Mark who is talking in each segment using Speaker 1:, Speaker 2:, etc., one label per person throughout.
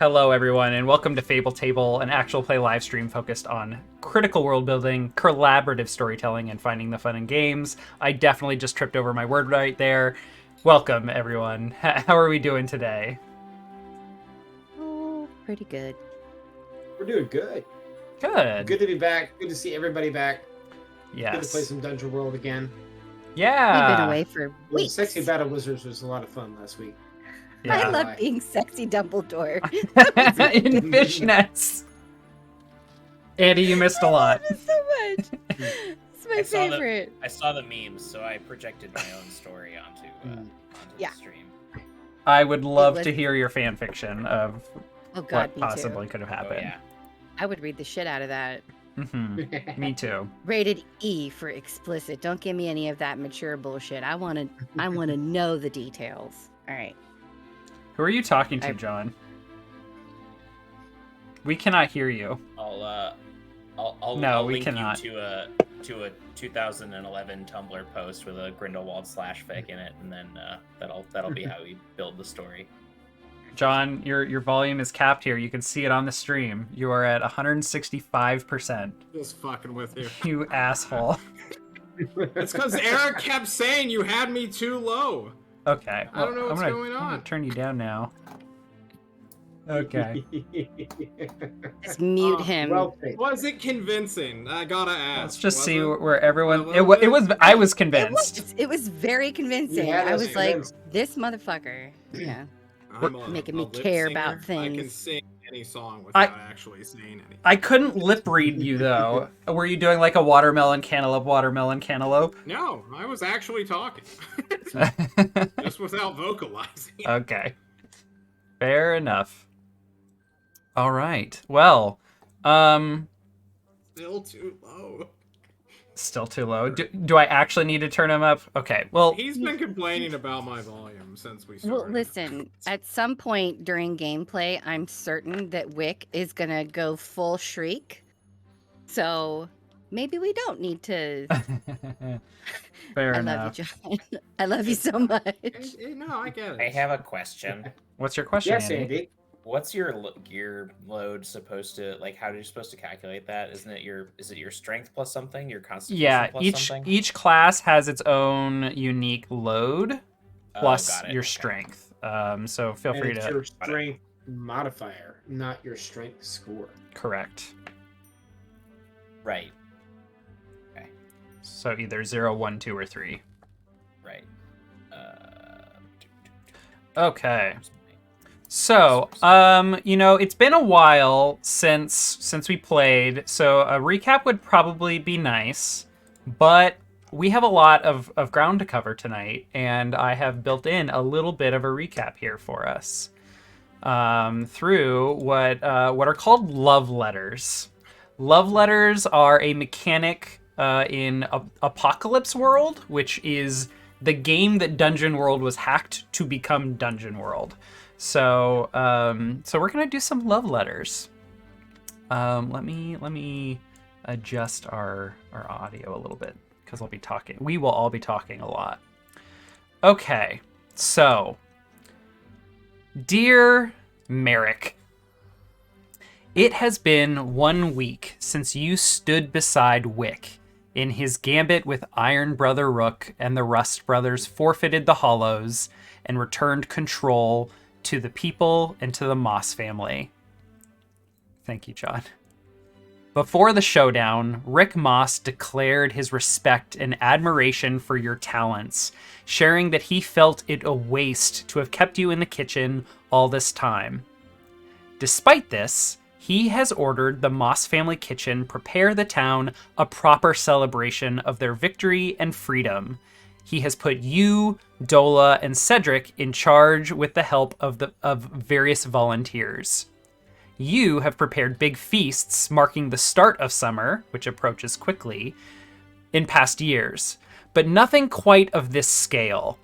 Speaker 1: Hello, everyone, and welcome to Fable Table, an actual play live stream focused on critical world building, collaborative storytelling, and finding the fun in games. I definitely just tripped over my word right there. Welcome, everyone. How are we doing today?
Speaker 2: Oh, pretty good.
Speaker 3: We're doing good.
Speaker 1: Good.
Speaker 3: Good to be back. Good to see everybody back.
Speaker 1: Yes.
Speaker 3: Good to play some Dungeon World again.
Speaker 1: Yeah.
Speaker 2: We've been away for weeks.
Speaker 3: Sexy Battle Wizards was a lot of fun last week.
Speaker 1: Yeah.
Speaker 2: I love being sexy Dumbledore.
Speaker 1: In fishnets. Andy, you missed a lot.
Speaker 2: I love it so much. It's my favorite.
Speaker 4: I saw the memes, so I projected my own story onto the stream.
Speaker 1: I would love to hear your fan fiction of what
Speaker 2: me
Speaker 1: possibly
Speaker 2: too.
Speaker 1: could have happened.
Speaker 4: Oh, yeah.
Speaker 2: I would read the shit out of that.
Speaker 1: Mm-hmm. Me too.
Speaker 2: Rated E for explicit. Don't give me any of that mature bullshit. I want to know the details. All right.
Speaker 1: Who are you talking to, John? We cannot hear you.
Speaker 4: I'll link
Speaker 1: cannot.
Speaker 4: you to a 2011 Tumblr post with a Grindelwald /fic in it, and then that'll be how we build the story.
Speaker 1: John, your volume is capped here. You can see it on the stream. You are at 165%.
Speaker 5: Just fucking with you.
Speaker 1: You asshole.
Speaker 5: It's because Eric kept saying you had me too low.
Speaker 1: Okay.
Speaker 5: I don't know what's going on.
Speaker 1: I'm gonna turn you down now. Okay.
Speaker 2: Just mute him.
Speaker 3: Well,
Speaker 5: Was it convincing? I gotta ask.
Speaker 1: Let's just
Speaker 5: Was
Speaker 1: see
Speaker 5: it?
Speaker 1: where everyone. It was. I was convinced.
Speaker 2: It was very convincing.
Speaker 3: Yeah,
Speaker 2: I was
Speaker 3: convinced.
Speaker 2: like, this motherfucker. Yeah.
Speaker 5: I'm
Speaker 2: making me
Speaker 5: lip
Speaker 2: care
Speaker 5: singer.
Speaker 2: about things.
Speaker 5: I can sing any song without actually saying anything.
Speaker 1: I couldn't lip read you though. Were you doing like a watermelon cantaloupe?
Speaker 5: No, I was actually talking. Just without vocalizing.
Speaker 1: Okay. Fair enough. All right. Well,
Speaker 5: Still too low.
Speaker 1: still too low. Do I actually need to turn him up? Okay. Well,
Speaker 5: He's been complaining about my volume since we started.
Speaker 2: Well, listen, at some point during gameplay, I'm certain that Wick is going to go full shriek. So maybe we don't need to.
Speaker 1: fair
Speaker 2: I
Speaker 1: enough.
Speaker 2: love you, John. I love you so much.
Speaker 5: No, I get it.
Speaker 4: I have a question.
Speaker 1: What's your question,
Speaker 3: yes,
Speaker 1: Andy?
Speaker 3: Andy.
Speaker 4: What's your gear load supposed to like? How are you supposed to calculate that? Is it your strength plus something? Your constitution
Speaker 1: Yeah,
Speaker 4: plus something?
Speaker 1: each class has its own unique load plus
Speaker 4: got it.
Speaker 1: your
Speaker 4: Okay.
Speaker 1: strength. So feel
Speaker 3: And
Speaker 1: free
Speaker 3: it's
Speaker 1: to
Speaker 3: your strength modifier, not your strength score.
Speaker 1: correct.
Speaker 4: Right.
Speaker 1: So either 0, 1, 2, or 3.
Speaker 4: Right.
Speaker 1: Okay. So, it's been a while since we played, so a recap would probably be nice, but we have a lot of ground to cover tonight, and I have built in a little bit of a recap here for us through what are called love letters. Love letters are a mechanic in Apocalypse World, which is the game that Dungeon World was hacked to become Dungeon World. So we're gonna do some love letters. Let me adjust our audio a little bit because we will all be talking a lot. Okay, so dear Merrick, it has been 1 week since you stood beside Wick in his gambit with Iron Brother Rook, and the Rust Brothers forfeited the Hollows and returned control to the people and to the Moss family. Thank you, John. Before the showdown, Rick Moss declared his respect and admiration for your talents, sharing that he felt it a waste to have kept you in the kitchen all this time. Despite this, he has ordered the Moss family kitchen prepare the town a proper celebration of their victory and freedom. He has put you, Dola, and Cedric in charge with the help of various volunteers. You have prepared big feasts marking the start of summer, which approaches quickly, in past years, but nothing quite of this scale.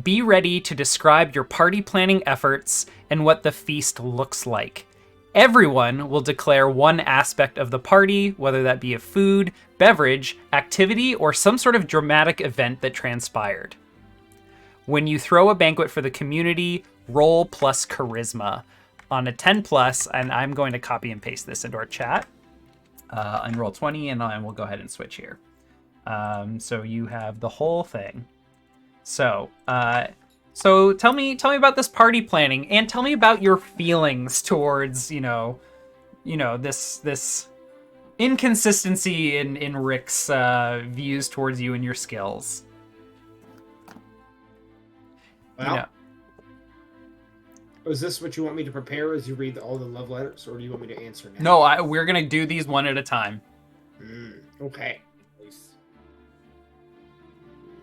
Speaker 1: Be ready to describe your party planning efforts and what the feast looks like. Everyone will declare one aspect of the party, whether that be a food, beverage, activity, or some sort of dramatic event that transpired. When you throw a banquet for the community, roll plus charisma. on a 10 plus, and I'm going to copy and paste this into our chat on Roll20, and I will go ahead and switch here. So you have the whole thing. So tell me about this party planning, and tell me about your feelings towards this inconsistency in Rick's views towards you and your skills.
Speaker 3: Well, is this what you want me to prepare as you read all the love letters, or do you want me to answer now?
Speaker 1: No, we're gonna do these one at a time.
Speaker 3: Okay.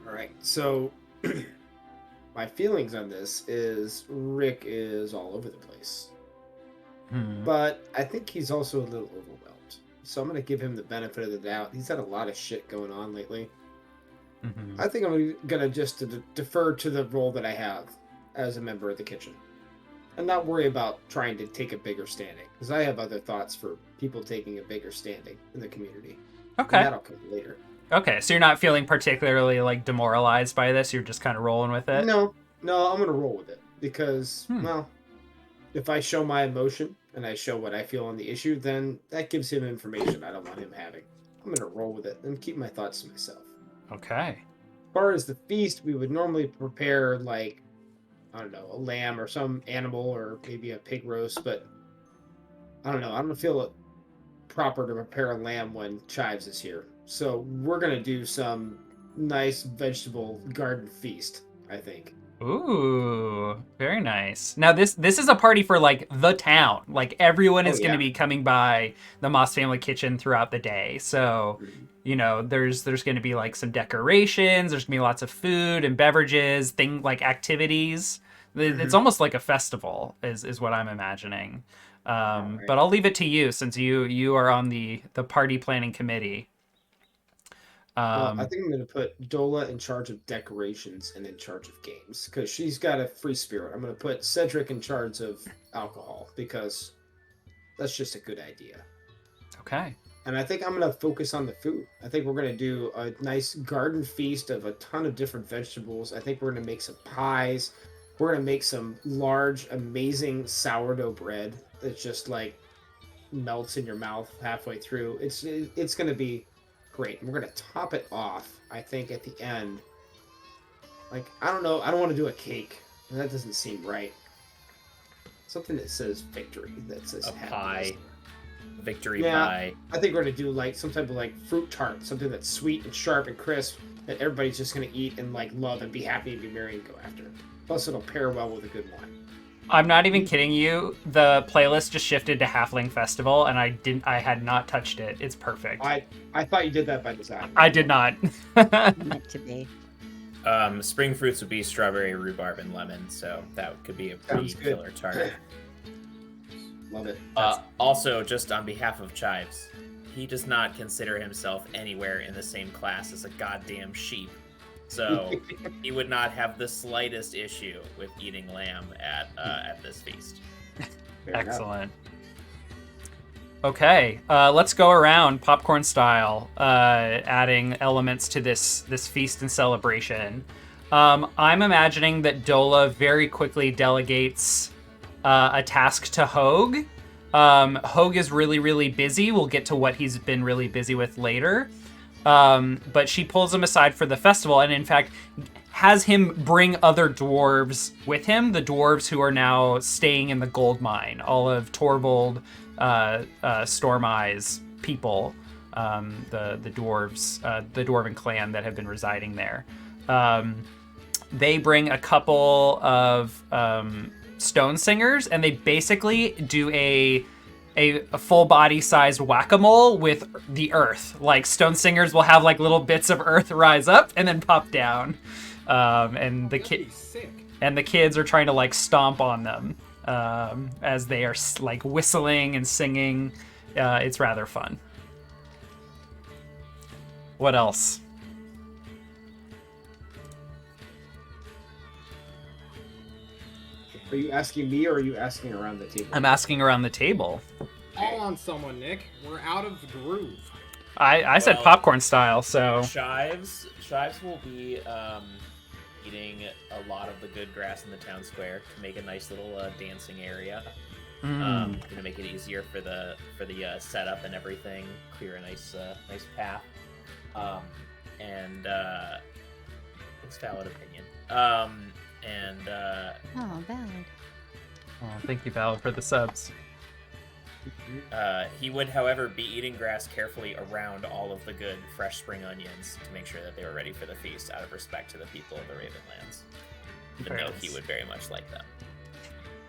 Speaker 3: All right. So, my feelings on this is Rick is all over the place, but I think he's also a little overwhelmed. So I'm gonna give him the benefit of the doubt. He's had a lot of shit going on lately. I think I'm gonna just defer to the role that I have as a member of the kitchen, and not worry about trying to take a bigger standing, because I have other thoughts for people taking a bigger standing in the community.
Speaker 1: Okay.
Speaker 3: And that'll come later.
Speaker 1: Okay, so you're not feeling particularly like demoralized by this. You're just kind of rolling with it.
Speaker 3: No, I'm gonna roll with it because, well, if I show my emotion and I show what I feel on the issue, then that gives him information I don't want him having. I'm gonna roll with it and keep my thoughts to myself.
Speaker 1: Okay.
Speaker 3: As far as the feast, we would normally prepare, like, I don't know, a lamb or some animal, or maybe a pig roast, but I don't know. I don't feel it proper to prepare a lamb when Chives is here. So we're going to do some nice vegetable garden feast, I think.
Speaker 1: Ooh, very nice. Now this is a party for like the town. Like everyone is going to be coming by the Moss family kitchen throughout the day. So, there's going to be like some decorations, there's going to be lots of food and beverages, like activities. It's almost like a festival is what I'm imagining. Right. But I'll leave it to you since you are on the party planning committee.
Speaker 3: Well, I think I'm going to put Dola in charge of decorations and in charge of games, because she's got a free spirit. I'm going to put Cedric in charge of alcohol, because that's just a good idea.
Speaker 1: Okay.
Speaker 3: And I think I'm going to focus on the food. I think we're going to do a nice garden feast of a ton of different vegetables. I think we're going to make some pies. We're going to make some large, amazing sourdough bread that just like melts in your mouth halfway through. It's going to be great. And we're going to top it off, I think, at the end. Like, I don't know. I don't want to do a cake. That doesn't seem right. Something that says victory. That says
Speaker 4: a
Speaker 3: happiness.
Speaker 4: pie. Victory pie.
Speaker 3: I think we're going to do like some type of like fruit tart. Something that's sweet and sharp and crisp that everybody's just going to eat and like love and be happy and be merry and go after. Plus, it'll pair well with a good wine.
Speaker 1: I'm not even kidding you. The playlist just shifted to Halfling Festival, and I had not touched it. It's perfect.
Speaker 3: I thought you did that by design.
Speaker 1: I did not.
Speaker 2: Meant to be.
Speaker 4: Spring fruits would be strawberry, rhubarb, and lemon, so that could be a pretty killer tart.
Speaker 3: Love it.
Speaker 4: Also, just on behalf of Chives, he does not consider himself anywhere in the same class as a goddamn sheep. So he would not have the slightest issue with eating lamb at this feast.
Speaker 1: Excellent. Okay, let's go around popcorn style, adding elements to this feast and celebration. I'm imagining that Dola very quickly delegates a task to Hogue. Hogue is really, really busy. We'll get to what he's been really busy with later. But she pulls him aside for the festival, and in fact has him bring other dwarves with him, the dwarves who are now staying in the gold mine, all of Torvald, Storm Eyes people, the dwarves, the dwarven clan that have been residing there. They bring a couple of stone singers, and they basically do a full body sized whack-a-mole with the earth. Like stone singers will have like little bits of earth rise up and then pop down. And the kids are trying to like stomp on them as they are like whistling and singing. It's rather fun. What else?
Speaker 3: Are you asking me, or are you asking around the table?
Speaker 1: I'm asking around the table.
Speaker 5: Call on someone, Nick. We're out of the groove.
Speaker 1: I said popcorn style, so...
Speaker 4: Chives will be eating a lot of the good grass in the town square to make a nice little dancing area. Gonna make it easier for the setup and everything. Clear a nice path. It's valid opinion.
Speaker 2: Oh, valid.
Speaker 1: Oh, thank you, Valid, for the subs.
Speaker 4: He would, however, be eating grass carefully around all of the good fresh spring onions to make sure that they were ready for the feast, out of respect to the people of the Ravenlands. Even though he would very much like them.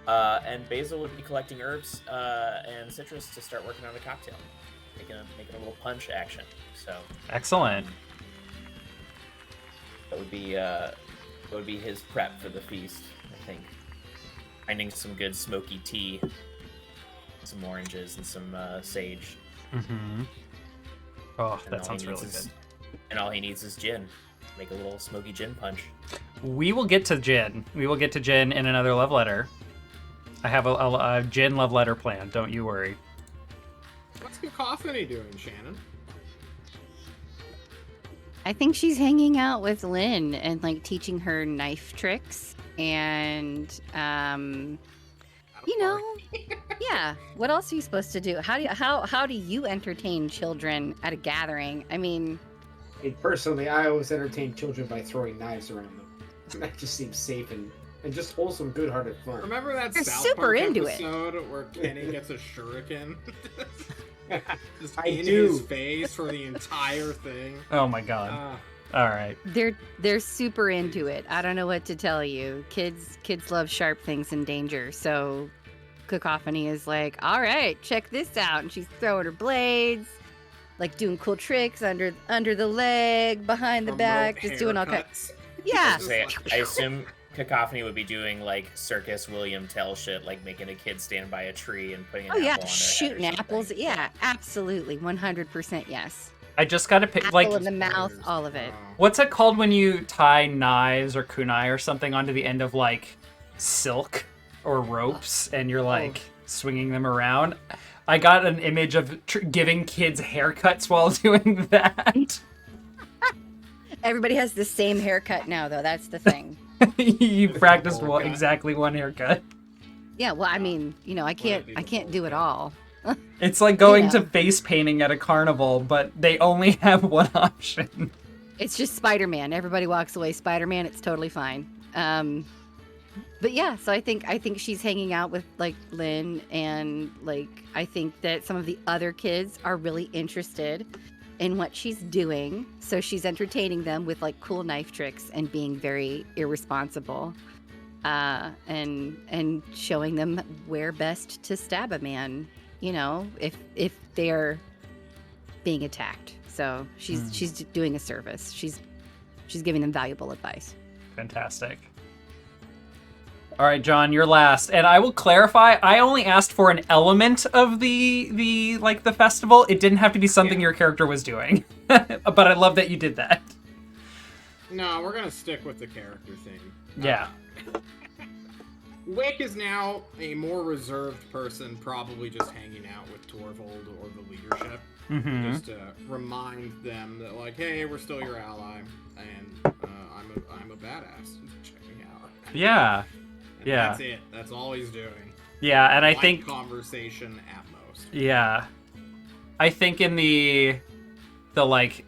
Speaker 4: And Basil would be collecting herbs and citrus to start working on a cocktail, making a little punch action. So
Speaker 1: Excellent.
Speaker 4: that would be his prep for the feast, I think. Finding some good smoky tea, some oranges, and some sage.
Speaker 1: Mm-hmm. Oh,
Speaker 4: And
Speaker 1: that
Speaker 4: all
Speaker 1: sounds
Speaker 4: he
Speaker 1: really
Speaker 4: needs
Speaker 1: good.
Speaker 4: And all he needs is gin. Make a little smoky gin punch.
Speaker 1: We will get to gin. We will get to gin in another love letter. I have a gin love letter planned. Don't you worry.
Speaker 5: What's Cacophony doing, Shannon?
Speaker 2: I think she's hanging out with Lynn and like teaching her knife tricks and you know, yeah. What else are you supposed to do? How do you entertain children at a gathering? I mean,
Speaker 3: Personally, I always entertain children by throwing knives around them. That just seems safe and just wholesome, good-hearted fun.
Speaker 5: Remember that
Speaker 2: They're
Speaker 5: South
Speaker 2: super
Speaker 5: Park
Speaker 2: into it.
Speaker 5: episode where Kenny gets a shuriken? Just
Speaker 3: I
Speaker 5: in
Speaker 3: do.
Speaker 5: his face for the entire thing.
Speaker 1: Oh my god. All right.
Speaker 2: they're super into it. I don't know what to tell you. Kids love sharp things and danger. So Cacophony is like, all right, check this out, and she's throwing her blades, like doing cool tricks under the leg, behind the back, just doing all kinds. Yeah.
Speaker 4: I assume Cacophony would be doing like Circus William Tell shit, like making a kid stand by a tree and putting an
Speaker 2: Oh
Speaker 4: apple
Speaker 2: yeah,
Speaker 4: on their head or
Speaker 2: shooting
Speaker 4: something.
Speaker 2: apples. Yeah, absolutely, 100% yes.
Speaker 1: I just gotta pick
Speaker 2: Apple
Speaker 1: like
Speaker 2: in the mouth, all of it.
Speaker 1: what's it called when you tie knives or kunai or something onto the end of like silk or ropes and you're like swinging them around? I got an image of giving kids haircuts while doing that.
Speaker 2: Everybody has the same haircut now, though. That's the thing.
Speaker 1: You practiced
Speaker 5: Haircut.
Speaker 1: exactly one haircut.
Speaker 2: Yeah, well, I mean, you know, I can't do it all.
Speaker 1: It's like going
Speaker 2: Yeah.
Speaker 1: to face painting at a carnival, but they only have one option.
Speaker 2: It's just Spider-Man. Everybody walks away Spider-Man. It's totally fine. But yeah, so I think she's hanging out with like Lynn, and like I think that some of the other kids are really interested in what she's doing. So she's entertaining them with like cool knife tricks and being very irresponsible, and showing them where best to stab a man. You know, if they're being attacked. So she's doing a service. She's giving them valuable advice.
Speaker 1: Fantastic. All right, John, you're last. And I will clarify, I only asked for an element of the festival. It didn't have to be something your character was doing. But I love that you did that.
Speaker 5: No, we're gonna stick with the character thing.
Speaker 1: Yeah.
Speaker 5: Wick is now a more reserved person, probably just hanging out with Torvald or the leadership,
Speaker 1: Mm-hmm.
Speaker 5: just to remind them that, like, hey, we're still your ally, and I'm a badass. Check me out.
Speaker 1: Yeah.
Speaker 5: And
Speaker 1: Yeah.
Speaker 5: That's it. That's all he's doing.
Speaker 1: Yeah, and I
Speaker 5: Light
Speaker 1: think
Speaker 5: conversation at most.
Speaker 1: yeah. I think in the like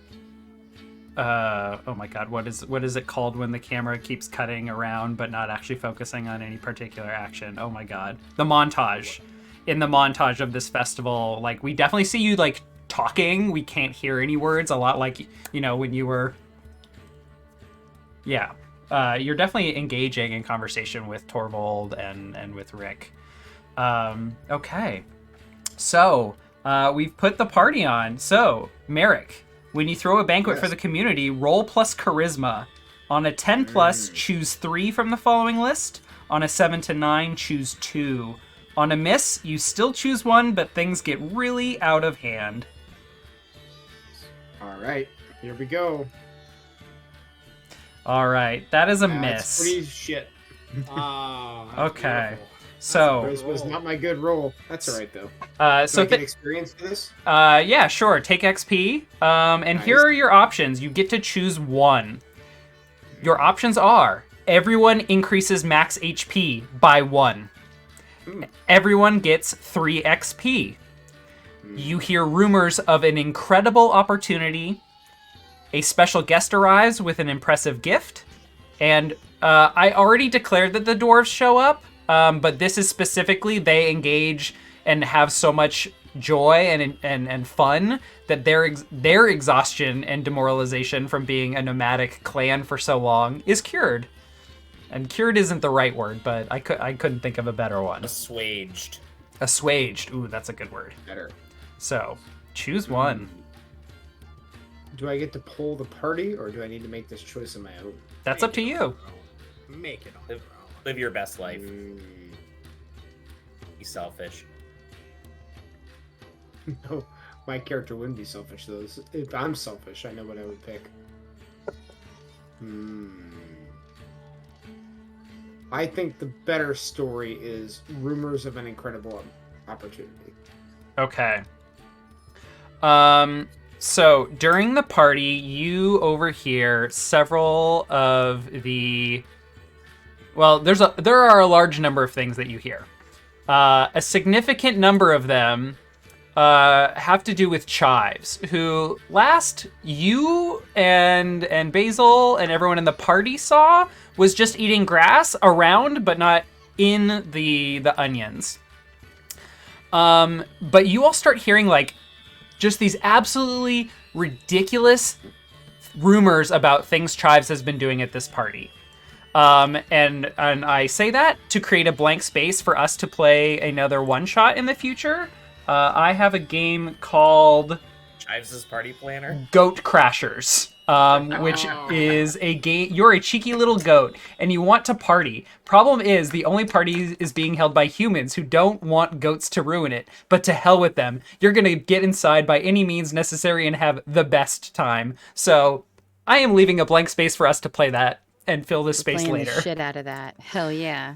Speaker 1: oh my god, what is it called when the camera keeps cutting around but not actually focusing on any particular action? Oh my god. The montage. In the montage of this festival, like we definitely see you like talking. We can't hear any words, a lot like, you know, when you were yeah. You're definitely engaging in conversation with Torvald and with Rick. Okay. So, we've put the party on. So, Merrick, when you throw a banquet for the community, roll plus charisma. On a 10 plus, choose 3 from the following list. On a 7 to 9, choose 2. On a miss, you still choose 1, but things get really out of hand.
Speaker 3: All right, here we go.
Speaker 1: All right, that is a
Speaker 3: That's
Speaker 1: miss.
Speaker 3: pretty shit.
Speaker 5: Ah, that's
Speaker 1: Okay.
Speaker 5: beautiful.
Speaker 1: So,
Speaker 3: This was not my good roll. That's all right though.
Speaker 1: so
Speaker 3: Do I get experience for this?
Speaker 1: yeah, sure. Take XP. And here
Speaker 3: Nice.
Speaker 1: are your options. You get to choose 1. Your options are: everyone increases max HP by 1. Everyone gets 3 XP. You hear rumors of an incredible opportunity. A special guest arrives with an impressive gift. And I already declared that the dwarves show up, but this is specifically they engage and have so much joy and fun that their exhaustion and demoralization from being a nomadic clan for so long is cured. And cured isn't the right word, but I couldn't think of a better one.
Speaker 4: Assuaged.
Speaker 1: Assuaged. Ooh, that's a good word.
Speaker 3: Better.
Speaker 1: So, choose one.
Speaker 3: Do I get to pull the party, or do I need to make this choice on my own?
Speaker 1: That's up to you.
Speaker 5: Make it on your own.
Speaker 4: Live your best life. Be selfish.
Speaker 3: No, my character wouldn't be selfish, though. If I'm selfish, I know what I would pick. I think the better story is rumors of an incredible opportunity.
Speaker 1: Okay. So during the party, you overhear several of the... Well, there are a large number of things that you hear. A significant number of them have to do with Chives, who last you and Basil and everyone in the party saw was just eating grass around, but not in the onions. But you all start hearing like just these absolutely ridiculous rumors about things Chives has been doing at this party. And I say that to create a blank space for us to play another one-shot in the future. I have a game called
Speaker 4: Chives' Party Planner.
Speaker 1: Goat Crashers, which is a game. You're a cheeky little goat, and you want to party. Problem is, the only party is being held by humans who don't want goats to ruin it. But to hell with them. You're going to get inside by any means necessary and have the best time. So I am leaving a blank space for us to play that and fill this space
Speaker 2: Playing
Speaker 1: later.
Speaker 2: the shit out of that. Hell yeah.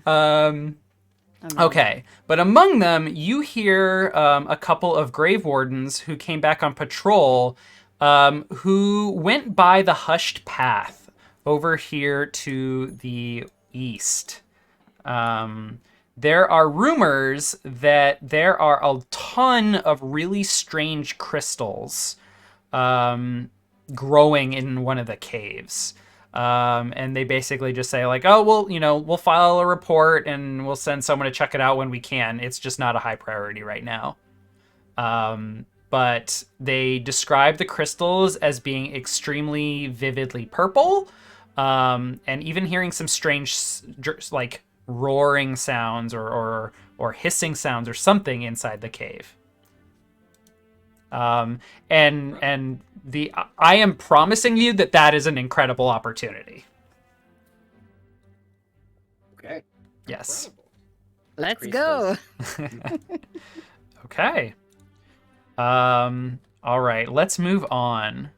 Speaker 1: Okay, but among them, you hear a couple of grave wardens who came back on patrol, who went by the hushed path over here to the east. There are rumors that there are a ton of really strange crystals growing in one of the caves. And they basically just say like, oh, well, we'll file a report and we'll send someone to check it out when we can. It's just not a high priority right now. But they describe the crystals as being extremely vividly purple. And even hearing some strange, like roaring sounds or hissing sounds or something inside the cave. I am promising you that is an incredible opportunity.
Speaker 3: Okay.
Speaker 1: Yes.
Speaker 2: Let's go.
Speaker 1: Okay. All right, let's move on.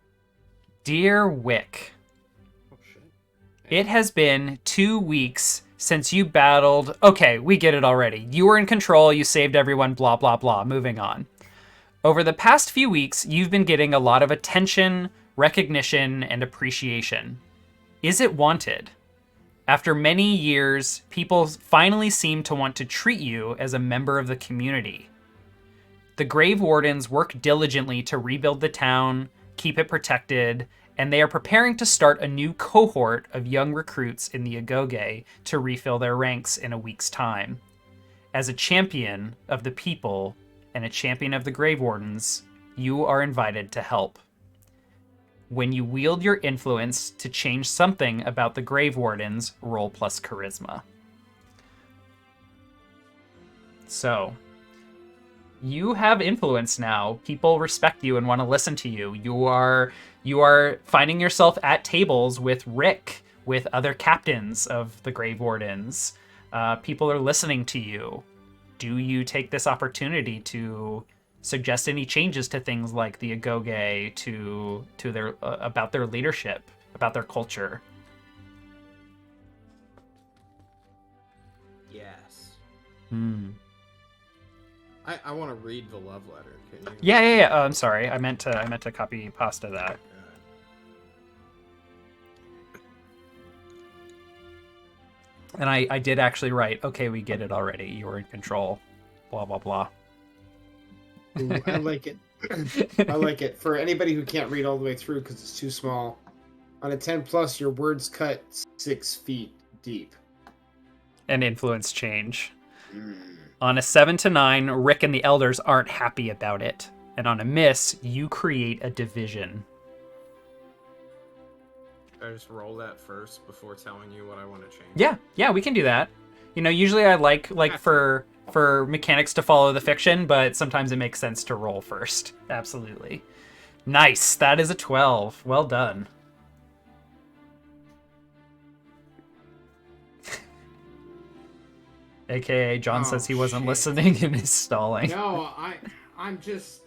Speaker 1: Dear Wick,
Speaker 5: Oh, shit.
Speaker 1: it has been 2 weeks since you battled... Okay, we get it already. You were in control, you saved everyone, blah, blah, blah. Moving on. Over the past few weeks, you've been getting a lot of attention, recognition, and appreciation. Is it wanted? After many years, people finally seem to want to treat you as a member of the community. The Grave Wardens work diligently to rebuild the town, keep it protected, and they are preparing to start a new cohort of young recruits in the Agoge to refill their ranks in a week's time. As a champion of the people and a champion of the Grave Wardens, you are invited to help. When you wield your influence to change something about the Grave Wardens, roll plus charisma. So, you have influence now. People respect you and want to listen to you. You are finding yourself at tables with Rick, with other captains of the Grave Wardens. People are listening to you. Do you take this opportunity to suggest any changes to things like the Agoge, to their about their leadership, about their culture?
Speaker 5: Yes.
Speaker 1: Hmm.
Speaker 5: I want to read the love letter. Can you?
Speaker 1: Yeah. Oh, I'm sorry. I meant to copy pasta that. And I did actually write, okay, we get it already. You're in control. Blah, blah, blah.
Speaker 3: Ooh, I like it. I like it. For anybody who can't read all the way through because it's too small, on a 10 plus, your words cut 6 feet deep.
Speaker 1: And influence change. On a 7 to 9, Rick and the elders aren't happy about it. And on a miss, you create a division.
Speaker 5: I just roll that first before telling you what I want to change.
Speaker 1: Yeah, we can do that. You know, usually I like for mechanics to follow the fiction, but sometimes it makes sense to roll first. Absolutely. Nice. That is a 12. Well done. AKA John says he wasn't listening and is stalling.
Speaker 5: No, I'm just.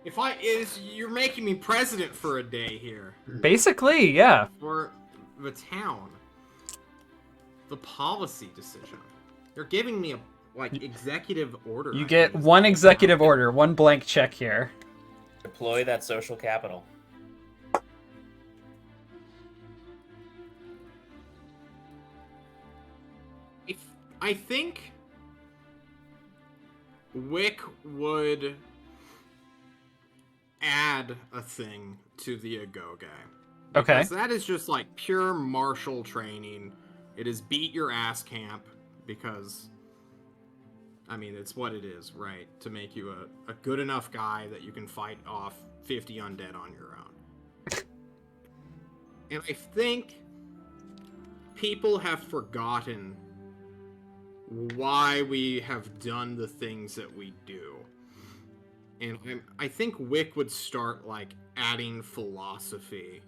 Speaker 5: You're making me president for a day here.
Speaker 1: Basically, yeah.
Speaker 5: For the town. The policy decision. You're giving me a executive order.
Speaker 1: You get one executive order, one blank check here.
Speaker 4: Deploy that social capital.
Speaker 5: I think Wick would add a thing to the Agoge.
Speaker 1: Okay.
Speaker 5: Because that is just like pure martial training. It is beat your ass camp because, I mean, it's what it is, right? To make you a good enough guy that you can fight off 50 undead on your own. And I think people have forgotten why we have done the things that we do. And I think Wick would start like adding philosophy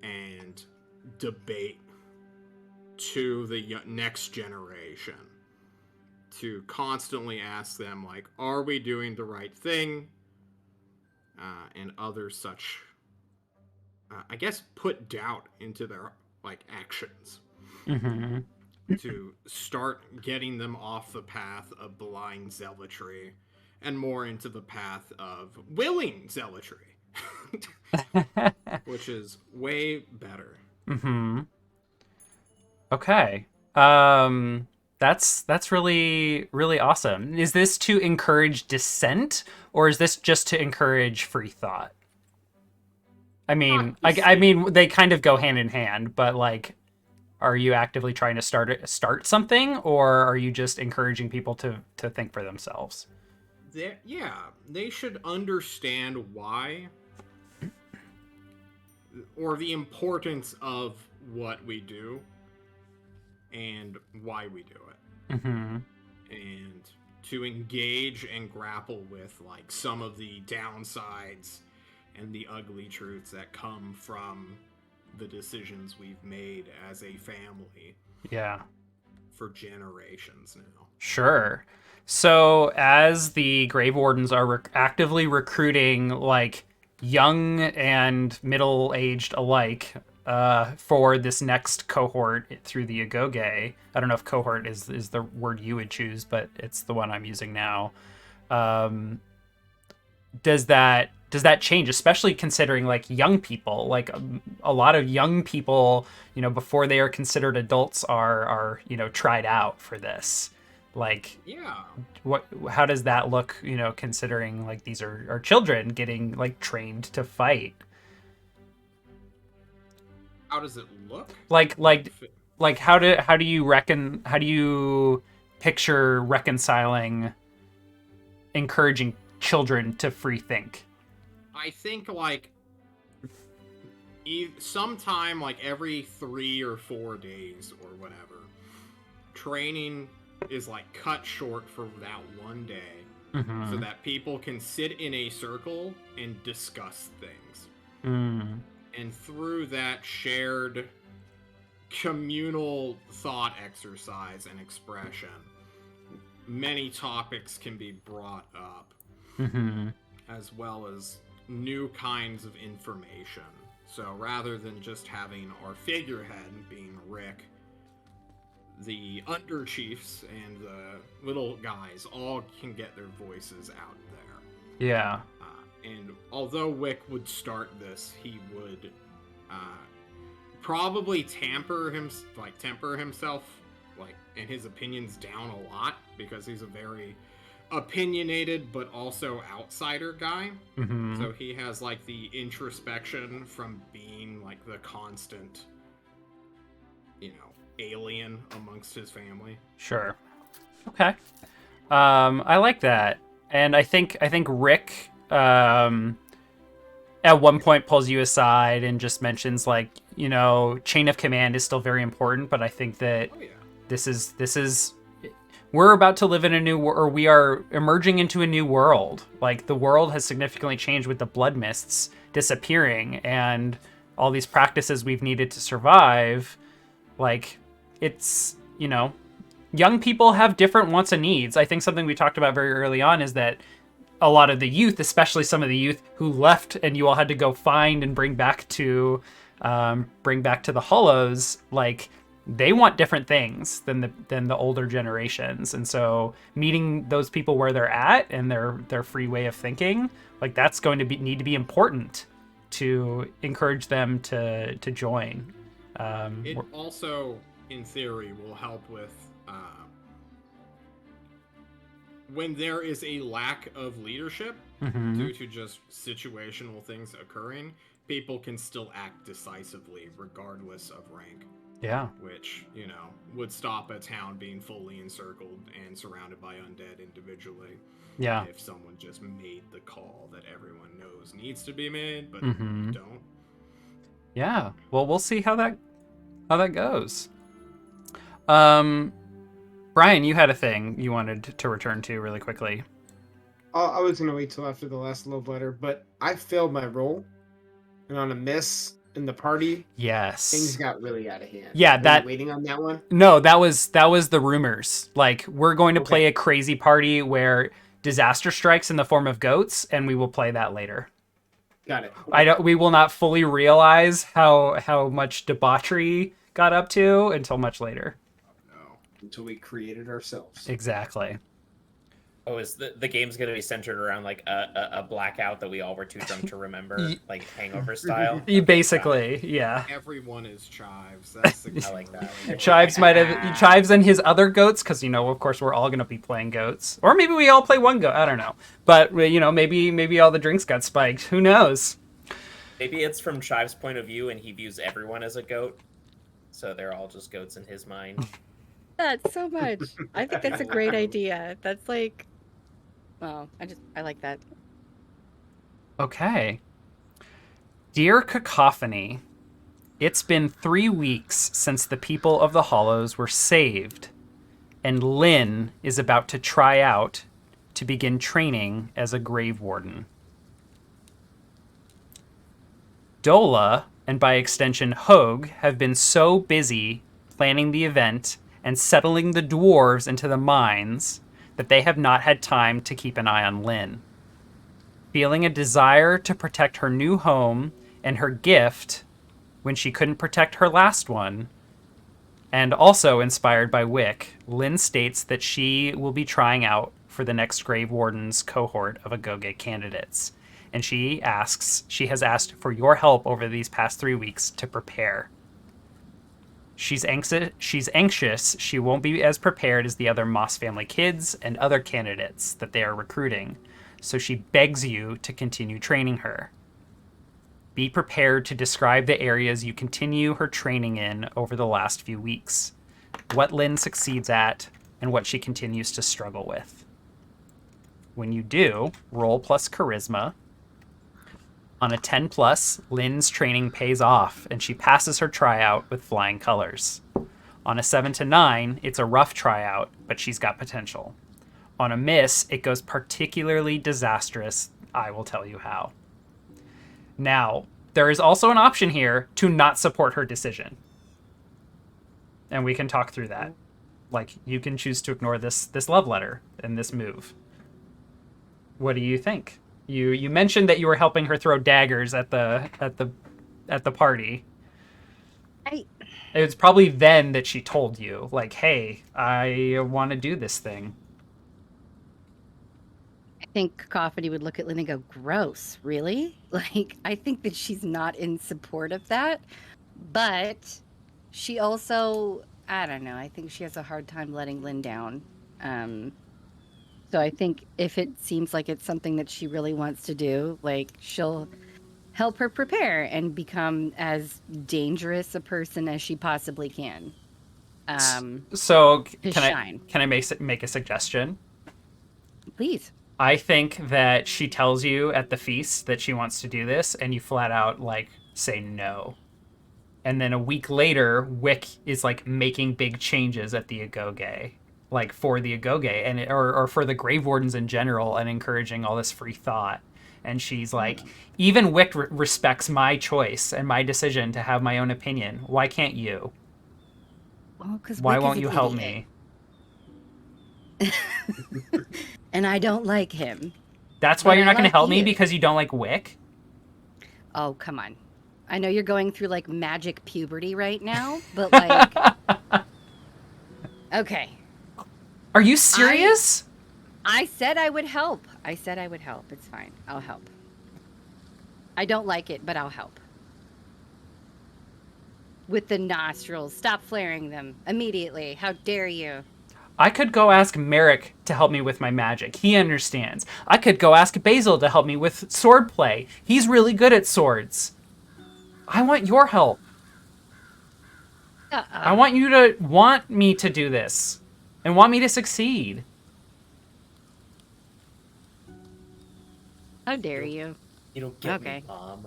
Speaker 5: and debate to the next generation, to constantly ask them like, are we doing the right thing, and other such, I guess, put doubt into their like actions.
Speaker 1: Mm-hmm.
Speaker 5: To start getting them off the path of blind zealotry and more into the path of willing zealotry. Which is way better.
Speaker 1: Mm-hmm. Okay. That's really, really awesome. Is this to encourage dissent, or is this just to encourage free thought? I mean, I mean, they kind of go hand in hand, but like, are you actively trying to start something, or are you just encouraging people to think for themselves?
Speaker 5: They should understand why, or the importance of what we do, and why we do it.
Speaker 1: Mm-hmm.
Speaker 5: And to engage and grapple with like some of the downsides and the ugly truths that come from the decisions we've made as a family.
Speaker 1: Yeah.
Speaker 5: For generations now.
Speaker 1: Sure. So as the Grave Wardens are actively recruiting like young and middle-aged alike for this next cohort through the Agoge. I don't know if cohort is the word you would choose, but it's the one I'm using now. Does that change, especially considering like young people, like a lot of young people, you know, before they are considered adults are, you know, tried out for this. Like,
Speaker 5: yeah,
Speaker 1: how does that look, you know, considering like these are children getting like trained to fight?
Speaker 5: How does it look?
Speaker 1: Like how do you picture reconciling encouraging children to free think?
Speaker 5: I think like sometime like every 3 or 4 days or whatever, training is like cut short for that one day, so that people can sit in a circle and discuss things. And through that shared communal thought exercise and expression, many topics can be brought up, as well as new kinds of information. So rather than just having our figurehead being Rick, the underchiefs and the little guys all can get their voices out there.
Speaker 1: Yeah.
Speaker 5: And although Wick would start this, he would probably temper himself, like, and his opinions down a lot, because he's a very opinionated but also outsider guy.
Speaker 1: Mm-hmm.
Speaker 5: So he has like the introspection from being like the constant, alien amongst his family.
Speaker 1: Sure. Okay. I like that, and I think Rick at one point pulls you aside and just mentions, like, chain of command is still very important, but I think that this is we're about to live in we are emerging into a new world. Like, the world has significantly changed with the blood mists disappearing and all these practices we've needed to survive. Like, it's, young people have different wants and needs. I think something we talked about very early on is that a lot of the youth, especially some of the youth who left and you all had to go find and bring back to the Hollows, like, they want different things than the older generations. And so meeting those people where they're at and their free way of thinking, like, that's going to need to be important to encourage them to join.
Speaker 5: It also, in theory, will help with when there is a lack of leadership due to just situational things occurring, people can still act decisively regardless of rank.
Speaker 1: Yeah.
Speaker 5: Which, would stop a town being fully encircled and surrounded by undead individually.
Speaker 1: Yeah.
Speaker 5: If someone just made the call that everyone knows needs to be made, but don't.
Speaker 1: Yeah. Well, we'll see how that goes. Brian, you had a thing you wanted to return to really quickly.
Speaker 3: I was going to wait till after the last love letter, but I failed my roll. And on a miss in the party,
Speaker 1: yes,
Speaker 3: things got really out of hand.
Speaker 1: Yeah,
Speaker 3: Are you waiting on that one?
Speaker 1: No, that was the rumors. Like, we're going to play a crazy party where disaster strikes in the form of goats, and we will play that later.
Speaker 3: Got it.
Speaker 1: We will not fully realize how much debauchery got up to until much later.
Speaker 3: No, until we created ourselves.
Speaker 1: Exactly.
Speaker 4: Oh, is the game's going to be centered around, like, a blackout that we all were too drunk to remember, like Hangover style?
Speaker 1: Basically, yeah.
Speaker 5: Everyone is Chives. That's the
Speaker 4: I like that.
Speaker 1: Chives and his other goats, because, of course, we're all going to be playing goats. Or maybe we all play one goat. I don't know. But, maybe all the drinks got spiked. Who knows?
Speaker 4: Maybe it's from Chives' point of view, and he views everyone as a goat. So they're all just goats in his mind.
Speaker 2: That's so much. I think that's a great idea. That's like... Well, I like that.
Speaker 1: Okay. Dear Cacophony, it's been 3 weeks since the people of the Hollows were saved, and Lynn is about to try out to begin training as a Grave Warden. Dola, and by extension Hogue, have been so busy planning the event and settling the dwarves into the mines that they have not had time to keep an eye on Lynn. Feeling a desire to protect her new home and her gift when she couldn't protect her last one, and also inspired by Wick, Lynn states that she will be trying out for the next Grave Warden's cohort of Agoge candidates, and she has asked for your help over these past 3 weeks to prepare. She's anxious she won't be as prepared as the other Moss family kids and other candidates that they are recruiting, so she begs you to continue training her. Be prepared to describe the areas you continue her training in over the last few weeks, what Lynn succeeds at, and what she continues to struggle with. When you do, roll plus charisma. On a 10+, Lynn's training pays off, and she passes her tryout with flying colors. On a 7 to 9, it's a rough tryout, but she's got potential. On a miss, it goes particularly disastrous. I will tell you how. Now, there is also an option here to not support her decision. And we can talk through that. Like, you can choose to ignore this love letter and this move. What do you think? You mentioned that you were helping her throw daggers at the party. It was probably then that she told you, like, hey, I want to do this thing.
Speaker 2: I think Cacophony would look at Lynn and go, gross, really? Like, I think that she's not in support of that. But she also, I don't know, I think she has a hard time letting Lynn down. So I think if it seems like it's something that she really wants to do, like she'll help her prepare and become as dangerous a person as she possibly can.
Speaker 1: So
Speaker 2: To
Speaker 1: can
Speaker 2: shine.
Speaker 1: I make a suggestion?
Speaker 2: Please.
Speaker 1: I think that she tells you at the feast that she wants to do this, and you flat out like say no. And then a week later, Wick is like making big changes at the Agoge, like for the Agoge and or for the Grave Wardens in general, and encouraging all this free thought. And she's like, even Wick respects my choice and my decision to have my own opinion. Why can't you?
Speaker 2: Well, because
Speaker 1: Why won't you help me?
Speaker 2: And I don't like him.
Speaker 1: That's why
Speaker 2: But
Speaker 1: you're
Speaker 2: I
Speaker 1: not going to
Speaker 2: like
Speaker 1: help me,
Speaker 2: you.
Speaker 1: because you don't like Wick?
Speaker 2: Oh, come on. I know you're going through like magic puberty right now, but like, okay.
Speaker 1: Are you serious?
Speaker 2: I said I would help. I said I would help. It's fine. I'll help. I don't like it, but I'll help. With the nostrils. Stop flaring them immediately. How dare you?
Speaker 1: I could go ask Merrick to help me with my magic. He understands. I could go ask Basil to help me with sword play. He's really good at swords. I want your help. I want you to want me to do this and want me to succeed.
Speaker 4: You don't get
Speaker 2: Okay.
Speaker 4: me, Mom.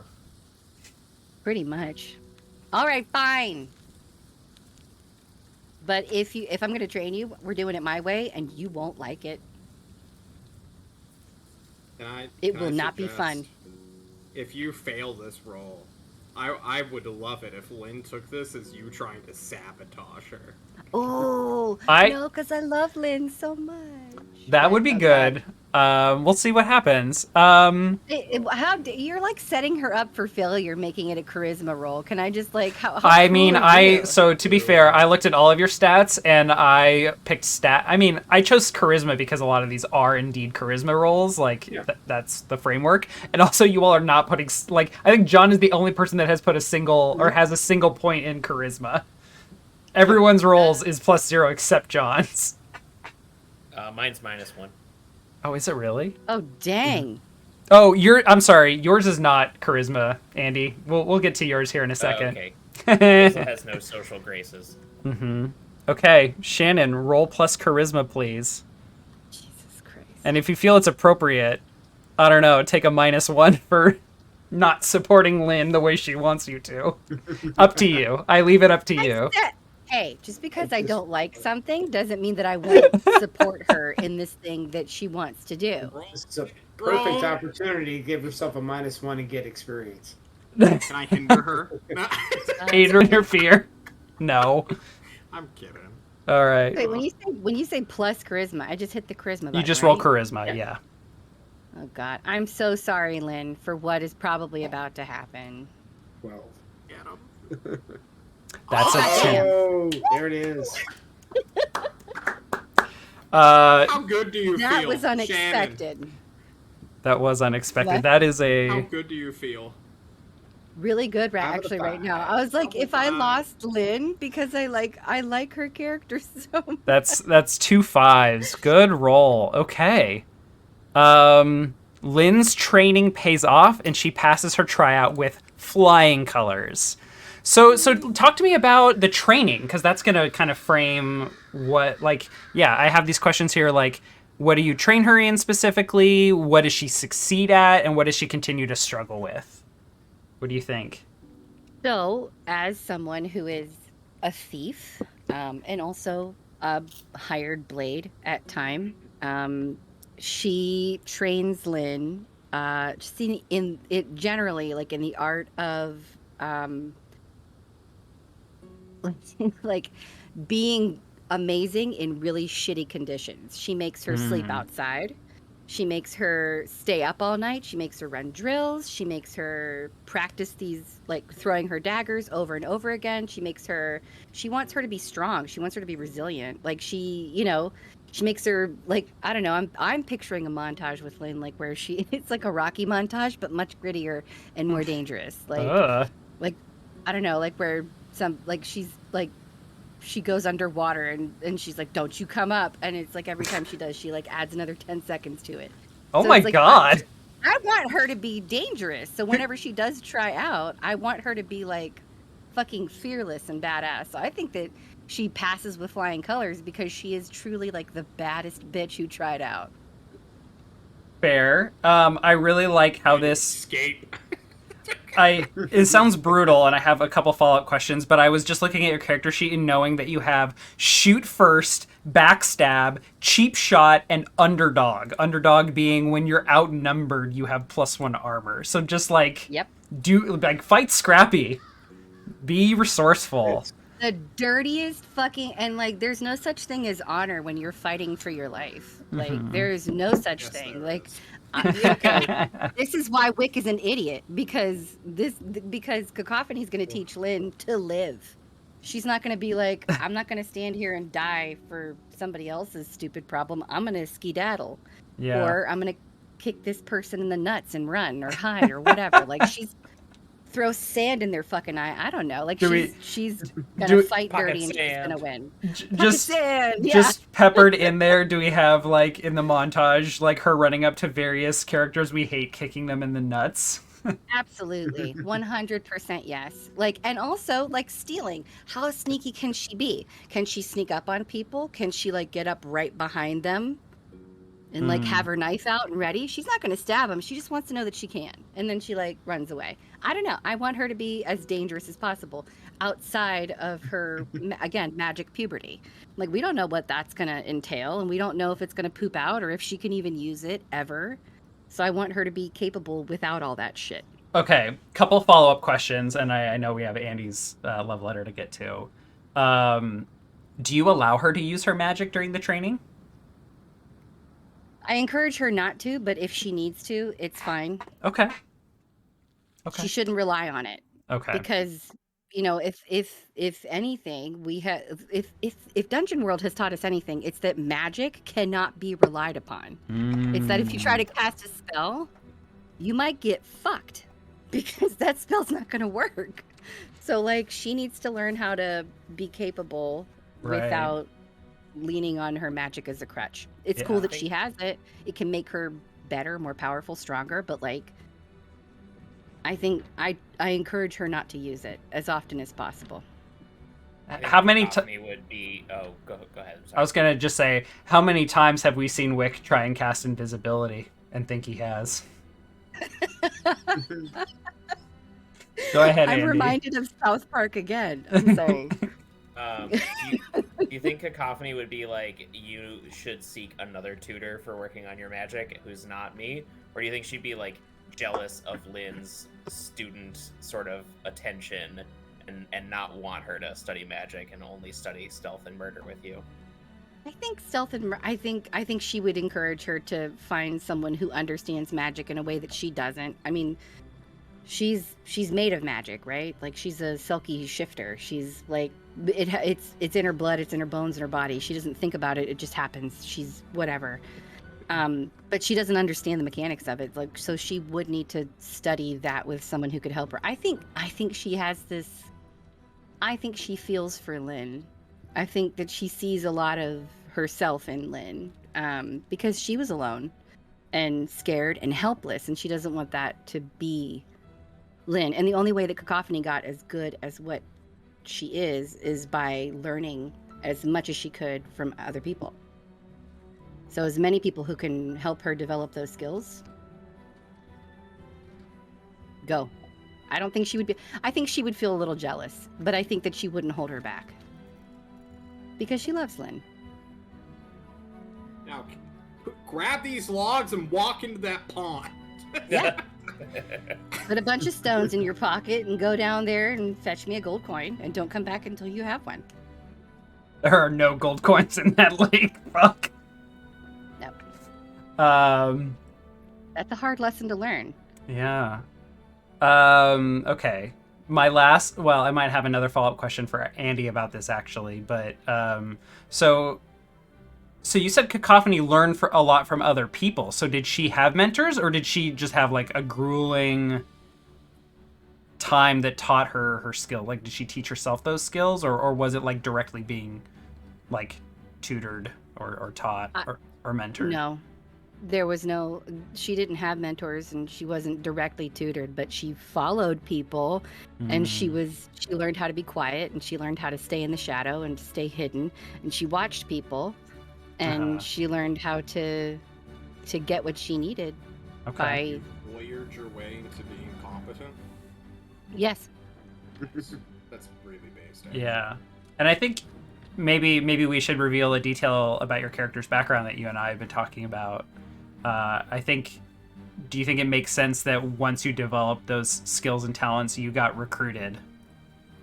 Speaker 2: Pretty much. All right, fine. But if I'm going to train you, we're doing it my way, and you won't like it. It will not be fun.
Speaker 5: If you fail this roll, I would love it if Lynn took this as you trying to sabotage her.
Speaker 2: Oh,
Speaker 1: I-
Speaker 2: no, because I love Lynn so much.
Speaker 1: That would be good. We'll see what happens.
Speaker 2: You're like setting her up for failure, making it a charisma roll. Can I just like how
Speaker 1: I
Speaker 2: cruel
Speaker 1: mean,
Speaker 2: are you?
Speaker 1: so to be fair, I looked at all of your stats and I picked I chose charisma because a lot of these are indeed charisma rolls. Like that's the framework. And also you all are not putting I think John is the only person that has put a single or has a single point in charisma. Everyone's rolls is +0 except John's.
Speaker 4: Mine's -1.
Speaker 1: Oh, is it really?
Speaker 2: Oh dang.
Speaker 1: Oh, I'm sorry. Yours is not charisma, Andy. We'll get to yours here in a second.
Speaker 4: Okay. Basil has no social graces.
Speaker 1: Okay, Shannon, roll plus charisma, please.
Speaker 2: Jesus Christ.
Speaker 1: And if you feel it's appropriate, I don't know, take a -1 for not supporting Lynn the way she wants you to. Up to you. I leave it up to you.
Speaker 2: Hey, just because I don't like something doesn't mean that I won't support her in this thing that she wants to do.
Speaker 3: It's a perfect opportunity to give yourself a -1 and get experience.
Speaker 5: Can I hinder her?
Speaker 1: Aid or interfere? No.
Speaker 5: I'm kidding.
Speaker 1: All right.
Speaker 2: Wait, when you say plus charisma, I just hit the charisma button,
Speaker 1: You just roll
Speaker 2: right?
Speaker 1: charisma, yeah.
Speaker 2: Oh God, I'm so sorry, Lynn, for what is probably about to happen.
Speaker 3: 12.
Speaker 5: Get him.
Speaker 1: That's a 2.
Speaker 3: Oh, there it is.
Speaker 5: How good do you feel?
Speaker 2: That was
Speaker 5: Shannon?
Speaker 2: unexpected.
Speaker 1: That was unexpected.
Speaker 2: What?
Speaker 1: That is
Speaker 5: How
Speaker 1: a...
Speaker 5: good do you feel?
Speaker 2: Really good,
Speaker 3: Out of the
Speaker 2: actually, right
Speaker 3: five.
Speaker 2: now. I was like,
Speaker 5: Out of
Speaker 2: if
Speaker 5: the
Speaker 2: I
Speaker 5: five.
Speaker 2: lost Lynn because I like her character so much.
Speaker 1: That's 2 5s. Good roll. Okay. Lynn's training pays off, and she passes her tryout with flying colors. So talk to me about the training, because that's going to kind of frame what, I have these questions here, what do you train her in specifically? What does she succeed at? And what does she continue to struggle with? What do you think?
Speaker 2: So, as someone who is a thief and also a hired blade at time, she trains Lynn in it generally, like in the art of like being amazing in really shitty conditions. She makes her sleep outside. She makes her stay up all night. She makes her run drills. She makes her practice these, like throwing her daggers over and over again. She wants her to be strong. She wants her to be resilient. Like she makes her like, I don't know. I'm picturing a montage with Lynn, like where it's like a Rocky montage, but much grittier and more dangerous. Like I don't know, like where some like she's like she goes underwater and she's like, "Don't you come up!" And it's like every time she does, she like adds another 10 seconds to it.
Speaker 1: Oh
Speaker 2: So
Speaker 1: my
Speaker 2: it's like
Speaker 1: god.
Speaker 2: I want her to be dangerous. So whenever she does try out, I want her to be like fucking fearless and badass. So I think that she passes with flying colors because she is truly like the baddest bitch who tried out.
Speaker 1: Fair. I really like how this
Speaker 5: Escape.
Speaker 1: it sounds brutal, and I have a couple follow-up questions, but I was just looking at your character sheet and knowing that you have shoot first, backstab, cheap shot, and underdog. Underdog being when you're outnumbered, you have +1 armor. So just like
Speaker 2: Yep.
Speaker 1: fight scrappy. Be resourceful.
Speaker 2: The dirtiest fucking and like there's no such thing as honor when you're fighting for your life. Like there's no such
Speaker 5: Yes,
Speaker 2: thing.
Speaker 5: there
Speaker 2: Like
Speaker 5: is.
Speaker 2: okay. This is why Wick is an idiot because Cacophony's going to teach Lynn to live. She's not going to be like, I'm not going to stand here and die for somebody else's stupid problem. I'm going to skedaddle,
Speaker 1: Yeah.
Speaker 2: or I'm going to kick this person in the nuts and run or hide or whatever. Like she's throw sand in their fucking eye. I don't know. Like she's gonna fight
Speaker 4: Pocket
Speaker 2: dirty and
Speaker 4: sand.
Speaker 2: she's gonna win.
Speaker 1: Just
Speaker 2: Sand, yeah.
Speaker 1: just peppered in there, do we have like in the montage like her running up to various characters we hate, kicking them in the nuts?
Speaker 2: Absolutely. 100% yes. Like, and also like stealing. How sneaky can she be? Can she sneak up on people? Can she like get up right behind them and like have her knife out and ready? She's not going to stab them. She just wants to know that she can. And then she like runs away. I don't know. I want her to be as dangerous as possible outside of her, again, magic puberty. Like, we don't know what that's going to entail. And we don't know if it's going to poop out or if she can even use it ever. So I want her to be capable without all that shit.
Speaker 1: Okay, couple follow-up questions, and I know we have Andy's love letter to get to. Do you allow her to use her magic during the training?
Speaker 2: I encourage her not to, but if she needs to, it's fine.
Speaker 1: Okay.
Speaker 2: She shouldn't rely on it.
Speaker 1: Okay.
Speaker 2: Because, you know, if anything, we have if Dungeon World has taught us anything, it's that magic cannot be relied upon. It's that if you try to cast a spell, you might get fucked because that spell's not going to work. So like she needs to learn how to be capable without leaning on her magic as a crutch. It's cool that she has it. It can make her better, more powerful, stronger, but like I think I encourage her not to use it as often as possible.
Speaker 1: How many
Speaker 4: times would be? Oh, go ahead. I'm sorry.
Speaker 1: I was gonna just say, how many times have we seen Wick try and cast invisibility and think he has? Go ahead, Andy.
Speaker 2: I'm reminded of South Park again. I'm sorry.
Speaker 4: Do you think Cacophony would be like, you should seek another tutor for working on your magic who's not me? Or do you think she'd be like jealous of Lynn's student sort of attention and not want her to study magic and only study stealth and murder with you?
Speaker 2: I think stealth and I think she would encourage her to find someone who understands magic in a way that she doesn't. I mean, she's made of magic, right? Like she's a silky shifter. She's like it's in her blood, it's in her bones, in her body. She doesn't think about it; it just happens. She's whatever. But she doesn't understand the mechanics of it. Like, so she would need to study that with someone who could help her. I think she has this. I think she feels for Lynn. I think that she sees a lot of herself in Lynn because she was alone and scared and helpless, and she doesn't want that to be Lynn. And the only way that Cacophony got as good as what she is by learning as much as she could from other people. So as many people who can help her develop those skills, go. I don't think she would be. I think she would feel a little jealous, but I think that she wouldn't hold her back because she loves Lynn.
Speaker 5: Now, grab these logs and walk into that pond.
Speaker 2: Yeah. Put a bunch of stones in your pocket and go down there and fetch me a gold coin, and don't come back until you have one.
Speaker 1: There are no gold coins in that lake. Fuck.
Speaker 2: No. That's a hard lesson to learn.
Speaker 1: Yeah. Okay. My last, well, I might have another follow-up question for Andy about this actually, but so you said Cacophony learned a lot from other people. So did she have mentors, or did she just have like a grueling time that taught her skill? Like, did she teach herself those skills, or was it like directly being like tutored or taught or mentored?
Speaker 2: No, there was no, she didn't have mentors and she wasn't directly tutored, but she followed people and she learned how to be quiet and she learned how to stay in the shadow and stay hidden, and she watched people and she learned how to get what she needed by
Speaker 5: You lawyered your way into being competent.
Speaker 2: yes.
Speaker 5: That's really based.
Speaker 1: Yeah, and I think maybe we should reveal a detail about your character's background that you and I have been talking about. Do you think it makes sense that once you develop those skills and talents, you got recruited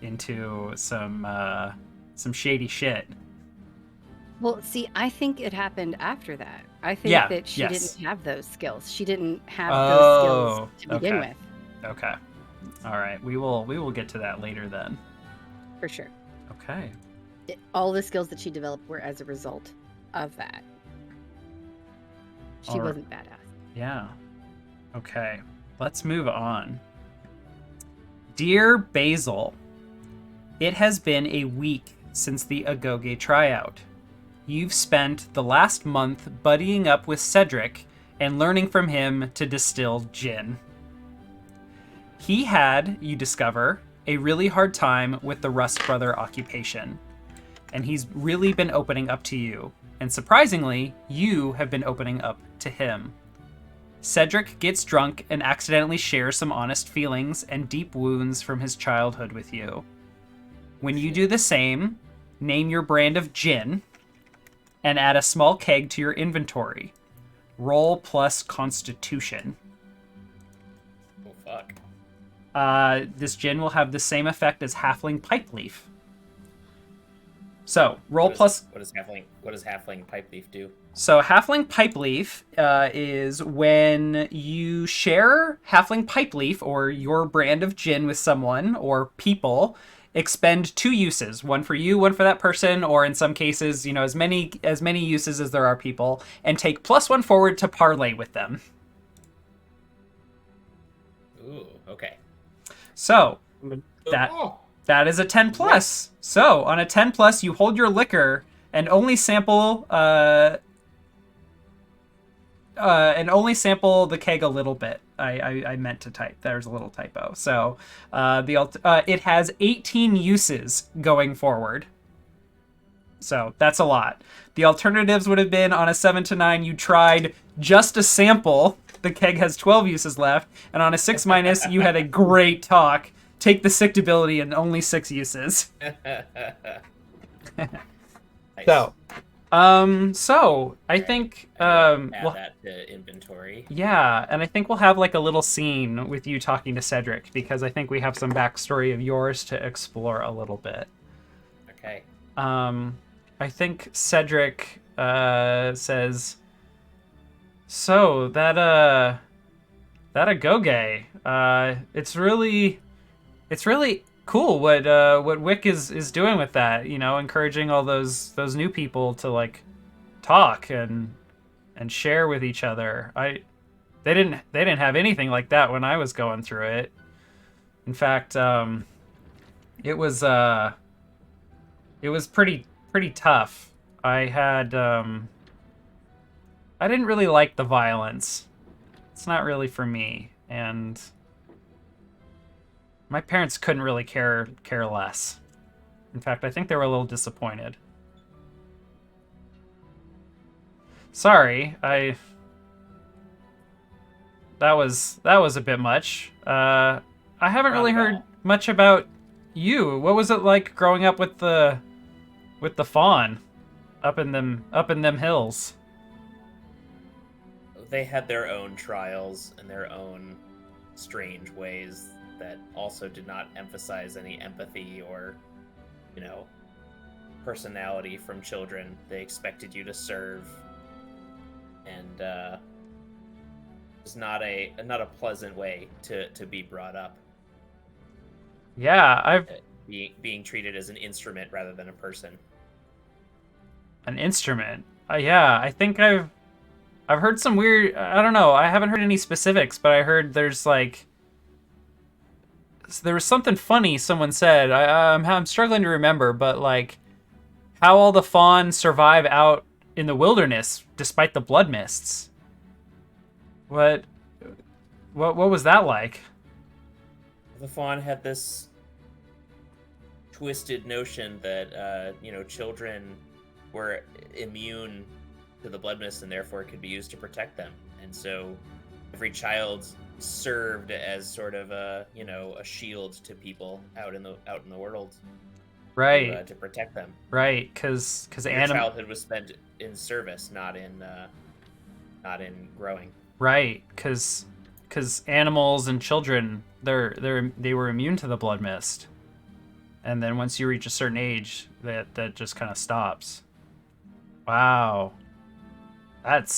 Speaker 1: into some shady shit?
Speaker 2: Well, see, I think it happened after that. I think that she didn't have those skills. She didn't have those skills to begin with.
Speaker 1: Okay. All right. We will get to that later then.
Speaker 2: For sure.
Speaker 1: Okay.
Speaker 2: All the skills that she developed were as a result of that. She wasn't badass.
Speaker 1: Yeah. Okay. Let's move on. Dear Basil, it has been a week since the Agoge tryout. You've spent the last month buddying up with Cedric and learning from him to distill gin. He had, you discover, a really hard time with the Rust Brother occupation, and he's really been opening up to you, and surprisingly, you have been opening up to him. Cedric gets drunk and accidentally shares some honest feelings and deep wounds from his childhood with you. When you do the same, name your brand of gin and add a small keg to your inventory. Roll plus Constitution.
Speaker 4: Oh, fuck.
Speaker 1: This gin will have the same effect as Halfling Pipe Leaf. So, roll plus...
Speaker 4: What does Halfling Pipe Leaf do?
Speaker 1: So, Halfling Pipe Leaf is when you share Halfling Pipe Leaf or your brand of gin with someone or people, expend 2 uses, one for you, one for that person, or in some cases, as many uses as there are people, and take +1 forward to parlay with them.
Speaker 4: Ooh, okay.
Speaker 1: So, that is a 10 plus. So, on a 10 plus, you hold your liquor and only sample the keg a little bit. I meant to type. There's a little typo. So it has 18 uses going forward. So that's a lot. The alternatives would have been on a 7 to 9, you tried just a sample. The keg has 12 uses left. And on a 6 minus, you had a great talk. Take the sicked ability and only 6 uses.
Speaker 4: Nice.
Speaker 1: So I think
Speaker 4: add that to inventory.
Speaker 1: Yeah, and I think we'll have like a little scene with you talking to Cedric because I think we have some backstory of yours to explore a little bit.
Speaker 4: Okay.
Speaker 1: I think Cedric says, "So that Agoge, it's really cool what Wick is doing with that, encouraging all those new people to like talk and share with each other. They didn't have anything like that when I was going through it. In fact, it was pretty tough. I didn't really like the violence. It's not really for me, and my parents couldn't really care less. In fact, I think they were a little disappointed. Sorry, that was a bit much. I haven't really heard much about you. What was it like growing up with the fawn up in them hills?
Speaker 4: They had their own trials and their own strange ways that also did not emphasize any empathy or, personality from children. They expected you to serve, and it was not a pleasant way to be brought up.
Speaker 1: Yeah,
Speaker 4: being treated as an instrument rather than a person.
Speaker 1: An instrument. Yeah, I think I've heard some weird. I don't know. I haven't heard any specifics, but I heard there's like there was something funny someone said. I'm struggling to remember, but like how all the fawn survive out in the wilderness despite the blood mists. What was that like?
Speaker 4: The fawn had this twisted notion that children were immune to the blood mist and therefore could be used to protect them, and so every child served as sort of a shield to people out in the world,
Speaker 1: Right.
Speaker 4: to protect them.
Speaker 1: Right, because
Speaker 4: Your childhood was spent in service, not in growing.
Speaker 1: Right, because animals and children they were immune to the blood mist, and then once you reach a certain age, that just kind of stops. Wow, that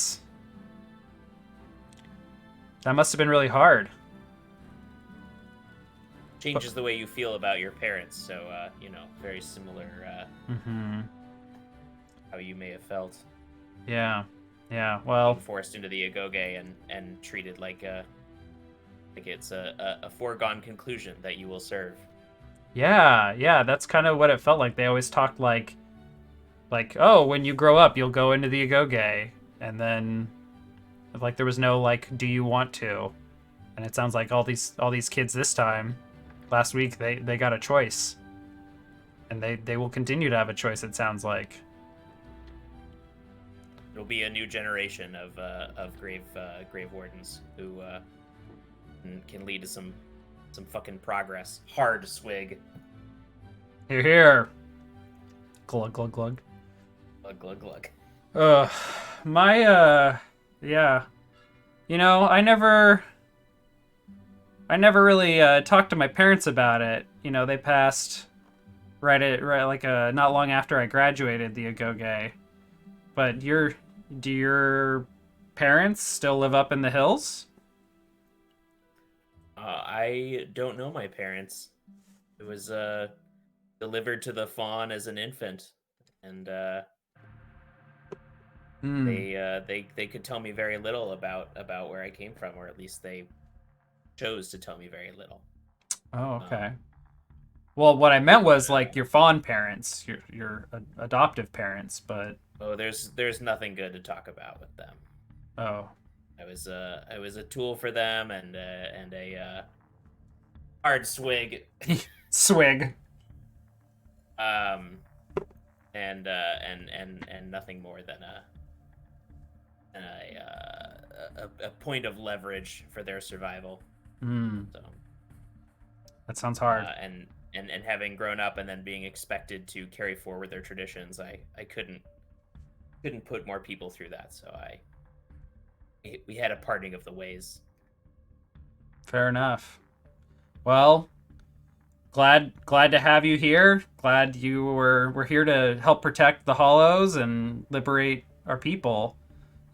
Speaker 1: must have been really hard.
Speaker 4: Changes the way you feel about your parents, so very similar how you may have felt.
Speaker 1: Yeah, well,
Speaker 4: Being forced into the Agoge and treated like it's a foregone conclusion that you will serve.
Speaker 1: yeah, that's kind of what it felt like. They always talked like, oh, when you grow up, you'll go into the Agoge, and then like there was no like, do you want to? And it sounds like all these kids this time, last week, they got a choice, and they will continue to have a choice. It sounds like
Speaker 4: It'll be a new generation of grave wardens who can lead to some fucking progress. Hard swig.
Speaker 1: Here. Glug glug glug.
Speaker 4: Glug glug glug.
Speaker 1: Yeah. I never really talked to my parents about it. They passed right like not long after I graduated the Agoge. But do your parents still live up in the hills?
Speaker 4: I don't know my parents. It was delivered to the fawn as an infant, and they could tell me very little about where I came from, or at least they chose to tell me very little.
Speaker 1: Oh, okay. Well, what I meant was like your fawn parents, your adoptive parents, but
Speaker 4: oh, there's nothing good to talk about with them.
Speaker 1: oh,
Speaker 4: I was a tool for them, and a hard swig.
Speaker 1: swig.
Speaker 4: And nothing more than a point of leverage for their survival. So
Speaker 1: That sounds hard.
Speaker 4: And having grown up and then being expected to carry forward their traditions, I couldn't put more people through that. So we had a parting of the ways.
Speaker 1: Fair enough. Well, glad to have you here. Glad we're here to help protect the Hollows and liberate our people.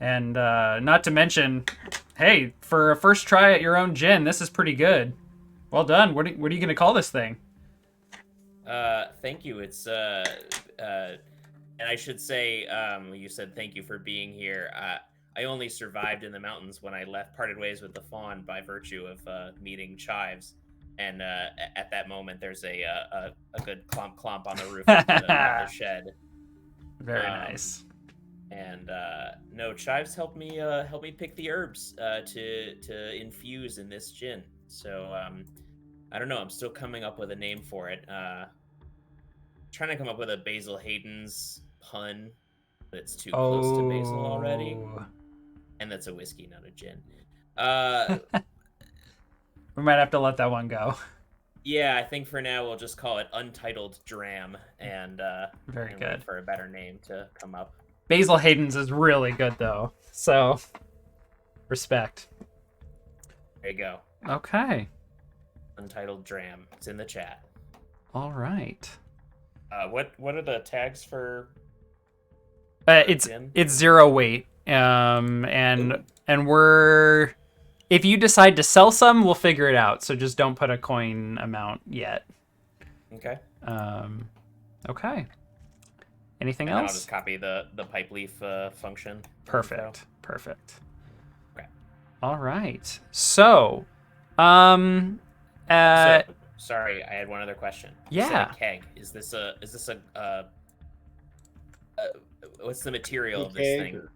Speaker 1: And not to mention, hey, for a first try at your own gin, this is pretty good. Well done. What are you going to call this thing?
Speaker 4: Thank you. It's and I should say, you said thank you for being here. I only survived in the mountains when I parted ways with the fawn by virtue of meeting Chives, and at that moment there's a good clomp on the roof of the shed.
Speaker 1: Very nice.
Speaker 4: And no, Chives helped me pick the herbs to infuse in this gin. So I don't know. I'm still coming up with a name for it. Trying to come up with a Basil Hayden's pun, but it's too close to Basil already. And that's a whiskey, not a gin.
Speaker 1: We might have to let that one go.
Speaker 4: Yeah, I think for now we'll just call it Untitled Dram, and
Speaker 1: Very
Speaker 4: and
Speaker 1: good.
Speaker 4: wait for a better name to come up.
Speaker 1: Basil Hayden's is really good though, so respect.
Speaker 4: There you go.
Speaker 1: Okay.
Speaker 4: Untitled Dram. It's in the chat.
Speaker 1: All right.
Speaker 4: What are the tags for?
Speaker 1: It's
Speaker 4: gin?
Speaker 1: 0 weight. And we're, if you decide to sell some, we'll figure it out. So just don't put a coin amount yet.
Speaker 4: Okay.
Speaker 1: Okay. Anything
Speaker 4: And then
Speaker 1: else?
Speaker 4: I'll just copy the pipe leaf function.
Speaker 1: Perfect.
Speaker 4: Okay.
Speaker 1: All right. So,
Speaker 4: So, sorry, I had one other question. You said
Speaker 1: Yeah.
Speaker 4: a keg. Is this a what's the material of this
Speaker 3: keg
Speaker 4: thing?
Speaker 3: or-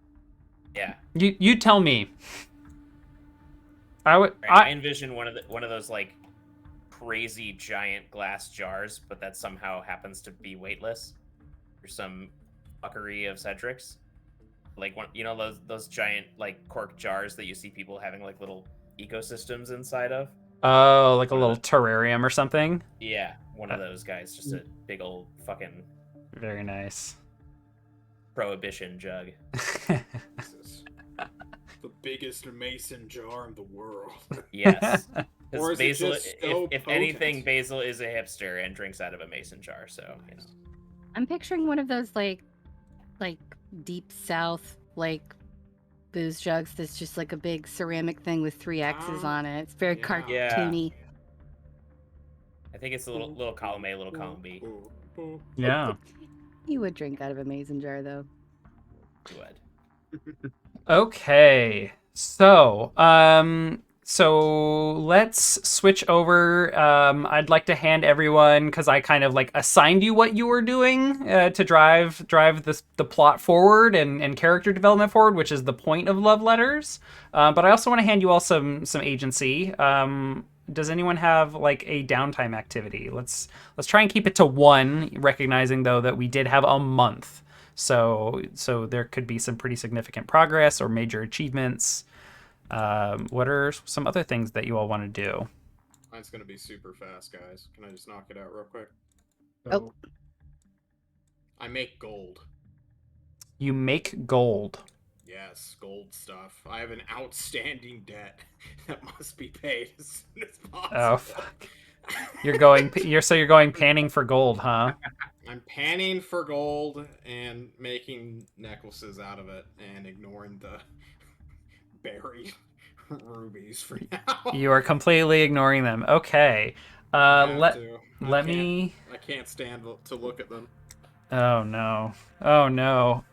Speaker 4: Yeah.
Speaker 1: You tell me. I
Speaker 4: envision one of those like crazy giant glass jars, but that somehow happens to be weightless for some fuckery of Cedric's. Like one, those giant like cork jars that you see people having like little ecosystems inside of.
Speaker 1: Oh, like a
Speaker 4: One of
Speaker 1: little terrarium or something.
Speaker 4: Yeah, one of those guys, just a big old fucking
Speaker 1: Very nice.
Speaker 4: prohibition jug.
Speaker 5: Jesus. The biggest mason jar in the world.
Speaker 4: Yes.
Speaker 5: Or is it
Speaker 4: Basil,
Speaker 5: just so
Speaker 4: if
Speaker 5: potent?
Speaker 4: anything, Basil is a hipster and drinks out of a mason jar. So
Speaker 2: I'm picturing one of those like deep south like booze jugs that's just like a big ceramic thing with 3 X's on it. It's very
Speaker 5: Yeah.
Speaker 2: cartoony.
Speaker 4: I think it's a little column A, little column B.
Speaker 1: Yeah.
Speaker 2: You would drink out of a mason jar though.
Speaker 4: You would.
Speaker 1: Okay. So let's switch over. I'd like to hand everyone, because I kind of like assigned you what you were doing to drive the plot forward and character development forward, which is the point of love letters. But I also want to hand you all some agency. Does anyone have like a downtime activity? Let's try and keep it to 1, recognizing though that we did have a month. So there could be some pretty significant progress or major achievements. What are some other things that you all want to do?
Speaker 5: Mine's gonna be super fast, guys. Can I just knock it out real quick?
Speaker 2: Oh.
Speaker 5: I make gold.
Speaker 1: You make gold.
Speaker 5: Yes, gold stuff. I have an outstanding debt that must be paid as soon as possible.
Speaker 1: Oh, fuck. You're going panning for gold, huh?
Speaker 5: I'm panning for gold and making necklaces out of it and ignoring the buried rubies for now.
Speaker 1: You are completely ignoring them. Okay. Let me.
Speaker 5: I can't stand to look at them.
Speaker 1: Oh no. Oh no.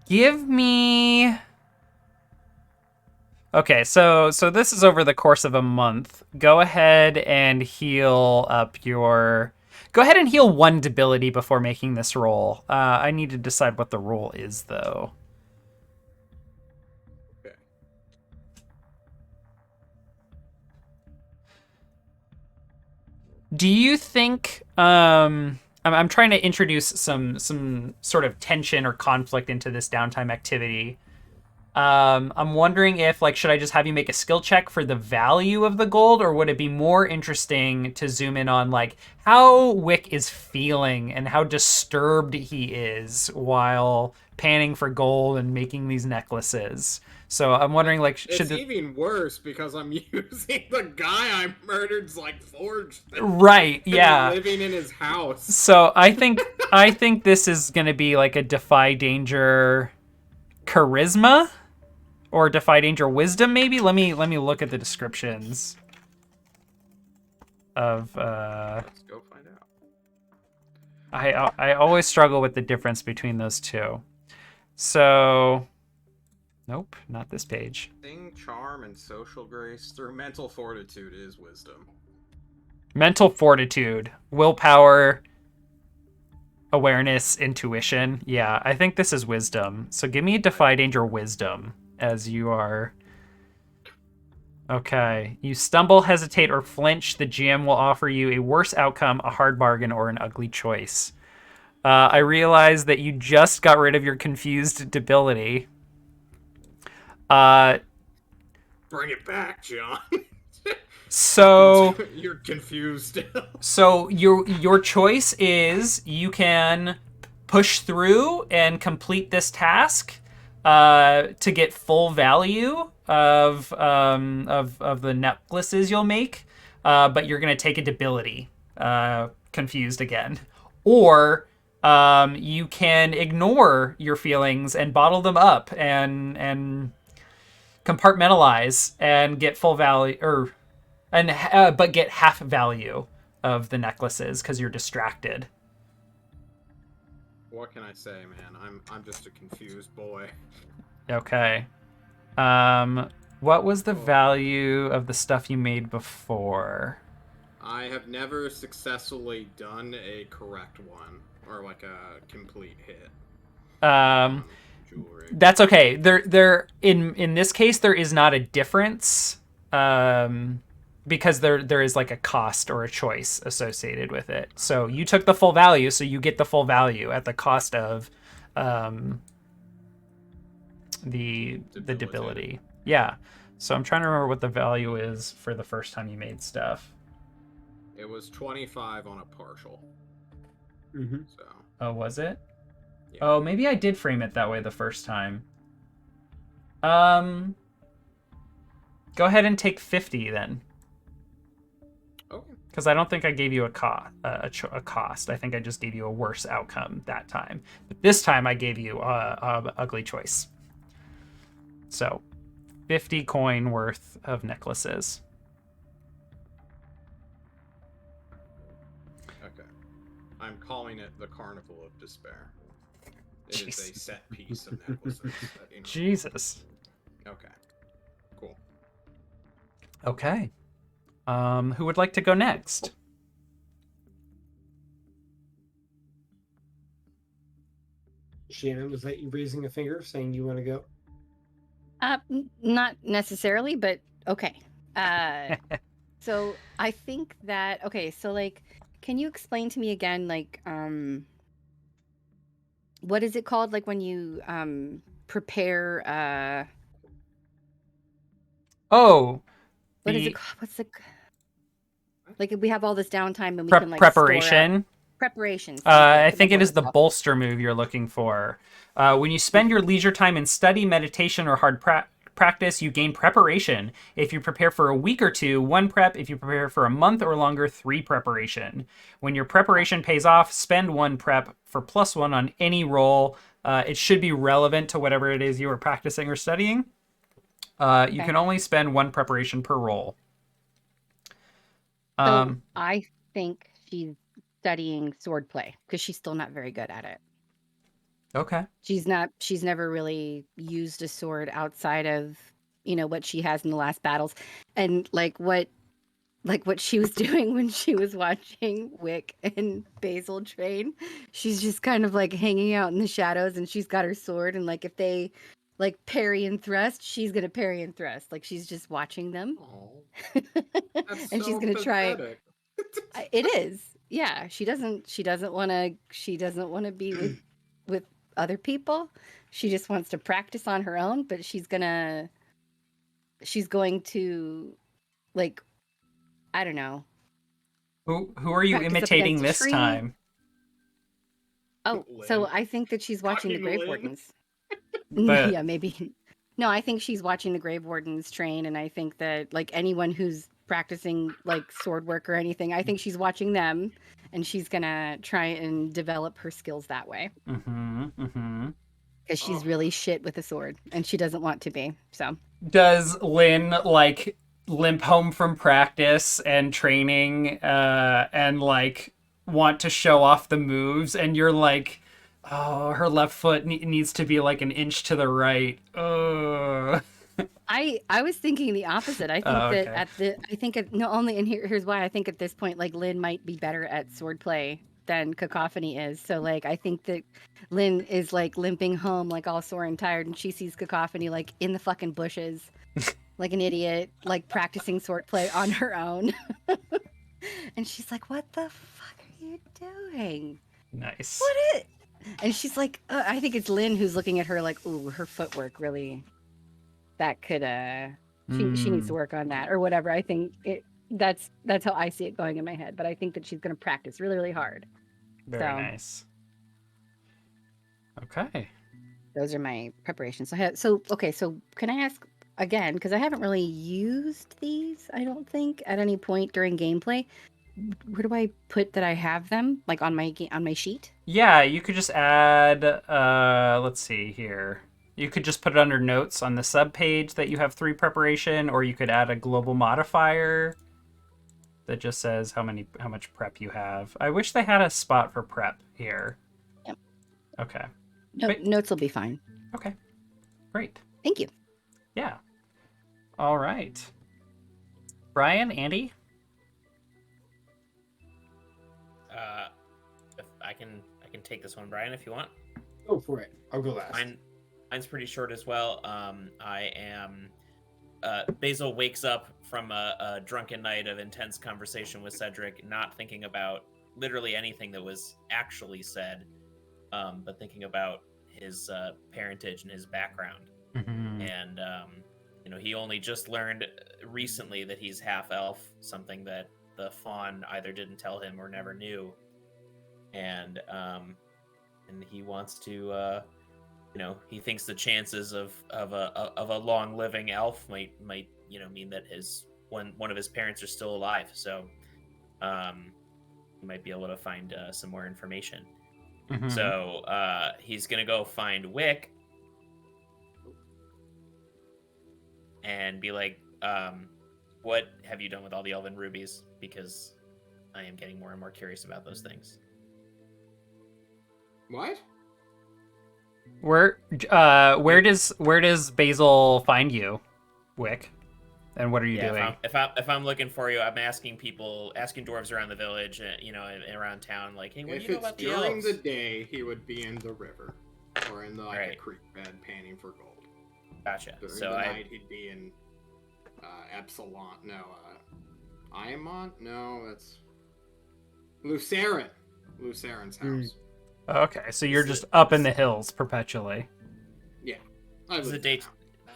Speaker 1: Give me. Okay, so this is over the course of a month. Go ahead and heal up your. Go ahead and heal 1 debility before making this roll. I need to decide what the roll is, though.
Speaker 5: Okay.
Speaker 1: Do you think? I'm trying to introduce some sort of tension or conflict into this downtime activity. I'm wondering if, like, should I just have you make a skill check for the value of the gold, or would it be more interesting to zoom in on, like, how Wick is feeling and how disturbed he is while panning for gold and making these necklaces? So I'm wondering, like,
Speaker 5: it's even worse because I'm using the guy I murdered's, like, forged.
Speaker 1: Right, yeah.
Speaker 5: Living in his house.
Speaker 1: So I think this is gonna be like a defy danger charisma or defy danger wisdom, maybe. Let me look at the descriptions of
Speaker 5: Let's go find out.
Speaker 1: I always struggle with the difference between those two. So nope, not this page.
Speaker 5: Sing, charm, and social grace through mental fortitude is wisdom.
Speaker 1: Mental fortitude, willpower, awareness, intuition. Yeah, I think this is wisdom. So give me a defy danger wisdom as you are. Okay. You stumble, hesitate, or flinch. The GM will offer you a worse outcome, a hard bargain, or an ugly choice. I realize that you just got rid of your confused debility.
Speaker 5: Bring it back, John.
Speaker 1: So
Speaker 5: you're confused.
Speaker 1: So your choice is you can push through and complete this task to get full value of the necklaces you'll make, but you're gonna take a debility, confused again, or you can ignore your feelings and bottle them up and compartmentalize and get full value but get half value of the necklaces because you're distracted.
Speaker 5: What can I say, man? I'm just a confused boy.
Speaker 1: Okay. What was the value of the stuff you made before?
Speaker 5: I have never successfully done a correct one or like a complete hit. Jewelry.
Speaker 1: That's okay. There in this case there is not a difference, because there is like a cost or a choice associated with it. So you took the full value, so you get the full value at the cost of the debility. Yeah. So I'm trying to remember what the value is for the first time you made stuff.
Speaker 5: It was 25 on a partial.
Speaker 3: Mm-hmm.
Speaker 5: So.
Speaker 1: Oh, was it?
Speaker 5: Yeah.
Speaker 1: Oh, maybe I did frame it that way the first time. Go ahead and take 50 then.
Speaker 5: Okay.
Speaker 1: Because I don't think I gave you a cost. I think I just gave you a worse outcome that time. But this time I gave you a ugly choice. So, 50 coin worth of necklaces.
Speaker 5: Okay. I'm calling it the Carnival of Despair. It is a set piece of necklaces.
Speaker 1: Jesus.
Speaker 5: Okay. Cool.
Speaker 1: Okay. Who would like to go next?
Speaker 3: Shannon, was that you raising a finger saying you want to go?
Speaker 2: Not necessarily, but okay. So I think that so like, can you explain to me again, like, what is it called? Like when you prepare
Speaker 1: Oh,
Speaker 2: what is it called? What's the like if we have all this downtime and we can like
Speaker 1: preparation.
Speaker 2: Preparations.
Speaker 1: I think it is the bolster move you're looking for. When you spend your leisure time in study, meditation, or hard practice, you gain preparation. If you prepare for a week or two, 1 prep. If you prepare for a month or longer, 3 preparation. When your preparation pays off, spend 1 prep for +1 on any roll. It should be relevant to whatever it is you are practicing or studying. You can only spend 1 preparation per roll.
Speaker 2: So I think she's studying swordplay because she's still not very good at it.
Speaker 1: Okay.
Speaker 2: She's never really used a sword outside of, what she has in the last battles. And like what she was doing when she was watching Wick and Basil train, she's just kind of like hanging out in the shadows and she's got her sword and like if they like parry and thrust, she's going to parry and thrust. Like she's just watching them.
Speaker 5: That's
Speaker 2: and
Speaker 5: so
Speaker 2: she's going to try. It is. Yeah, she doesn't want to be with other people. She just wants to practice on her own, but she's going to like, I don't know.
Speaker 1: Who are you imitating this time?
Speaker 2: Oh, so I think that she's watching the Grave Wardens.
Speaker 1: But...
Speaker 2: yeah, maybe. No, I think she's watching the Grave Wardens train, and I think that like anyone who's practicing like sword work or anything, I think she's watching them, and she's gonna try and develop her skills that way. Because she's really shit with a sword, and she doesn't want to be. So
Speaker 1: does Lynn like limp home from practice and training, and like want to show off the moves, and you're like, oh, her left foot needs to be like an inch to the right.
Speaker 2: I was thinking the opposite. I think here's why I think at this point like Lynn might be better at swordplay than Cacophony is. So like I think that Lynn is like limping home like all sore and tired, and she sees Cacophony like in the fucking bushes, like an idiot, like practicing swordplay on her own. And she's like, "What the fuck are you doing?"
Speaker 1: Nice.
Speaker 2: And she's like, I think it's Lynn who's looking at her like, "Ooh, her footwork really. That could she needs to work on that or whatever." I think that's how I see it going in my head. But I think that she's going to practice really, really hard.
Speaker 1: Very nice. Okay.
Speaker 2: Those are my preparations. So can I ask again, because I haven't really used these, I don't think, at any point during gameplay. Where do I put that I have them? Like on my sheet?
Speaker 1: Yeah, you could just add, let's see here. You could just put it under notes on the sub page that you have 3 preparation, or you could add a global modifier that just says how much prep you have. I wish they had a spot for prep here.
Speaker 2: Yep.
Speaker 1: Okay.
Speaker 2: Notes will be fine.
Speaker 1: Okay. Great.
Speaker 2: Thank you.
Speaker 1: Yeah. All right. Brian, Andy?
Speaker 4: If I can take this one, Brian, if you want.
Speaker 3: Go for it. I'll go last.
Speaker 4: Mine's pretty short as well. I am. Basil wakes up from a drunken night of intense conversation with Cedric, not thinking about literally anything that was actually said, but thinking about his parentage and his background.
Speaker 1: Mm-hmm.
Speaker 4: And he only just learned recently that he's half elf, something that the faun either didn't tell him or never knew. And he wants to, he thinks the chances of a long living elf might mean that one of his parents are still alive. So he might be able to find some more information.
Speaker 1: Mm-hmm.
Speaker 4: So he's gonna go find Wick and be like, what have you done with all the elven rubies? Because I am getting more and more curious about those things.
Speaker 5: What?
Speaker 1: Where does Basil find you, Wick? And what are you doing?
Speaker 4: If I'm looking for you, I'm asking dwarves around the village, and around town, like, hey, what do you know about the elves?
Speaker 5: If it's during the day, he would be in the river or in a creek bed panning for gold.
Speaker 4: Gotcha.
Speaker 5: During the night, he'd be in Epsilon. No, Iamont? No, that's Lucerne. Lucerne's house.
Speaker 1: Okay, so you're just up in the hills perpetually.
Speaker 5: Yeah.
Speaker 4: It's a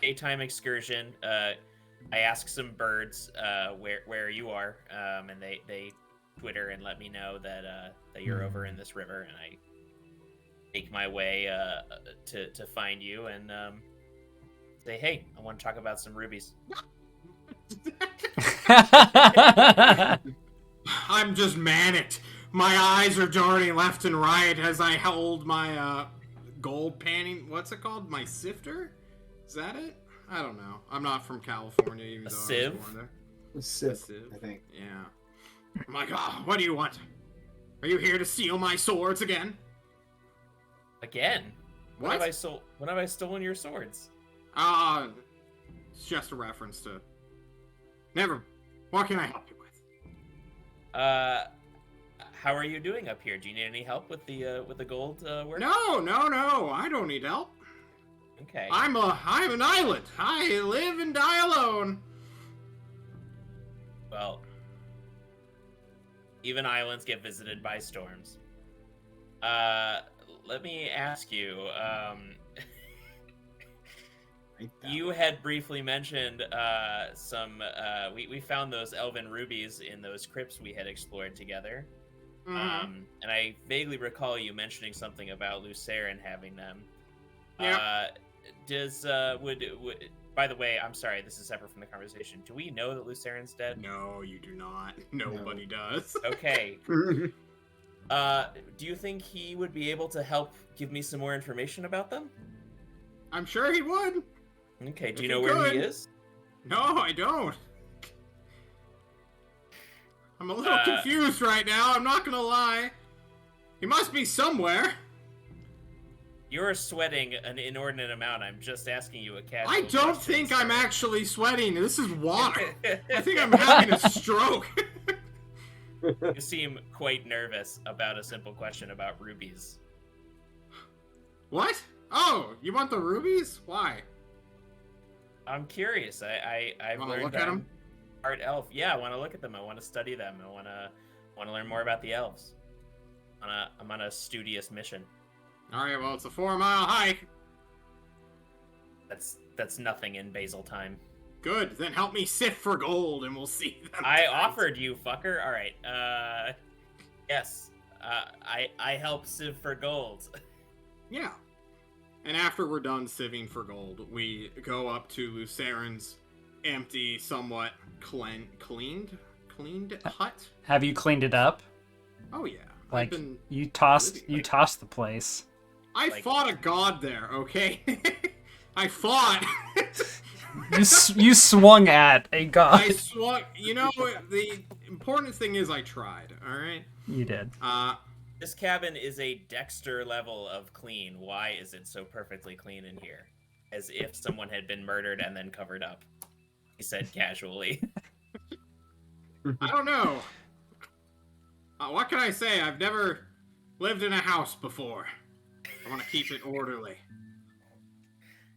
Speaker 4: daytime excursion. I ask some birds where you are, and they Twitter and let me know that you're over in this river, and I make my way to find you and say, hey, I want to talk about some rubies.
Speaker 5: I'm just manicked. My eyes are darting left and right as I hold my gold panning. What's it called? My sifter? Is that it? I don't know. I'm not from California, even though I was born there.
Speaker 3: A sieve, I think.
Speaker 5: Yeah. My God, what do you want? Are you here to steal my swords again?
Speaker 4: Again?
Speaker 5: What?
Speaker 4: When have I stolen your swords?
Speaker 5: It's just a reference to. Never. What can I help you with?
Speaker 4: How are you doing up here? Do you need any help with the gold work?
Speaker 5: No. I don't need help.
Speaker 4: Okay.
Speaker 5: I'm an island. I live and die alone.
Speaker 4: Well, even islands get visited by storms. Let me ask you. You had briefly mentioned we found those elven rubies in those crypts we had explored together.
Speaker 5: Mm-hmm.
Speaker 4: And I vaguely recall you mentioning something about Lucerne having them.
Speaker 5: Yeah.
Speaker 4: By the way, I'm sorry, this is separate from the conversation. Do we know that Lucerne's dead?
Speaker 5: No, you do not. Nobody does.
Speaker 4: Okay. Do you think he would be able to help give me some more information about them?
Speaker 5: I'm sure he would.
Speaker 4: Okay, do you know where he is?
Speaker 5: No, I don't. I'm a little confused right now, I'm not gonna lie. He must be somewhere.
Speaker 4: You're sweating an inordinate amount. I'm just asking you a casual
Speaker 5: I don't
Speaker 4: question,
Speaker 5: think
Speaker 4: sir.
Speaker 5: I'm actually sweating. This is water. I think I'm having a stroke.
Speaker 4: You seem quite nervous about a simple question about rubies.
Speaker 5: What? Oh, you want the rubies? Why?
Speaker 4: I'm curious. I've
Speaker 5: Wanna
Speaker 4: learned
Speaker 5: look at them?
Speaker 4: Art elf. Yeah, I want to look at them. I want to study them. I want to learn more about the elves. I'm on a studious mission.
Speaker 5: All right, well, it's a 4-mile hike.
Speaker 4: That's nothing in Basil time.
Speaker 5: Good, then help me sift for gold and we'll see them.
Speaker 4: I offered you, fucker. All right. Yes. I help sieve for gold.
Speaker 5: Yeah. And after we're done sieving for gold, we go up to Lucerne's empty, somewhat cleaned hut.
Speaker 1: Have you cleaned it up?
Speaker 5: Oh yeah.
Speaker 1: Like you tossed the place.
Speaker 5: I fought a god there, okay? I fought.
Speaker 1: You swung at a god.
Speaker 5: I swung. You know, the important thing is I tried. All right.
Speaker 1: You did.
Speaker 4: This cabin is a Dexter level of clean. Why is it so perfectly clean in here? As if someone had been murdered and then covered up. he said casually.
Speaker 5: I don't know. What can I say? I've never lived in a house before. I want to keep it orderly.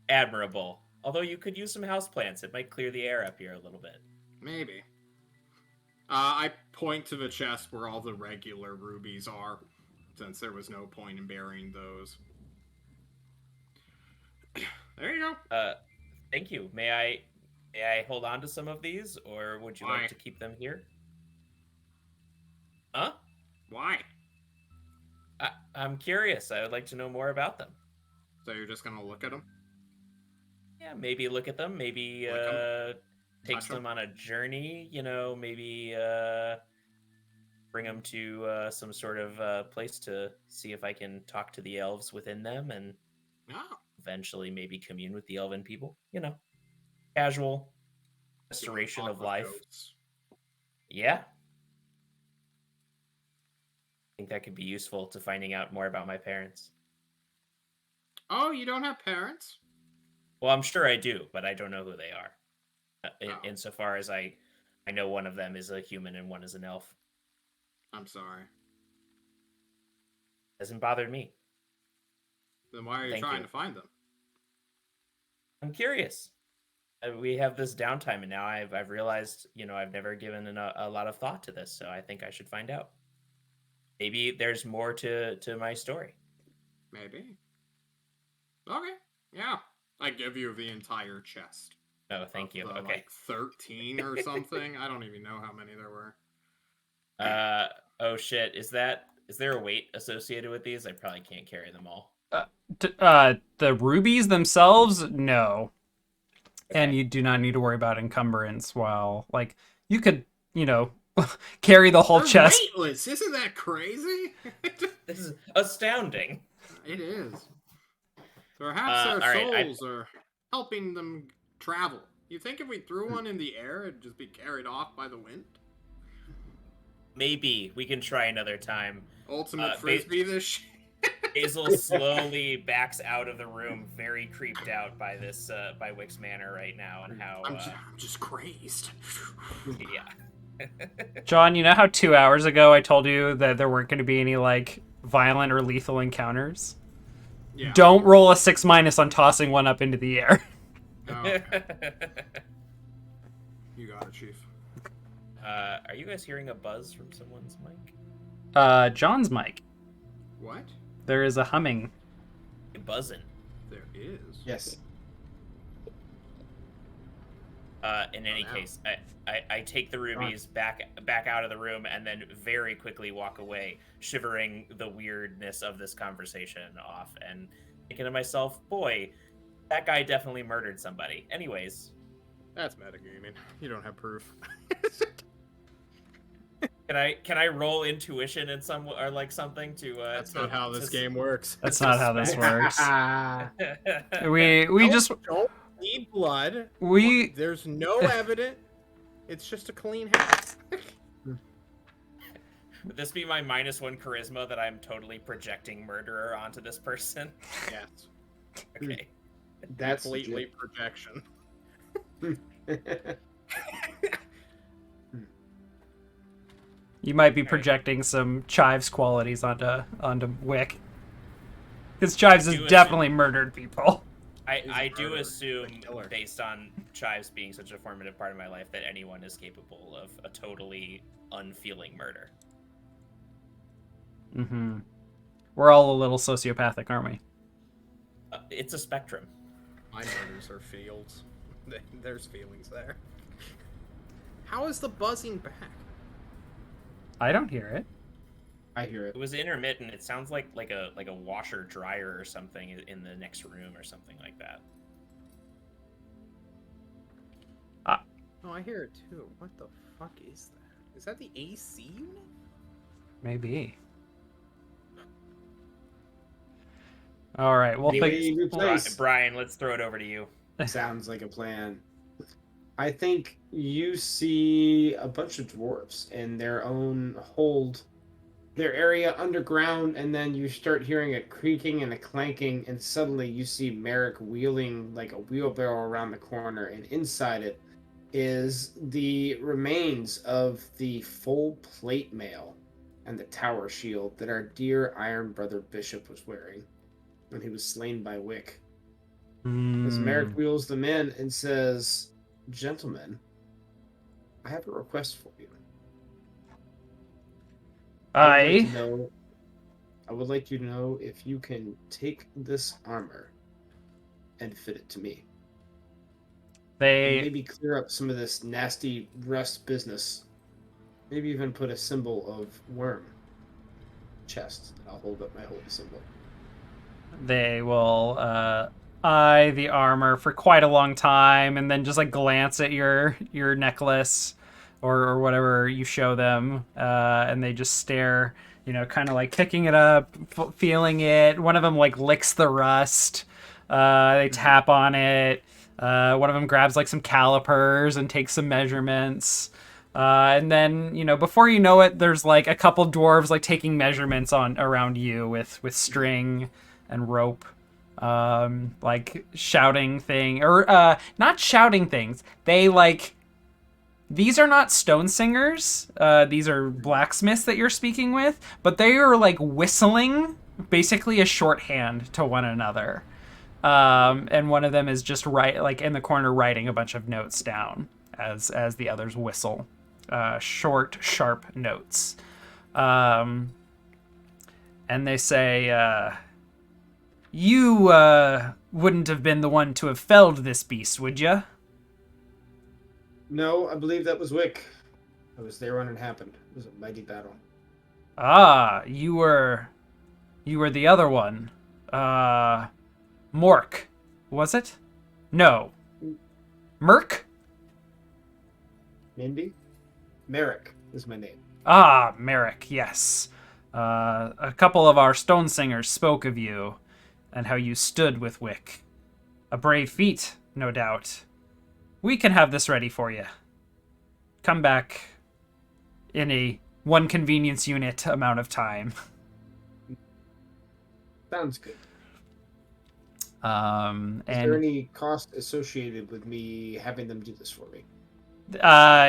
Speaker 4: Admirable. Although you could use some houseplants. It might clear the air up here a little bit.
Speaker 5: Maybe. I point to the chest where all the regular rubies are, since there was no point in burying those. There you go.
Speaker 4: Thank you. May I hold on to some of these, or would you
Speaker 5: Why?
Speaker 4: like to keep them here? Huh?
Speaker 5: Why?
Speaker 4: I'm curious. I would like to know more about them.
Speaker 5: So you're just gonna look at them?
Speaker 4: Yeah, maybe look at them. Maybe
Speaker 5: Lick 'em?
Speaker 4: take
Speaker 5: Touch 'em?
Speaker 4: them on a journey. Maybe bring them to some sort of place to see if I can talk to the elves within them, and
Speaker 5: No.
Speaker 4: eventually maybe commune with the elven people. Casual restoration of life.
Speaker 5: Goats.
Speaker 4: Yeah. I think that could be useful to finding out more about my parents.
Speaker 5: Oh, you don't have parents?
Speaker 4: Well, I'm sure I do, but I don't know who they are.
Speaker 5: Oh.
Speaker 4: Insofar as I know one of them is a human and one is an elf.
Speaker 5: I'm sorry.
Speaker 4: Hasn't bothered me.
Speaker 5: Then why are you
Speaker 4: Thank
Speaker 5: trying
Speaker 4: you.
Speaker 5: to find them?
Speaker 4: I'm curious. We have this downtime, and now I've realized, I've never given a lot of thought to this, so I think I should find out. Maybe there's more to my story.
Speaker 5: Maybe. Okay. Yeah. I give you the entire chest.
Speaker 4: Oh, thank you.
Speaker 5: The,
Speaker 4: Okay.
Speaker 5: Like 13 or something. I don't even know how many there were.
Speaker 4: Oh shit. Is there a weight associated with these? I probably can't carry them all.
Speaker 1: The rubies themselves, no.
Speaker 4: Okay.
Speaker 1: And you do not need to worry about encumbrance while, like, you could, carry the whole
Speaker 5: They're
Speaker 1: chest.
Speaker 5: weightless. Isn't that crazy?
Speaker 4: This is astounding.
Speaker 5: It is. Perhaps their
Speaker 4: all right,
Speaker 5: souls are helping them travel. You think if we threw one in the air, it'd just be carried off by the wind?
Speaker 4: Maybe we can try another time.
Speaker 5: Ultimate frisbee this shit?
Speaker 4: Basil slowly backs out of the room, very creeped out by this, by Wick's Manor right now, and how.
Speaker 5: I'm just crazed.
Speaker 4: Yeah.
Speaker 1: John, you know how 2 hours ago I told you that there weren't going to be any, like, violent or lethal encounters?
Speaker 5: Yeah.
Speaker 1: Don't roll a 6- on tossing one up into the air.
Speaker 5: Oh, okay. You got it, Chief.
Speaker 4: Are you guys hearing a buzz from someone's mic?
Speaker 1: John's mic.
Speaker 5: What?
Speaker 1: There is a humming.
Speaker 4: Buzzing.
Speaker 5: There is.
Speaker 3: Yes.
Speaker 4: In any
Speaker 5: now.
Speaker 4: case, I take the rubies back out of the room and then very quickly walk away, shivering the weirdness of this conversation off and thinking to myself, boy, that guy definitely murdered somebody. Anyways.
Speaker 5: That's metagaming. You don't have proof.
Speaker 4: Can I roll intuition in some or like something to
Speaker 5: That's not how this game works.
Speaker 1: That's not how this works.
Speaker 3: Ah,
Speaker 1: We just
Speaker 5: don't need blood.
Speaker 1: we
Speaker 5: There's no evidence. It's just a clean house.
Speaker 4: Would this be my -1 charisma that I'm totally projecting murderer onto this person?
Speaker 5: Yes.
Speaker 4: Okay.
Speaker 3: that's
Speaker 5: Completely projection.
Speaker 1: you might be projecting some Chives qualities onto Wick. Because Chives has
Speaker 4: Do it.
Speaker 1: definitely murdered people.
Speaker 4: I
Speaker 5: He's a
Speaker 4: do
Speaker 5: murderer.
Speaker 4: assume,
Speaker 5: He's a killer.
Speaker 4: based on Chives being such a formative part of my life, that anyone is capable of a totally unfeeling murder.
Speaker 1: Mm-hmm. We're all a little sociopathic, aren't we?
Speaker 4: It's a spectrum.
Speaker 5: My murders are fields. There's feelings there. How is the buzzing back?
Speaker 1: I don't hear it.
Speaker 3: I hear
Speaker 4: It
Speaker 3: it.
Speaker 4: was intermittent. It sounds like a washer dryer or something in the next room or something like that.
Speaker 5: Oh, I hear it too. What the fuck is that? Is that the AC unit?
Speaker 1: Maybe. All right, we'll
Speaker 3: Anyway,
Speaker 1: fix.
Speaker 3: you replace.
Speaker 4: Brian, let's throw it over to you.
Speaker 3: Sounds like a plan. I think you see a bunch of dwarves in their own hold, their area underground, and then you start hearing a creaking and a clanking, and suddenly you see Merrick wheeling like a wheelbarrow around the corner, and inside it is the remains of the full plate mail and the tower shield that our dear Iron Brother Bishop was wearing when he was slain by Wick. As Merrick wheels them in and says, "Gentlemen, I have a request for you.
Speaker 1: I
Speaker 3: would like you to know if you can take this armor and fit it to me. And maybe clear up some of this nasty rust business. Maybe even put a symbol of worm chest. I'll hold up my holy symbol."
Speaker 1: They will eye the armor for quite a long time, and then just like glance at your necklace or whatever you show them, and they just stare, kind of like picking it up, feeling it. One of them like licks the rust. They tap on it. One of them grabs like some calipers and takes some measurements. And then, before you know it, there's like a couple dwarves like taking measurements around you with string and rope, like shouting not shouting things. They like, these are not stone singers. These are blacksmiths that you're speaking with, but they are like whistling basically a shorthand to one another. And one of them is just in the corner writing a bunch of notes down as the others whistle, short, sharp notes. And they say, "You wouldn't have been the one to have felled this beast, would you?"
Speaker 3: "No, I believe that was Wick. I was there when it happened. It was a mighty battle."
Speaker 1: "Ah, you were the other one. Mork, was it? No. Merc?
Speaker 3: "Mindy? Merrick is my name."
Speaker 1: Ah, Merrick, yes. A couple of our stone singers spoke of you and how you stood with Wick. A brave feat, no doubt. We can have this ready for you. Come back in a one convenience unit amount of time."
Speaker 3: "Sounds good.
Speaker 1: And
Speaker 3: Is there any cost associated with me having them do this for me?"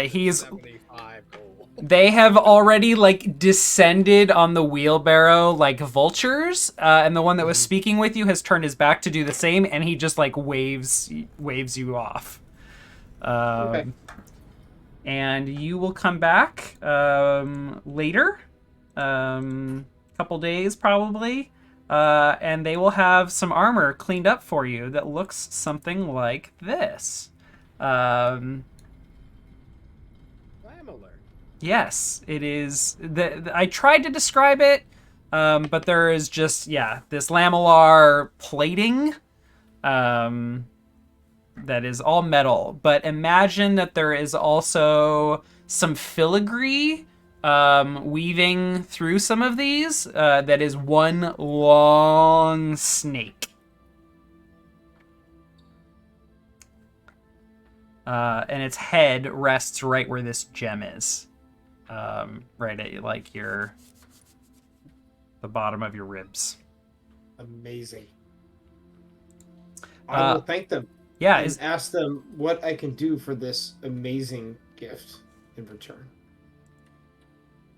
Speaker 1: he's
Speaker 5: 75 gold.
Speaker 1: They have already like descended on the wheelbarrow like vultures, and the one that was speaking with you has turned his back to do the same, and he just like waves you off.
Speaker 3: Okay.
Speaker 1: And you will come back later, couple days probably, and they will have some armor cleaned up for you that looks something like this. Yes, it is. I tried to describe it, but there is just, this lamellar plating that is all metal. But imagine that there is also some filigree weaving through some of these that is one long snake. And its head rests right where this gem is. Right at like the bottom of your ribs.
Speaker 3: Amazing. I will thank them.
Speaker 1: Yeah,
Speaker 3: and ask them what I can do for this amazing gift in return.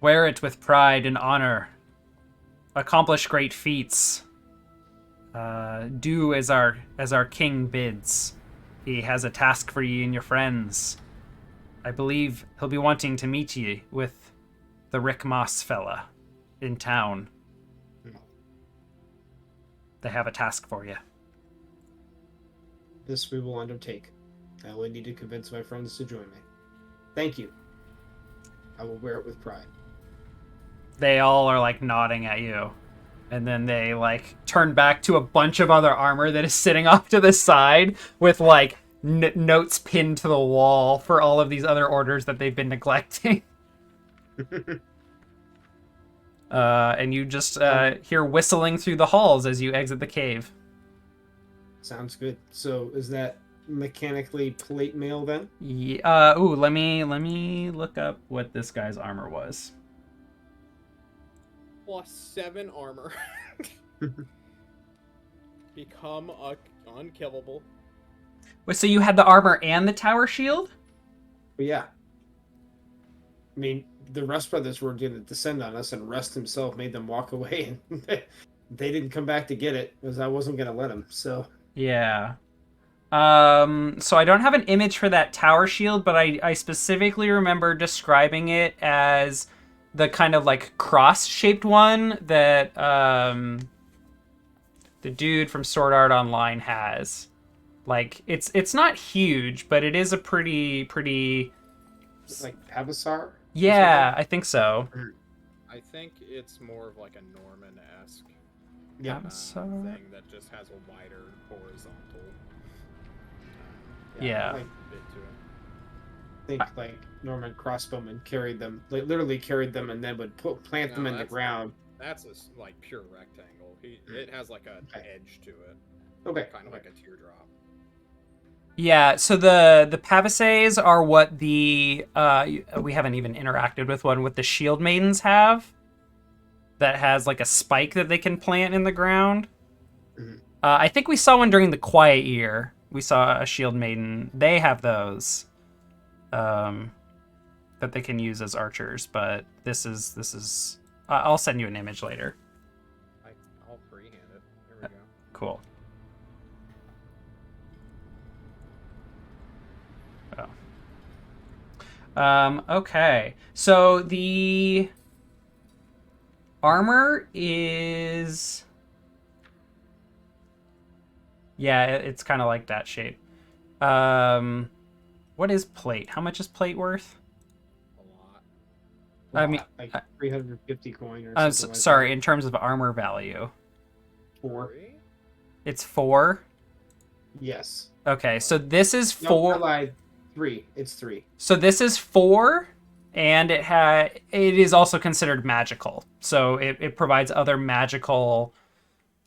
Speaker 1: Wear it with pride and honor. Accomplish great feats. Do as our king bids. He has a task for you and your friends. I believe he'll be wanting to meet you with the Rick Moss fella in town. They have a task for you.
Speaker 3: This we will undertake. I only need to convince my friends to join me. Thank you. I will wear it with pride.
Speaker 1: They all are like nodding at you. And then they like turn back to a bunch of other armor that is sitting off to the side with like notes pinned to the wall for all of these other orders that they've been neglecting. And you just hear whistling through the halls as you exit the cave.
Speaker 3: Sounds good. So is that mechanically plate mail then?
Speaker 1: Yeah. Let me look up what this guy's armor was.
Speaker 5: +7 armor. Become unkillable.
Speaker 1: Wait, so you had the armor and the tower shield?
Speaker 3: But yeah. I mean, the Rust brothers were going to descend on us, and Rust himself made them walk away, and they didn't come back to get it, because I wasn't going to let them, so...
Speaker 1: Yeah. So I don't have an image for that tower shield, but I specifically remember describing it as the kind of like cross-shaped one that the dude from Sword Art Online has. Like it's not huge, but it is a pretty
Speaker 3: Like Pavasar?
Speaker 1: Yeah, I think so.
Speaker 5: I think it's more of like a Norman-esque
Speaker 3: Yeah.
Speaker 5: thing that just has a wider horizontal
Speaker 1: Yeah.
Speaker 3: Like,
Speaker 5: bit to it.
Speaker 3: I think like Norman crossbowmen carried them, like literally carried them, and then would plant them
Speaker 5: No,
Speaker 3: in the
Speaker 5: that's-
Speaker 3: ground.
Speaker 5: That's a like pure rectangle. It has like a
Speaker 3: Okay.
Speaker 5: edge to it,
Speaker 3: Okay.
Speaker 5: kind of like a teardrop.
Speaker 1: Yeah, so the Pavasés are what the we haven't even interacted with one, what the Shield Maidens have. That has like a spike that they can plant in the ground.
Speaker 3: Mhm.
Speaker 1: I think we saw one during the Quiet Year. We saw a Shield Maiden. They have those that they can use as archers, but this is I'll send you an image later.
Speaker 5: I'll freehand it. Here we go.
Speaker 1: Cool. Okay. So the armor is... Yeah, it's kind of like that shape. What is plate? How much is plate worth?
Speaker 5: A lot.
Speaker 1: I mean,
Speaker 3: like 350 coin or something like
Speaker 1: sorry,
Speaker 3: that.
Speaker 1: in terms of armor value.
Speaker 3: 4.
Speaker 5: Three?
Speaker 1: It's 4?
Speaker 3: Yes.
Speaker 1: Okay, so this is
Speaker 3: No,
Speaker 1: 4.
Speaker 3: I lied. 3. It's 3.
Speaker 1: So this is 4, and it is also considered magical. So it provides other magical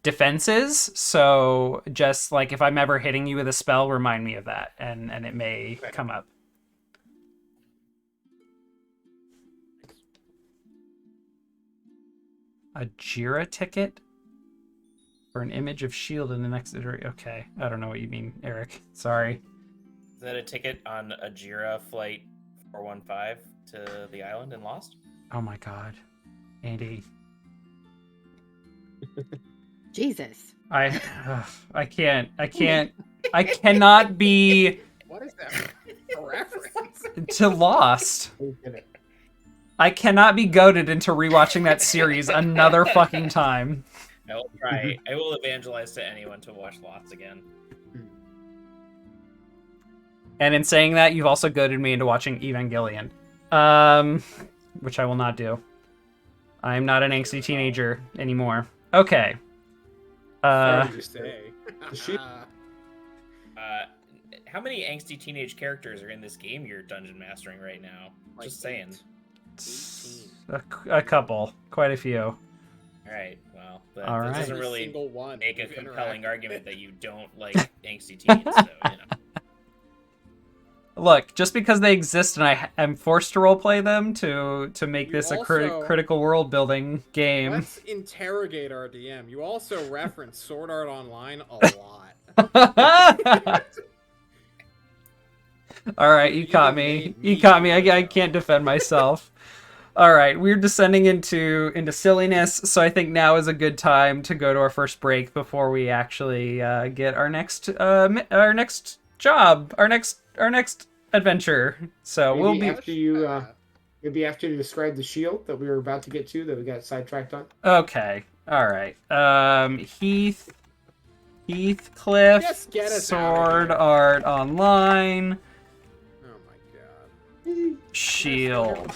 Speaker 1: defenses. So just like if I'm ever hitting you with a spell, remind me of that, and it may come up. A Jira ticket for an image of shield in the next iteration. Okay, I don't know what you mean, Eric. Sorry.
Speaker 4: Is that a ticket on a Jira flight 415 to the island and Lost?
Speaker 1: Oh my god, Andy.
Speaker 2: Jesus.
Speaker 1: I cannot be
Speaker 5: What is that a reference?
Speaker 1: to Lost. I cannot be goaded into rewatching that series another fucking time.
Speaker 4: I will try. I will evangelize to anyone to watch Lost again.
Speaker 1: And in saying that, you've also goaded me into watching Evangelion, which I will not do. I am not an angsty teenager anymore. Okay.
Speaker 3: Sorry to say.
Speaker 5: Say.
Speaker 3: The sheep-
Speaker 4: How many angsty teenage characters are in this game you're dungeon mastering right now?
Speaker 5: Like
Speaker 4: Just saying.
Speaker 5: 18.
Speaker 1: A couple, quite a few.
Speaker 4: All right. Well, that
Speaker 1: All right.
Speaker 4: doesn't
Speaker 5: Every
Speaker 4: really
Speaker 5: single one
Speaker 4: make a
Speaker 5: you've
Speaker 4: compelling
Speaker 5: interacted
Speaker 4: argument
Speaker 5: with.
Speaker 4: that you don't like angsty teens. So you know.
Speaker 1: Look, just because they exist and I am forced to roleplay them to make
Speaker 5: You
Speaker 1: this a
Speaker 5: also-
Speaker 1: critical world building game.
Speaker 5: Let's interrogate our DM. You also reference Sword Art Online a lot.
Speaker 1: All right, you caught me. You caught me. I can't defend myself. All right, we're descending into silliness, so I think now is a good time to go to our first break before we actually get our next job, our next adventure. So
Speaker 3: Maybe
Speaker 1: we'll be
Speaker 3: after you maybe after you describe the shield that we were about to get to that we got sidetracked on.
Speaker 1: okay. All right. Heathcliff,
Speaker 5: Just get us outta
Speaker 1: Sword
Speaker 5: here.
Speaker 1: Art Online,
Speaker 5: Oh my god.
Speaker 1: Shield.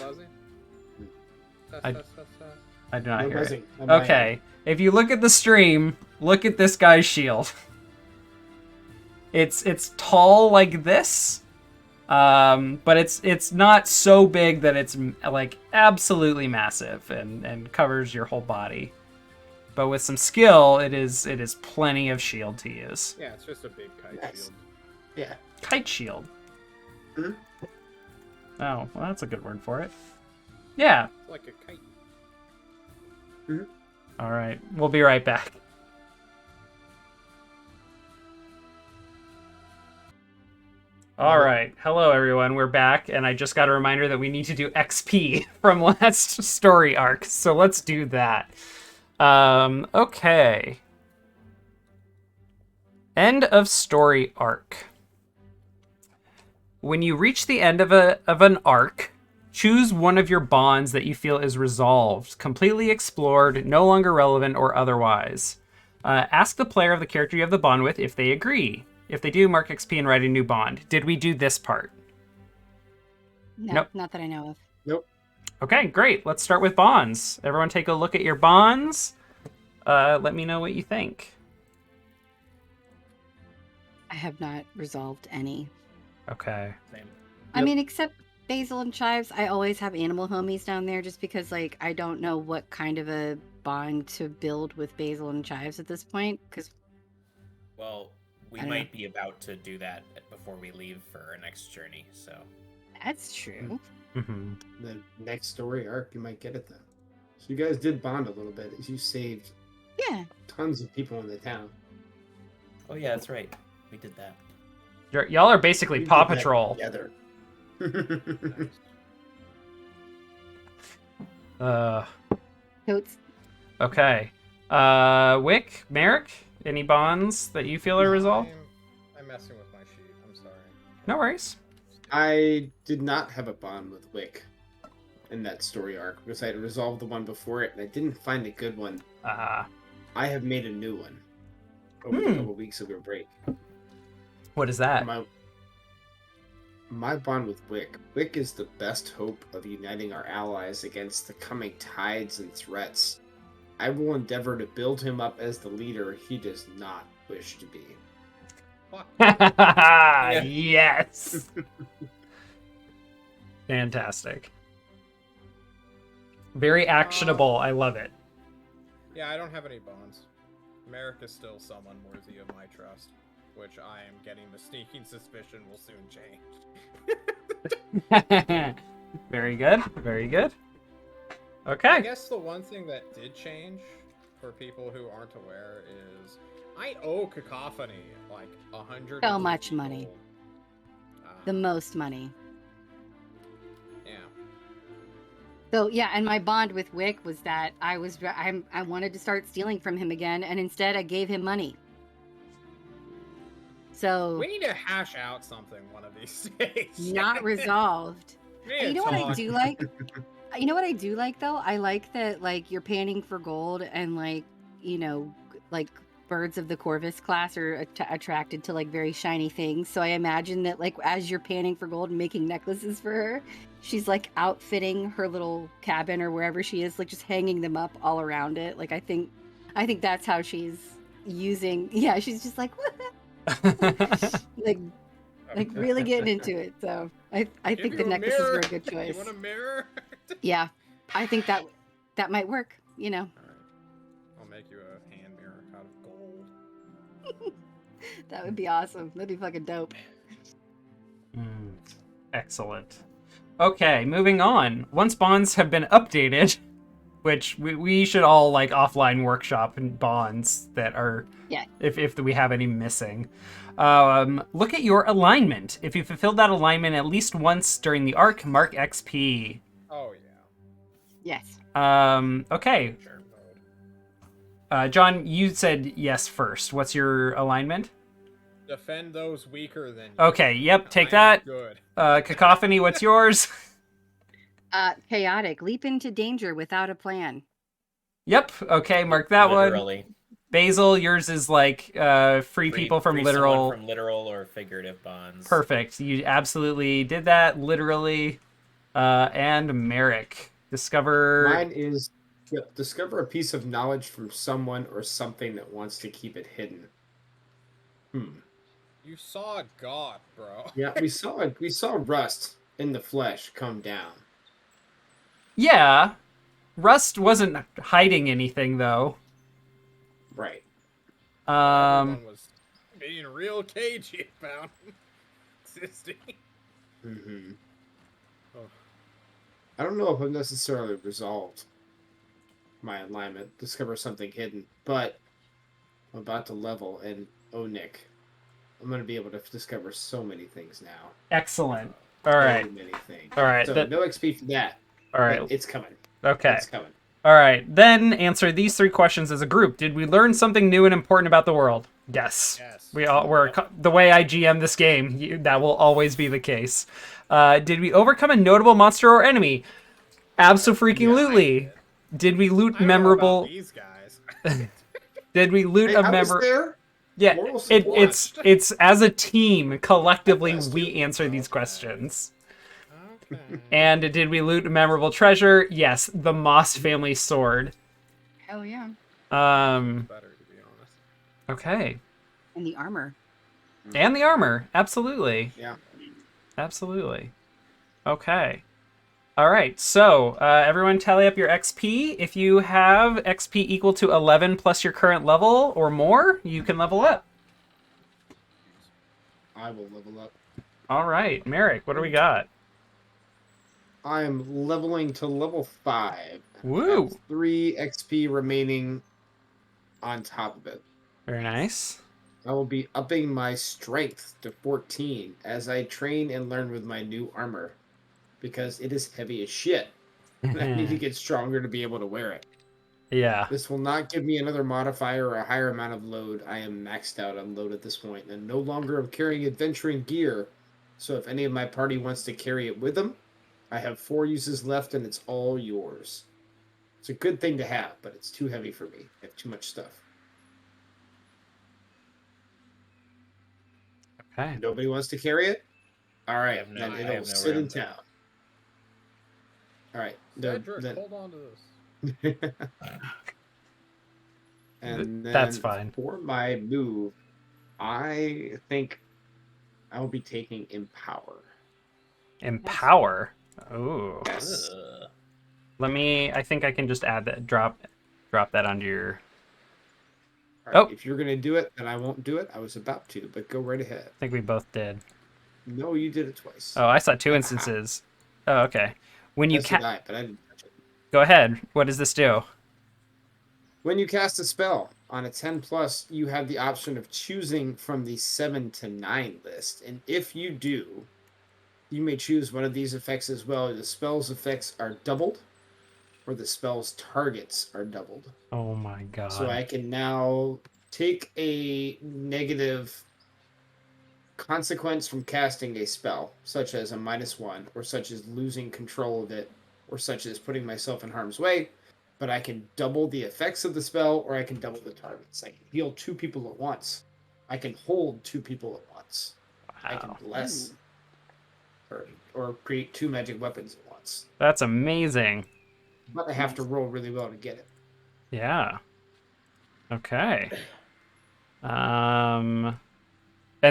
Speaker 1: I- I do not
Speaker 3: No
Speaker 1: hear it.
Speaker 3: buzzing on my
Speaker 1: Okay,
Speaker 3: end.
Speaker 1: if you look at the stream, look at this guy's shield. It's tall like this, but it's not so big that it's like absolutely massive and covers your whole body. But with some skill, it is plenty of shield to use.
Speaker 5: Yeah, it's just a big kite
Speaker 3: Nice.
Speaker 5: shield.
Speaker 3: Yeah.
Speaker 1: Kite shield.
Speaker 3: Mhm.
Speaker 1: Oh, well, that's a good word for it. Yeah.
Speaker 5: It's like a kite.
Speaker 1: All right, we'll be right back. All right. Hello, everyone. We're back, and I just got a reminder that we need to do XP from last story arc. So let's do that. Okay. End of story arc. When you reach the end of an arc, choose one of your bonds that you feel is resolved, completely explored, no longer relevant, or otherwise. Ask the player of the character you have the bond with if they agree. If they do, mark XP and write a new bond. Did we do this part?
Speaker 2: No,
Speaker 1: Nope.
Speaker 2: not that I know of.
Speaker 3: Nope.
Speaker 1: Okay, great. Let's start with bonds. Everyone take a look at your bonds. Let me know what you think.
Speaker 2: I have not resolved any.
Speaker 1: Okay.
Speaker 4: Same.
Speaker 2: I
Speaker 3: Yep.
Speaker 2: mean, except Basil and Chives, I always have animal homies down there just because, like, I don't know what kind of a bond to build with Basil and Chives at this point. Because
Speaker 4: Well, we
Speaker 2: I don't
Speaker 4: might be about to do that before we leave for our next journey, so.
Speaker 2: that's true.
Speaker 1: Mm-hmm.
Speaker 3: The next story arc, you might get it then. So you guys did bond a little bit as you saved
Speaker 2: Yeah.
Speaker 3: tons of people in the town.
Speaker 4: Oh yeah, that's right. We did that.
Speaker 1: Y'all are basically
Speaker 3: We did
Speaker 1: Paw
Speaker 3: that
Speaker 1: Patrol.
Speaker 3: together.
Speaker 2: Totes.
Speaker 1: Okay. Wick, Merrick, any bonds that you feel are resolved?
Speaker 5: I'm messing with my sheet. I'm sorry.
Speaker 1: No worries.
Speaker 3: I did not have a bond with Wick in that story arc because I had resolved the one before it and I didn't find a good one. I have made a new one over the couple weeks of a break.
Speaker 1: What is that?
Speaker 3: My bond with Wick. Wick is the best hope of uniting our allies against the coming tides and threats. I will endeavor to build him up as the leader he does not wish to be.
Speaker 1: Yes. Fantastic. Very actionable. I love it.
Speaker 5: Yeah, I don't have any bonds. Merrick is still someone worthy of my trust, which I am getting the sneaking suspicion will soon change.
Speaker 1: Very good. Very good.
Speaker 5: I
Speaker 1: Okay.
Speaker 5: guess the one thing that did change for people who aren't aware is I owe Cacophony like 100.
Speaker 2: So much money. The most money.
Speaker 5: Yeah.
Speaker 2: So yeah, and my bond with Wick was that I wanted to start stealing from him again, and instead I gave him money. So
Speaker 5: We need to hash out something one of these days.
Speaker 2: not resolved.
Speaker 5: We need
Speaker 2: And you
Speaker 5: to
Speaker 2: know what I
Speaker 5: talk.
Speaker 2: do like? You know what I do like though? I like that like you're panning for gold and like, you know, like birds of the Corvus class are attracted to like very shiny things. So I imagine that like as you're panning for gold and making necklaces for her, she's like outfitting her little cabin or wherever she is, like just hanging them up all around it. Like I think that's how she's using. Yeah, she's just like like really getting into it. So I
Speaker 5: Give
Speaker 2: think
Speaker 5: you
Speaker 2: the
Speaker 5: a
Speaker 2: necklaces
Speaker 5: mirror.
Speaker 2: were a good
Speaker 5: You
Speaker 2: choice.
Speaker 5: want a mirror?
Speaker 2: Yeah, I think that might work. You know,
Speaker 5: I'll make you a hand mirror out of gold.
Speaker 2: that would be awesome. That'd be fucking dope.
Speaker 1: Excellent. Okay, moving on. Once bonds have been updated, which we should all like offline workshop and bonds that are,
Speaker 2: Yeah.
Speaker 1: if we have any missing. Look at your alignment. If you fulfilled that alignment at least once during the arc, mark XP.
Speaker 5: Oh yeah.
Speaker 2: Yes.
Speaker 1: Okay.
Speaker 5: Sure.
Speaker 1: John, you said yes first. What's your alignment?
Speaker 5: Defend those weaker than you.
Speaker 1: Okay, yep, take
Speaker 5: I am
Speaker 1: that.
Speaker 5: Good.
Speaker 1: Cacophony, what's yours?
Speaker 2: Chaotic. Leap into danger without a plan.
Speaker 1: Yep, okay, mark that
Speaker 4: Literally.
Speaker 1: one. Basil, yours is like free people from
Speaker 4: free
Speaker 1: literal.
Speaker 4: someone from literal or figurative bonds.
Speaker 1: Perfect. You absolutely did that literally. And Merrick, discover.
Speaker 3: Mine is discover a piece of knowledge from someone or something that wants to keep it hidden.
Speaker 5: You saw a god, bro.
Speaker 3: Yeah, we saw Rust in the flesh come down.
Speaker 1: Yeah, Rust wasn't hiding anything though.
Speaker 3: Right.
Speaker 5: Everyone was being real cagey about existing.
Speaker 3: Mm-hmm.
Speaker 5: Oh.
Speaker 3: I don't know if I've necessarily resolved my alignment, discover something hidden, but I'm about to level, and Onik I'm gonna be able to discover so many things now.
Speaker 1: Excellent. All right.
Speaker 3: So many things.
Speaker 1: All right.
Speaker 3: So no XP for that.
Speaker 1: All right.
Speaker 3: But it's coming.
Speaker 1: Okay.
Speaker 3: It's coming.
Speaker 1: All right. Then answer these 3 questions as a group. Did we learn something new and important about the world? Yes.
Speaker 4: Yes.
Speaker 1: We're the way I GM this game. That will always be the case. Did we overcome a notable monster or enemy? Abso-freaking-lutely. Did we loot
Speaker 5: I don't know
Speaker 1: memorable?
Speaker 5: about these guys.
Speaker 1: Did we loot
Speaker 3: Hey,
Speaker 1: a
Speaker 3: I was
Speaker 1: member?
Speaker 3: there.
Speaker 1: Yeah,
Speaker 3: Moral support.
Speaker 1: it's as a team collectively
Speaker 3: Yes,
Speaker 1: we
Speaker 3: dude.
Speaker 1: answer these questions.
Speaker 5: Okay.
Speaker 1: And did we loot a memorable treasure? Yes, the Moss family sword.
Speaker 2: Hell yeah.
Speaker 5: Better, to be honest.
Speaker 1: Okay.
Speaker 2: And the armor.
Speaker 1: And the armor, absolutely.
Speaker 3: Yeah.
Speaker 1: Absolutely. Okay. All right, so everyone tally up your XP. If you have XP equal to 11 plus your current level or more, you can level up.
Speaker 3: I will level up.
Speaker 1: All right, Merrick, what do we got?
Speaker 3: I am leveling to level 5.
Speaker 1: Woo!
Speaker 3: I have 3 XP remaining on top of it.
Speaker 1: Very nice.
Speaker 3: I will be upping my strength to 14 as I train and learn with my new armor. Because it is heavy as shit. And I need to get stronger to be able to wear it.
Speaker 1: Yeah.
Speaker 3: This will not give me another modifier or a higher amount of load. I am maxed out on load at this point, and no longer am carrying adventuring gear. So if any of my party wants to carry it with them, I have 4 uses left, and it's all yours. It's a good thing to have, but it's too heavy for me. I have too much stuff.
Speaker 1: Okay.
Speaker 3: Nobody wants to carry it? All right,
Speaker 4: have no-
Speaker 3: then
Speaker 4: I
Speaker 3: it'll
Speaker 4: have no
Speaker 3: sit in
Speaker 4: room.
Speaker 3: town. All right.
Speaker 5: Cedric,
Speaker 3: then-
Speaker 5: hold on to this.
Speaker 3: And then
Speaker 1: That's fine.
Speaker 3: For my move, I think I will be taking Empower.
Speaker 1: Empower. Ooh.
Speaker 3: Yes.
Speaker 4: Ugh.
Speaker 1: I think I can just add that, drop that onto your,
Speaker 3: All right,
Speaker 1: Oh.
Speaker 3: If you're going to do it, then I won't do it. I was about to, but go right ahead.
Speaker 1: I think we both did.
Speaker 3: No, you did it twice.
Speaker 1: Oh, I saw 2 instances. Oh, okay. When you
Speaker 3: Yes, did I, but I didn't touch it.
Speaker 1: go ahead. What does this do?
Speaker 3: When you cast a spell on a 10+, you have the option of choosing from the 7 to 9 list. And if you do, you may choose one of these effects as well. The spell's effects are doubled, or the spell's targets are doubled.
Speaker 1: Oh my god.
Speaker 3: So I can now take a negative consequence from casting a spell, such as a -1, or such as losing control of it, or such as putting myself in harm's way. But I can double the effects of the spell, or I can double the targets. I can heal 2 people at once. I can hold 2 people at once. I can
Speaker 1: Wow.
Speaker 3: bless or create 2 magic weapons at once.
Speaker 1: That's amazing.
Speaker 3: But I have to roll really well to get it.
Speaker 1: Yeah. Okay. And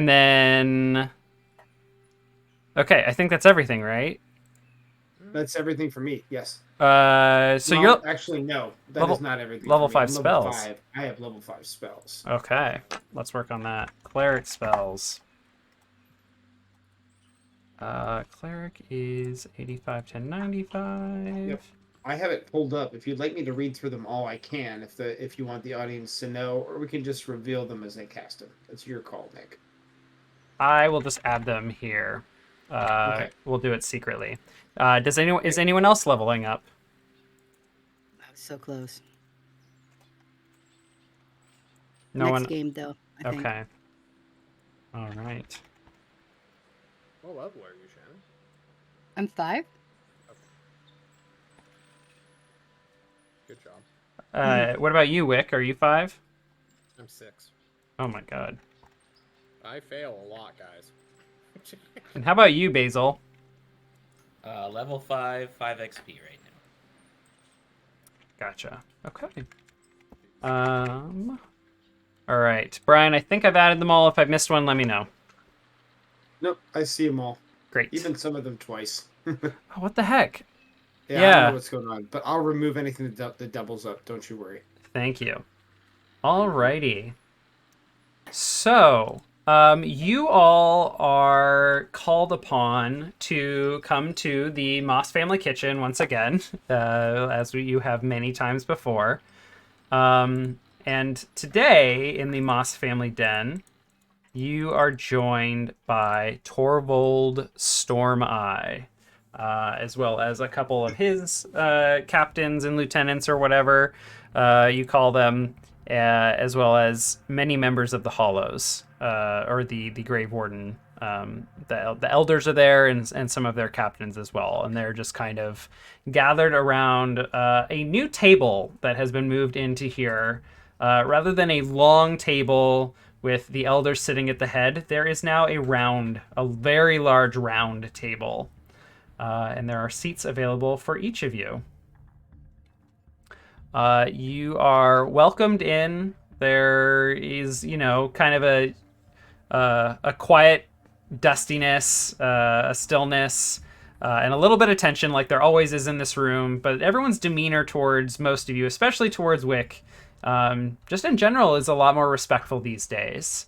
Speaker 1: then okay, I think that's everything, right?
Speaker 3: That's everything for me. Yes.
Speaker 1: So
Speaker 3: Well,
Speaker 1: you're
Speaker 3: actually no. That is
Speaker 1: level-
Speaker 3: not everything.
Speaker 1: level
Speaker 3: for me.
Speaker 1: 5
Speaker 3: I'm level
Speaker 1: spells.
Speaker 3: 5. I have level 5 spells.
Speaker 1: okay. Let's work on that. Cleric spells. Cleric is 85 to 95.
Speaker 3: Yep. I have it pulled up. If you'd like me to read through them all, I can. If you want the audience to know, or we can just reveal them as I cast them. That's your call, Nick.
Speaker 1: I will just add them here.
Speaker 3: Okay.
Speaker 1: We'll do it secretly. Is anyone else leveling up?
Speaker 2: I was so close.
Speaker 1: No
Speaker 2: Next
Speaker 1: one.
Speaker 2: game, though. I think.
Speaker 1: Okay. All right.
Speaker 5: What level are you, Shannon?
Speaker 2: I'm 5.
Speaker 5: Good job.
Speaker 1: What about you, Wick? Are you 5?
Speaker 5: I'm 6.
Speaker 1: Oh my god.
Speaker 5: I fail a lot, guys.
Speaker 1: And how about you, Basil?
Speaker 4: Level 5, 5 XP right now.
Speaker 1: Gotcha. Okay. All right, Brian. I think I've added them all. If I missed one, let me know.
Speaker 3: Nope, I see them all.
Speaker 1: Great.
Speaker 3: Even some of them twice.
Speaker 1: Oh, what the heck?
Speaker 3: I
Speaker 1: Yeah.
Speaker 3: know what's going on, but I'll remove anything that doubles up. Don't you worry.
Speaker 1: Thank you. Alrighty. So, you all are called upon to come to the Moss family kitchen once again, as you have many times before. And today, in the Moss family den, you are joined by Torvald Stormeye, as well as a couple of his captains and lieutenants or whatever you call them, as well as many members of the Hollows, or the Grave Warden. The elders are there, and some of their captains as well, and they're just kind of gathered around a new table that has been moved into here. Rather than a long table with the elders sitting at the head, there is now a very large round table, and there are seats available for each of you. You are welcomed in. There is, kind of a quiet dustiness, a stillness, and a little bit of tension, like there always is in this room. But everyone's demeanor towards most of you, especially towards Wick, just in general, is a lot more respectful these days.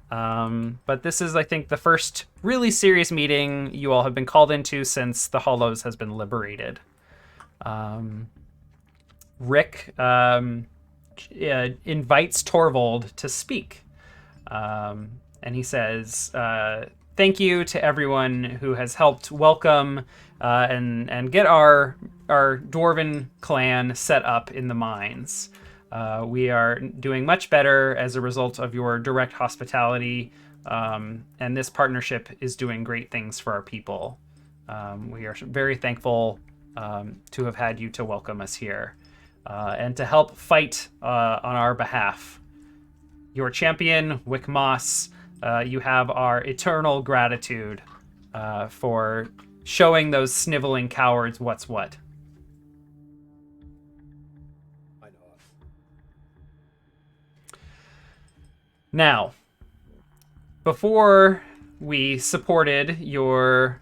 Speaker 1: But this is, I think, the first really serious meeting you all have been called into since the Hollows has been liberated. Rick invites Torvald to speak. And he says, thank you to everyone who has helped welcome and get our Dwarven clan set up in the mines. We are doing much better as a result of your direct hospitality, and this partnership is doing great things for our people. We are very thankful to have had you to welcome us here and to help fight on our behalf. Your champion, Wick Moss, you have our eternal gratitude for showing those sniveling cowards what's what.
Speaker 6: I know.
Speaker 1: Now, before we supported your,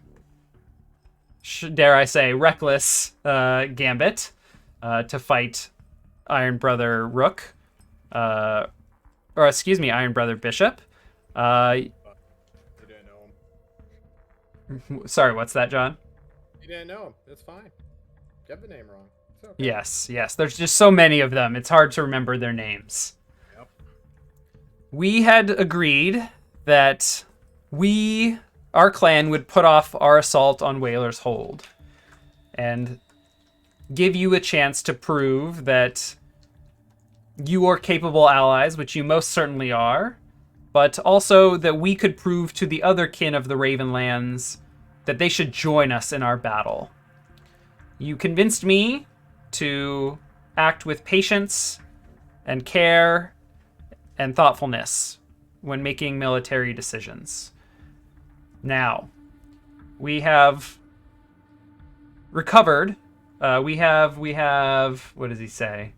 Speaker 1: dare I say, reckless gambit to fight Iron Brother Rook, Iron Brother Bishop.
Speaker 6: You didn't know him.
Speaker 1: Sorry, what's that, John?
Speaker 6: You didn't know him. That's fine. You have the name wrong. It's okay.
Speaker 1: Yes. There's just so many of them. It's hard to remember their names.
Speaker 6: Yep.
Speaker 1: We had agreed that our clan would put off our assault on Whaler's Hold and give you a chance to prove that you are capable allies, which you most certainly are, but also that we could prove to the other kin of the Ravenlands that they should join us in our battle. You convinced me to act with patience and care and thoughtfulness when making military decisions. Now, we have recovered. We have, what does he say?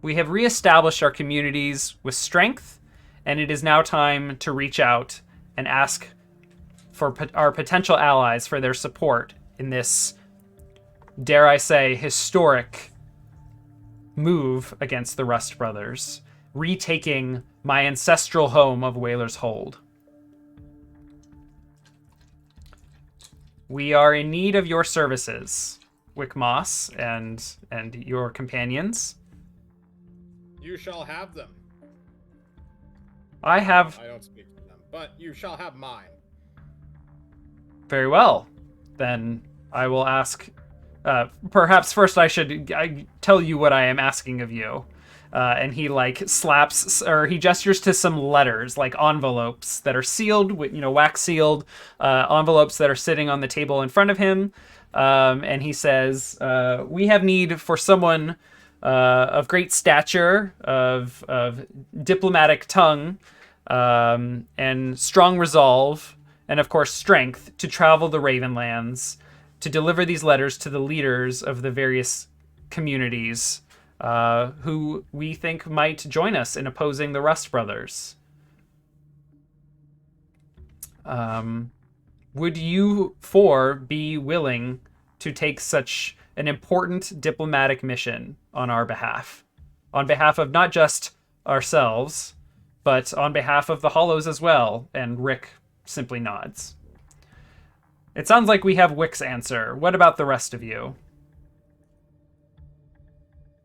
Speaker 1: We have reestablished our communities with strength, and it is now time to reach out and ask for our potential allies for their support in this, dare I say, historic move against the Rust Brothers, retaking my ancestral home of Whaler's Hold. We are in need of your services, Wick Moss and your companions.
Speaker 6: You shall have them.
Speaker 1: I
Speaker 6: don't speak to them, but you shall have mine.
Speaker 1: Very well. Then I will ask. Perhaps first I should tell you what I am asking of you. And he slaps, or he gestures to some letters, like envelopes that are sealed, with wax sealed envelopes that are sitting on the table in front of him. And he says, "We have need for someone of great stature, of diplomatic tongue, and strong resolve, and of course strength to travel the Ravenlands, to deliver these letters to the leaders of the various communities who we think might join us in opposing the Rust Brothers. Would you four be willing to take such an important diplomatic mission on our behalf? On behalf of not just ourselves, but on behalf of the Hollows as well." And Rick simply nods. It sounds like we have Wick's answer. What about the rest of you?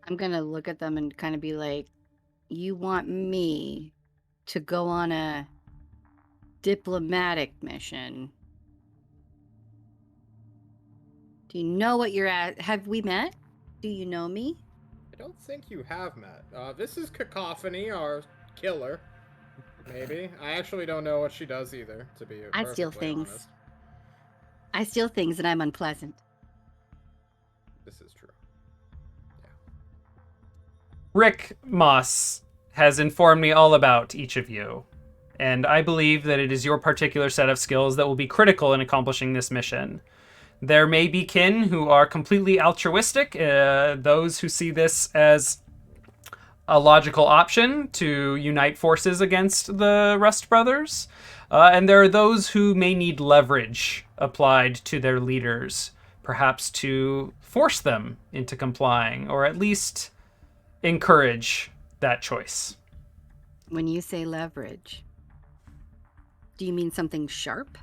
Speaker 2: I'm going to look at them and kind of be like, you want me to go on a diplomatic mission. Do you know what you're at? Have we met? Do you know me?
Speaker 6: I don't think you have met. This is Cacophony, our killer. Maybe. I actually don't know what she does either, to be
Speaker 2: I
Speaker 6: perfectly
Speaker 2: steal things.
Speaker 6: honest.
Speaker 2: I steal things and I'm unpleasant.
Speaker 6: This is true.
Speaker 1: Rick Moss has informed me all about each of you, and I believe that it is your particular set of skills that will be critical in accomplishing this mission. There may be kin who are completely altruistic, those who see this as a logical option to unite forces against the Rust Brothers, and there are those who may need leverage applied to their leaders, perhaps to force them into complying, or at least encourage that choice.
Speaker 2: When you say leverage, do you mean something sharp?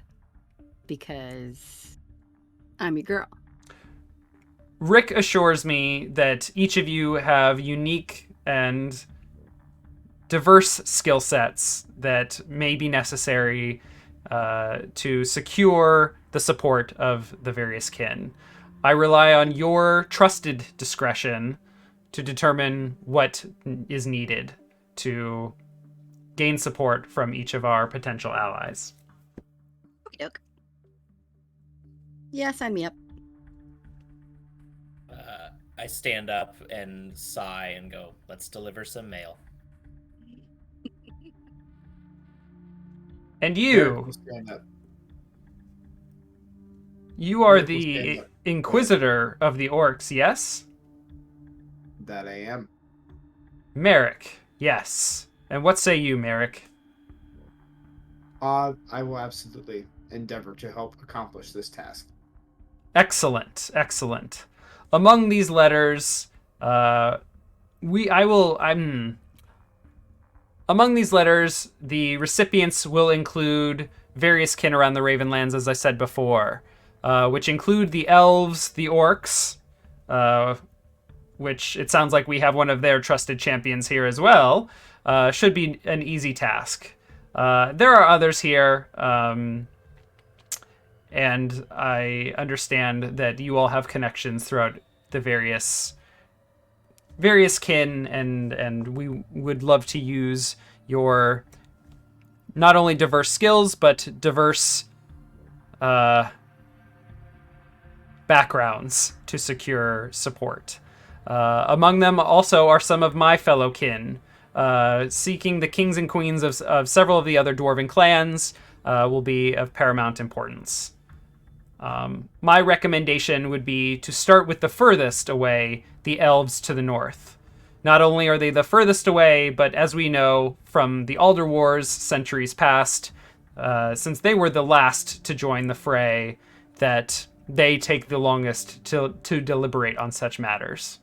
Speaker 2: Because I'm your girl.
Speaker 1: Rick assures me that each of you have unique and diverse skill sets that may be necessary to secure the support of the various kin. I rely on your trusted discretion to determine what is needed to gain support from each of our potential allies.
Speaker 2: Okey-doke. Yeah, sign me up.
Speaker 4: I stand up and sigh and go, let's deliver some mail.
Speaker 1: And
Speaker 3: Eric will
Speaker 1: you,
Speaker 3: stand up.
Speaker 1: you are
Speaker 3: Eric will stand
Speaker 1: the
Speaker 3: up.
Speaker 1: Inquisitor of the Orcs, yes?
Speaker 3: That I am.
Speaker 1: Merrick, yes. And what say you, Merrick?
Speaker 3: I will absolutely endeavor to help accomplish this task.
Speaker 1: Excellent, excellent. Among these letters, among these letters, the recipients will include various kin around the Ravenlands, as I said before, which include the elves, the orcs, which it sounds like we have one of their trusted champions here as well. Should be an easy task. There are others here, and I understand that you all have connections throughout the various kin, and we would love to use your not only diverse skills, but diverse backgrounds to secure support. Among them also are some of my fellow kin. Seeking the kings and queens of several of the other dwarven clans will be of paramount importance. My recommendation would be to start with the furthest away, the elves to the north. Not only are they the furthest away, but as we know from the Alder Wars centuries past, since they were the last to join the fray, that they take the longest to deliberate on such matters.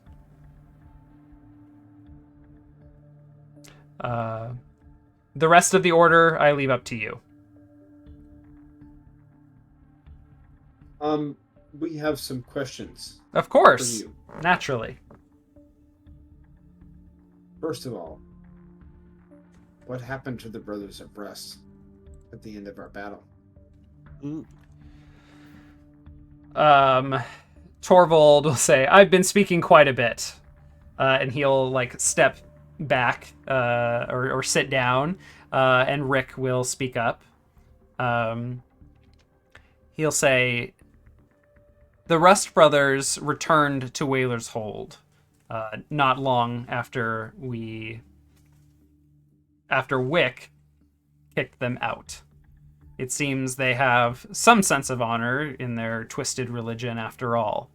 Speaker 1: The rest of the order, I leave up to you.
Speaker 3: We have some questions.
Speaker 1: Of course,
Speaker 3: For you.
Speaker 1: naturally.
Speaker 3: First of all, what happened to the Brothers of Rust at the end of our battle?
Speaker 1: Torvald will say, I've been speaking quite a bit. And he'll step back or sit down, and Rick will speak up. He'll say, the Rust Brothers returned to Whaler's Hold not long after Wick kicked them out. It seems they have some sense of honor in their twisted religion after all.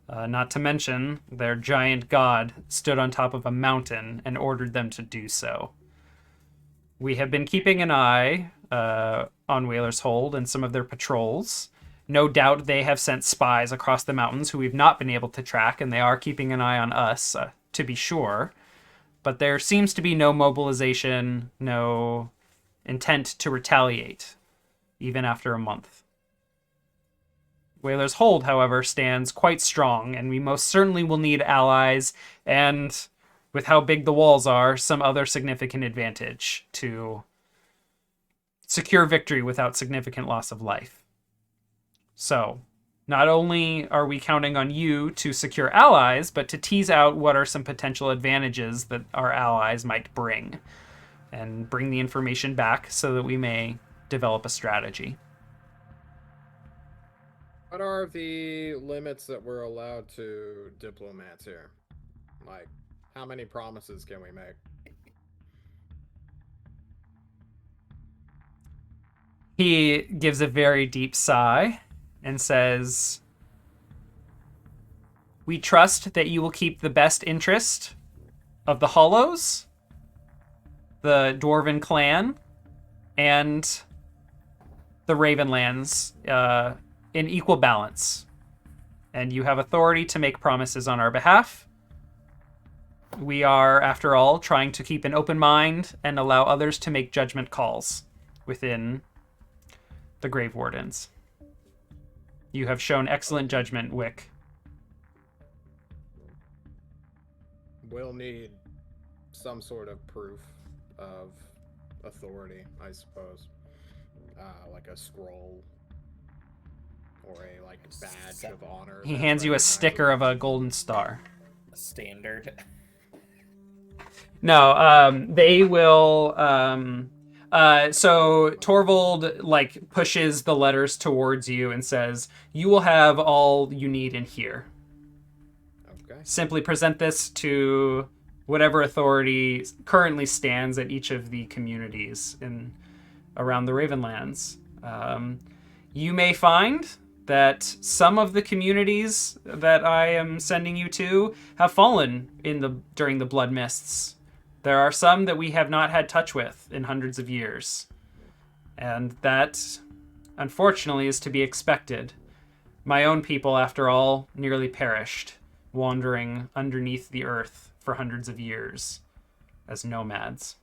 Speaker 1: Not to mention, their giant god stood on top of a mountain and ordered them to do so. We have been keeping an eye on Whaler's Hold and some of their patrols. No doubt they have sent spies across the mountains who we've not been able to track, and they are keeping an eye on us, to be sure. But there seems to be no mobilization, no intent to retaliate, even after a month. Whaler's Hold, however, stands quite strong, and we most certainly will need allies, and with how big the walls are, some other significant advantage to secure victory without significant loss of life. So, not only are we counting on you to secure allies, but to tease out what are some potential advantages that our allies might bring, and bring the information back so that we may develop a strategy.
Speaker 6: What are the limits that we're allowed to diplomats here? Like, how many promises can we make?
Speaker 1: He gives a very deep sigh and says, "We trust that you will keep the best interest of the Hollows, the Dwarven clan, and the Ravenlands in equal balance. And you have authority to make promises on our behalf. We are, after all, trying to keep an open mind and allow others to make judgment calls within the Grave Wardens. You have shown excellent judgment, Wick."
Speaker 6: We'll need some sort of proof of authority, I suppose. Like a scroll or a badge of honor.
Speaker 1: He hands you a sticker of a golden star.
Speaker 4: Standard.
Speaker 1: No, they will. So Torvald pushes the letters towards you and says, "You will have all you need in here.
Speaker 6: Okay.
Speaker 1: Simply present this to whatever authority currently stands at each of the communities around the Ravenlands. You may find that some of the communities that I am sending you to have fallen during the Blood Mists. There are some that we have not had touch with in hundreds of years. And that, unfortunately, is to be expected. My own people, after all, nearly perished, wandering underneath the earth for hundreds of years as nomads."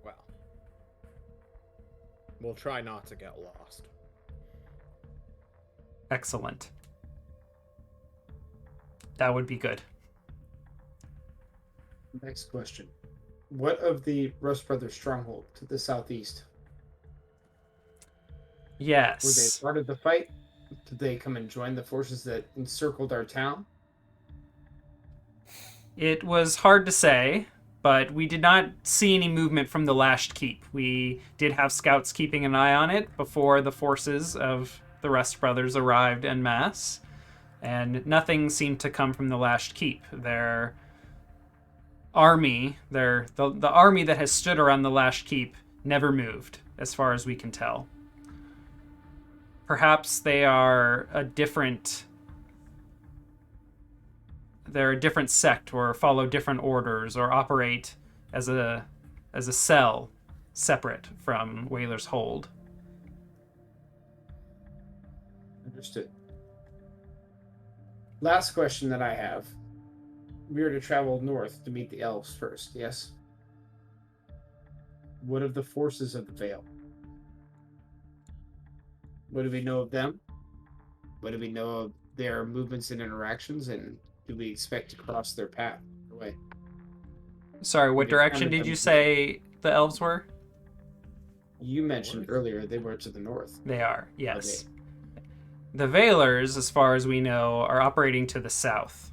Speaker 6: Well, we'll try not to get lost.
Speaker 1: Excellent. That would be good.
Speaker 3: Next question. What of the Rust Brothers stronghold to the southeast? Were they
Speaker 1: Yes.
Speaker 3: part of the fight? Did they come and join the forces that encircled our town?
Speaker 1: It was hard to say, but we did not see any movement from the Lashed Keep. We did have scouts keeping an eye on it before the forces of the Rust Brothers arrived en masse, and nothing seemed to come from the Lashed Keep. Their army, the army that has stood around the Lashed Keep, never moved, as far as we can tell. Perhaps they are a different sect, or follow different orders, or operate as a cell separate from Whaler's Hold.
Speaker 3: Understood. Last question that I have. We are to travel north to meet the elves first, yes? What of the forces of the Vale? What do we know of them? What do we know of their movements and interactions? And do we expect to cross their path? Away.
Speaker 1: Sorry, what
Speaker 3: We
Speaker 1: direction
Speaker 3: encountered
Speaker 1: did
Speaker 3: them
Speaker 1: you
Speaker 3: too.
Speaker 1: say the elves were?
Speaker 3: You mentioned earlier they were to the north.
Speaker 1: They are, yes. The Valers, as far as we know, are operating to the south.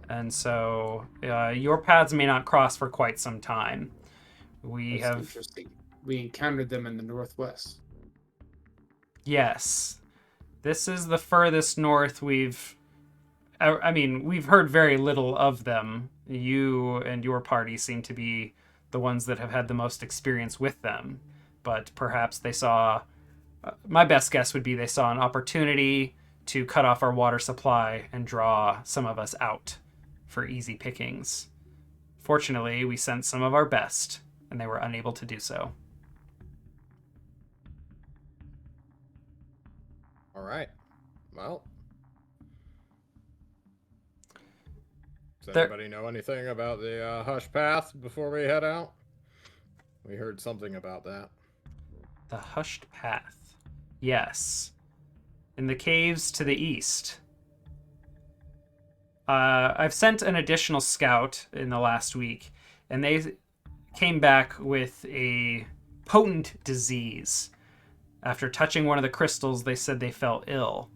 Speaker 1: And so your paths may not cross for quite some time.
Speaker 3: That's interesting. We encountered them in the northwest.
Speaker 1: Yes. This is the furthest north we've heard very little of them. You and your party seem to be the ones that have had the most experience with them. But perhaps they saw... my best guess would be they saw an opportunity to cut off our water supply and draw some of us out for easy pickings. Fortunately, we sent some of our best, and they were unable to do so.
Speaker 6: All right. Well, does anybody know anything about the Hush Path before we head out? We heard something about that.
Speaker 1: The Hushed Path. Yes. In the caves to the east. I've sent an additional scout in the last week, and they came back with a potent disease. After touching one of the crystals, they said they felt ill.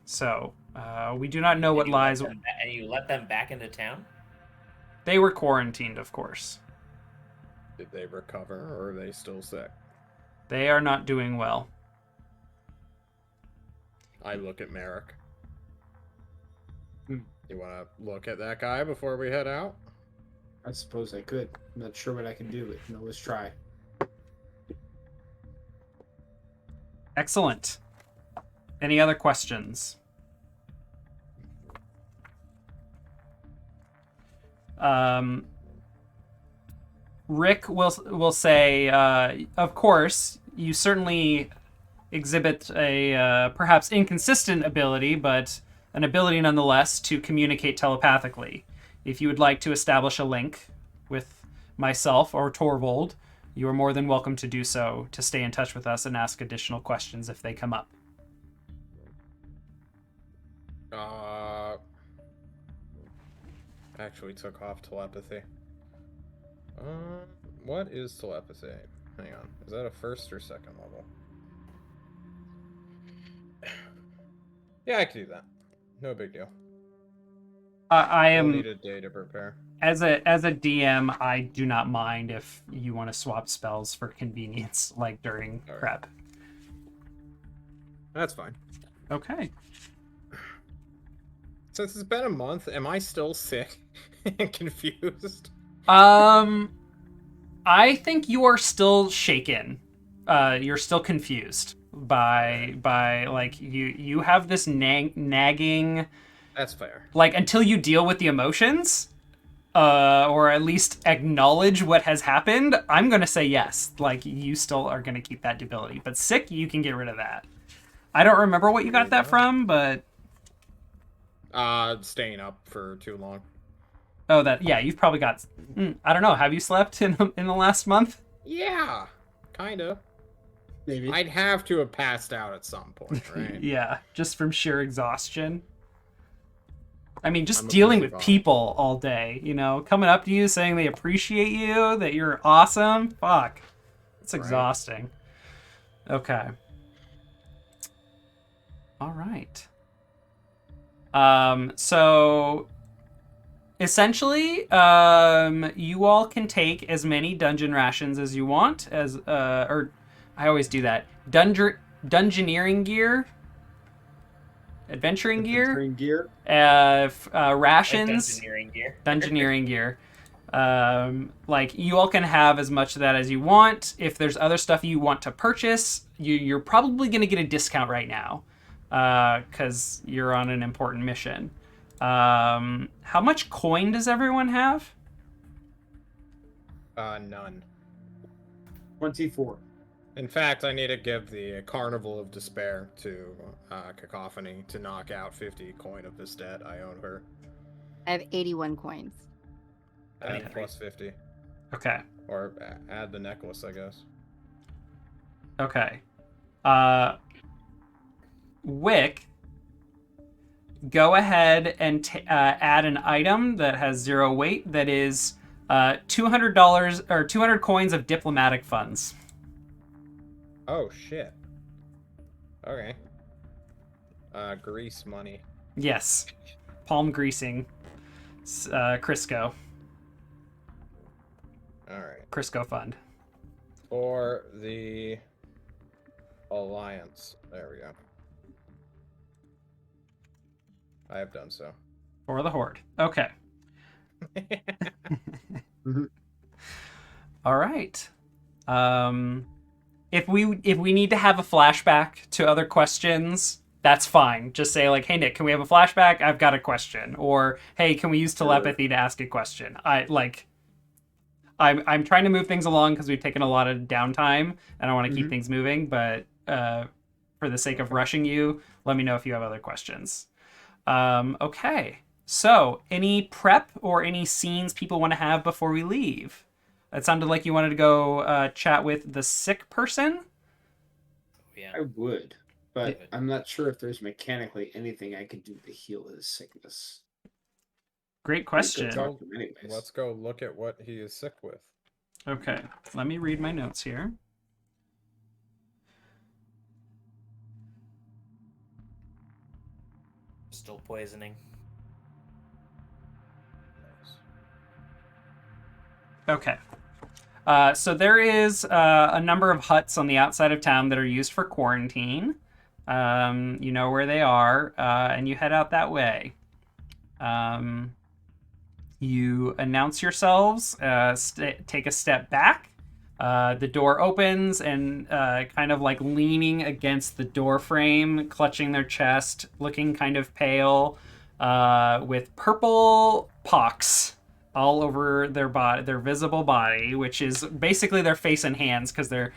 Speaker 1: So, we do not know what lies...
Speaker 4: And you let them back into town?
Speaker 1: They were quarantined, of course.
Speaker 6: Did they recover, or are they still sick?
Speaker 1: They are not doing well.
Speaker 6: I look at Merrick.
Speaker 3: Hmm.
Speaker 6: You want to look at that guy before we head out?
Speaker 3: I suppose I could. I'm not sure what I can do, but let's try.
Speaker 1: Excellent. Any other questions? Rick will say, of course, you certainly exhibit a perhaps inconsistent ability, but an ability nonetheless to communicate telepathically. If you would like to establish a link with myself or Torvald, you are more than welcome to do so, to stay in touch with us and ask additional questions if they come up.
Speaker 6: Actually took off telepathy. What is telepathy? Hang on. Is that a first or second level? Yeah, I can do that. No big deal.
Speaker 1: I
Speaker 6: We'll
Speaker 1: am...
Speaker 6: need a day to prepare.
Speaker 1: As a DM, I do not mind if you want to swap spells for convenience, like during
Speaker 6: All right.
Speaker 1: prep.
Speaker 6: That's fine.
Speaker 1: Okay.
Speaker 6: Since it's been a month, am I still sick and confused?
Speaker 1: I think you are still shaken. You're still confused by like you have this nagging.
Speaker 6: That's fair.
Speaker 1: Like, until you deal with the emotions, or at least acknowledge what has happened, I'm gonna say yes. Like, you still are gonna keep that debility, but sick, you can get rid of that. I don't remember what you got that from, but
Speaker 6: staying up for too long.
Speaker 1: oh, yeah, you've probably got. I don't know. Have you slept in the last month?
Speaker 6: Yeah, kinda.
Speaker 3: Maybe.
Speaker 6: I'd have to have passed out at some point, right?
Speaker 1: Yeah, just from sheer exhaustion. I mean, just
Speaker 6: I'm a
Speaker 1: dealing with
Speaker 6: busybody.
Speaker 1: people all day, coming up to you saying they appreciate you, that you're awesome. Fuck. It's
Speaker 6: Right.
Speaker 1: exhausting. Okay. All right. So essentially, you all can take as many dungeon rations as you want, or I always do that. Dungeoneering gear. Adventuring gear.
Speaker 3: Adventuring gear.
Speaker 1: Rations.
Speaker 4: Like dungeoneering gear.
Speaker 1: Dungeoneering gear. Like, you all can have as much of that as you want. If there's other stuff you want to purchase, you're probably going to get a discount right now, because you're on an important mission. How much coin does everyone have?
Speaker 6: None.
Speaker 3: 24.
Speaker 6: In fact, I need to give the Carnival of Despair to Cacophony to knock out 50 coin of this debt I owe her.
Speaker 2: I have 81 coins.
Speaker 6: Add plus 50.
Speaker 1: Okay.
Speaker 6: Or add the necklace, I guess.
Speaker 1: Okay. Wick, go ahead and add an item that has 0 weight that is $200 or 200 coins of diplomatic funds.
Speaker 6: Oh, shit. Okay. Grease money.
Speaker 1: Yes. Palm greasing. Crisco.
Speaker 6: Alright.
Speaker 1: Crisco fund.
Speaker 6: For the Alliance. There we go. I have done so.
Speaker 1: For the Horde. Okay. All right. If we need to have a flashback to other questions, that's fine. Just say, like, hey, Nick, can we have a flashback? I've got a question. Or, hey, can we use telepathy to ask a question? I'm trying to move things along because we've taken a lot of downtime and I want to keep things moving, but for the sake of rushing you, let me know if you have other questions. Okay. So, any prep or any scenes people want to have before we leave? It sounded like you wanted to go chat with the sick person.
Speaker 4: Yeah.
Speaker 3: I would, but I'm not sure if there's mechanically anything I could do to heal his sickness.
Speaker 1: Great
Speaker 3: Let's go
Speaker 1: question.
Speaker 3: talk to him anyways.
Speaker 6: Let's go look at what he is sick with.
Speaker 1: Okay, let me read my notes here.
Speaker 4: Still poisoning.
Speaker 1: Okay. So there is a number of huts on the outside of town that are used for quarantine. You know where they are, and you head out that way. You announce yourselves, take a step back. The door opens, and kind of like leaning against the door frame, clutching their chest, looking kind of pale, with purple pox all over their body, their visible body, which is basically their face and hands, because they're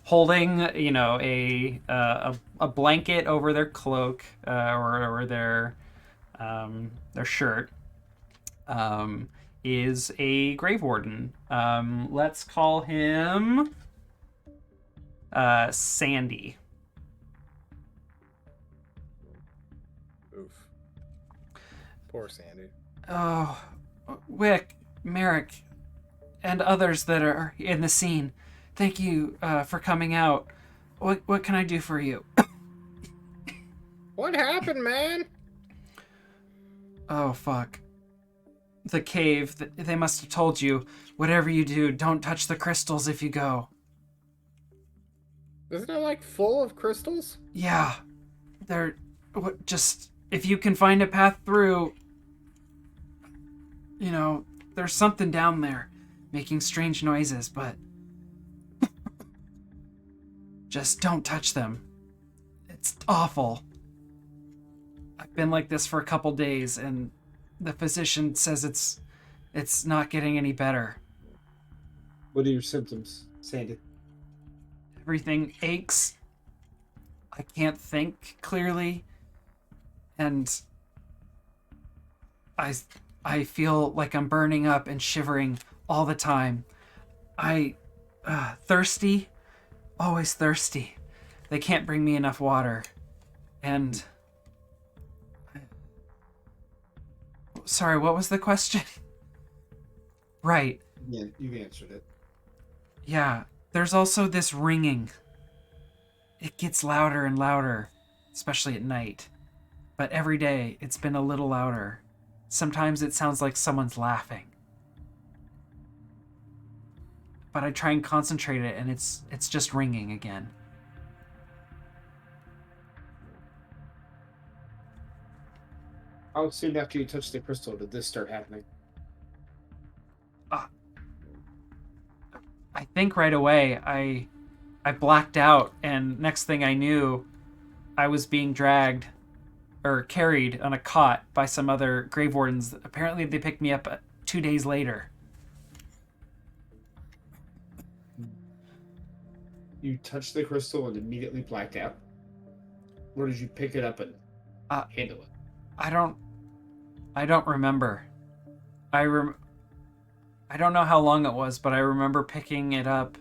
Speaker 1: holding, you know, a blanket over their cloak, or their shirt. Is a grave warden. Let's call him Sandy.
Speaker 6: Oof. Poor Sandy.
Speaker 1: Oh, Wick, Merrick, and others that are in the scene. Thank you for coming out. What can I do for you?
Speaker 6: What happened, man?
Speaker 1: Oh, fuck. The cave, they must have told you, whatever you do, don't touch the crystals if you go.
Speaker 6: Isn't it like full of crystals?
Speaker 1: Yeah. Just, if you can find a path through, you know, there's something down there making strange noises, but just don't touch them. It's awful. I've been like this for a couple days, and the physician says it's not getting any better.
Speaker 3: What are your symptoms, Sandy?
Speaker 1: Everything aches. I can't think clearly, and I feel like I'm burning up and shivering all the time. Thirsty, always thirsty. They can't bring me enough water, and sorry, what was the question? Right.
Speaker 3: Yeah, you've answered it.
Speaker 1: Yeah, there's also this ringing. It gets louder and louder, especially at night. But every day, it's been a little louder. Sometimes it sounds like someone's laughing. But I try and concentrate it, and it's just ringing again.
Speaker 3: How soon after you touched the crystal did this start happening?
Speaker 1: I think right away I blacked out, and next thing I knew, I was being dragged or carried on a cot by some other grave wardens. Apparently they picked me up 2 days later.
Speaker 3: You touched the crystal and immediately blacked out? Or did you pick it up and handle it?
Speaker 1: I don't remember. I don't know how long it was, but I remember picking it up.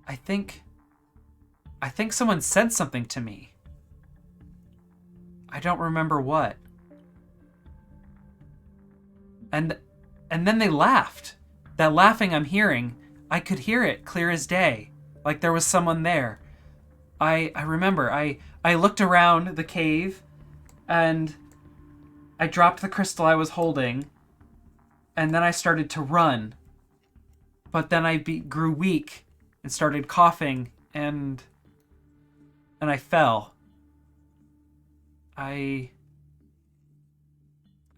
Speaker 1: I think someone said something to me. I don't remember what. And then they laughed. That laughing I'm hearing, I could hear it clear as day. Like there was someone there. I remember. I looked around the cave, and I dropped the crystal I was holding, and then I started to run. But then I grew weak and started coughing, and I fell. I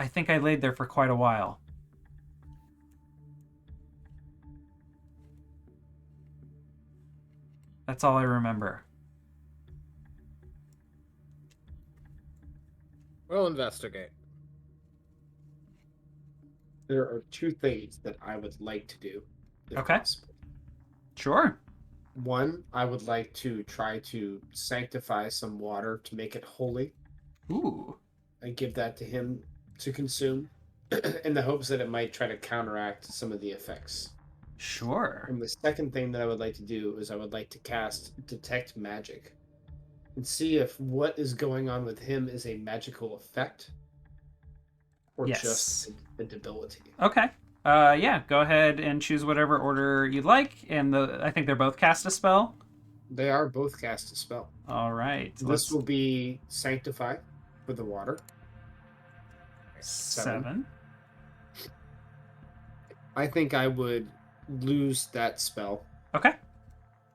Speaker 1: think I laid there for quite a while. That's all I remember.
Speaker 6: We'll investigate.
Speaker 3: There are two things that I would like to do, if
Speaker 1: Okay.
Speaker 3: possible.
Speaker 1: Sure.
Speaker 3: One, I would like to try to sanctify some water to make it holy.
Speaker 1: Ooh.
Speaker 3: And give that to him to consume in the hopes that it might try to counteract some of the effects.
Speaker 1: Sure.
Speaker 3: And the second thing that I would like to do is I would like to cast Detect Magic and see if what is going on with him is a magical effect or
Speaker 1: Yes.
Speaker 3: just a debility.
Speaker 1: Okay. Yeah, go ahead and choose whatever order you'd like, and I think they're both cast a spell.
Speaker 3: They are both cast a spell.
Speaker 1: All right.
Speaker 3: This will be Sanctify for the water.
Speaker 1: 7.
Speaker 3: I think I would lose that spell
Speaker 1: Okay.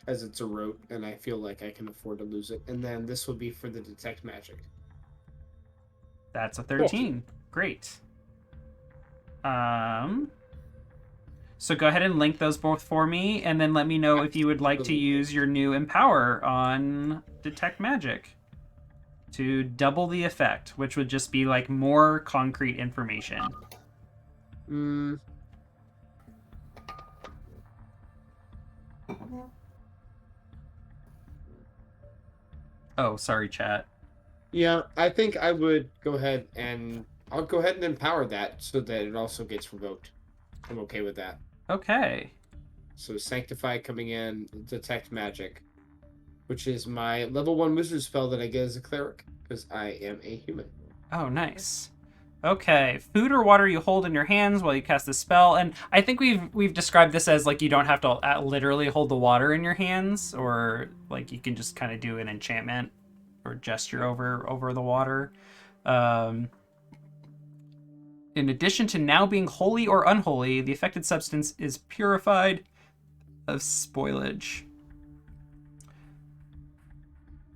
Speaker 3: as it's a rote, and I feel like I can afford to lose it. And then this will be for the Detect Magic.
Speaker 1: That's a 13. Great. So go ahead and link those both for me, and then let me know if you would like to use your new Empower on Detect Magic to double the effect, which would just be like more concrete information. Oh, sorry, chat.
Speaker 3: Yeah, I think I would go ahead and I'll go ahead and empower that so that it also gets revoked. I'm okay with that.
Speaker 1: Okay.
Speaker 3: So Sanctify coming in, Detect Magic, which is my level 1 wizard spell that I get as a cleric because I am a human.
Speaker 1: Oh, nice. Okay, food or water you hold in your hands while you cast the spell, and I think we've described this as like you don't have to literally hold the water in your hands, or like you can just kind of do an enchantment or gesture over the water. In addition to now being holy or unholy, the affected substance is purified of spoilage.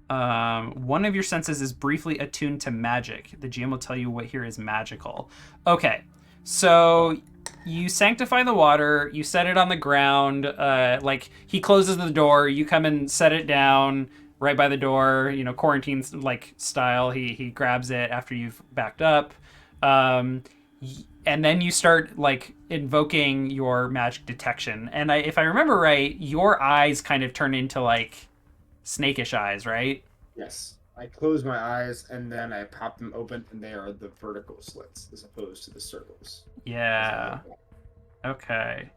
Speaker 1: One of your senses is briefly attuned to magic. The GM will tell you what here is magical. Okay, so you sanctify the water, you set it on the ground, like he closes the door, you come and set it down right by the door, you know, quarantine like style. He grabs it after you've backed up. And then you start like invoking your magic detection. And if I remember right, your eyes kind of turn into like snakish eyes, right?
Speaker 3: Yes. I close my eyes and then I pop them open and they are the vertical slits as opposed to the circles.
Speaker 1: Yeah. Okay.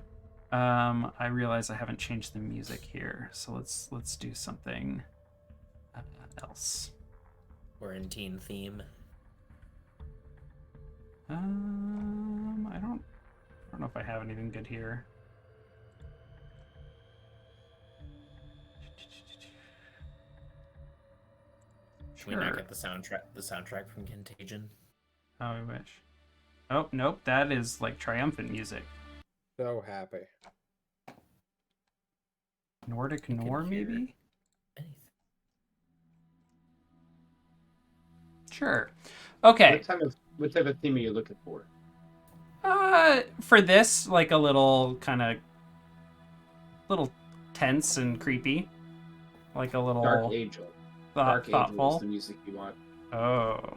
Speaker 1: I realize I haven't changed the music here, so let's do something else.
Speaker 4: We're in teen theme.
Speaker 1: I don't know if I have anything good here.
Speaker 4: Should we not get the soundtrack from Contagion?
Speaker 1: Oh, I wish. Oh, nope, that is like triumphant music.
Speaker 6: So happy.
Speaker 1: Nordic Noir, maybe?
Speaker 4: Anything.
Speaker 1: Sure. Okay.
Speaker 3: What type of theme are you looking for?
Speaker 1: For this, like a little tense and creepy. Like a little
Speaker 3: Dark Angel. Dark Angel
Speaker 1: thoughtful.
Speaker 3: is the music you want.
Speaker 1: Oh.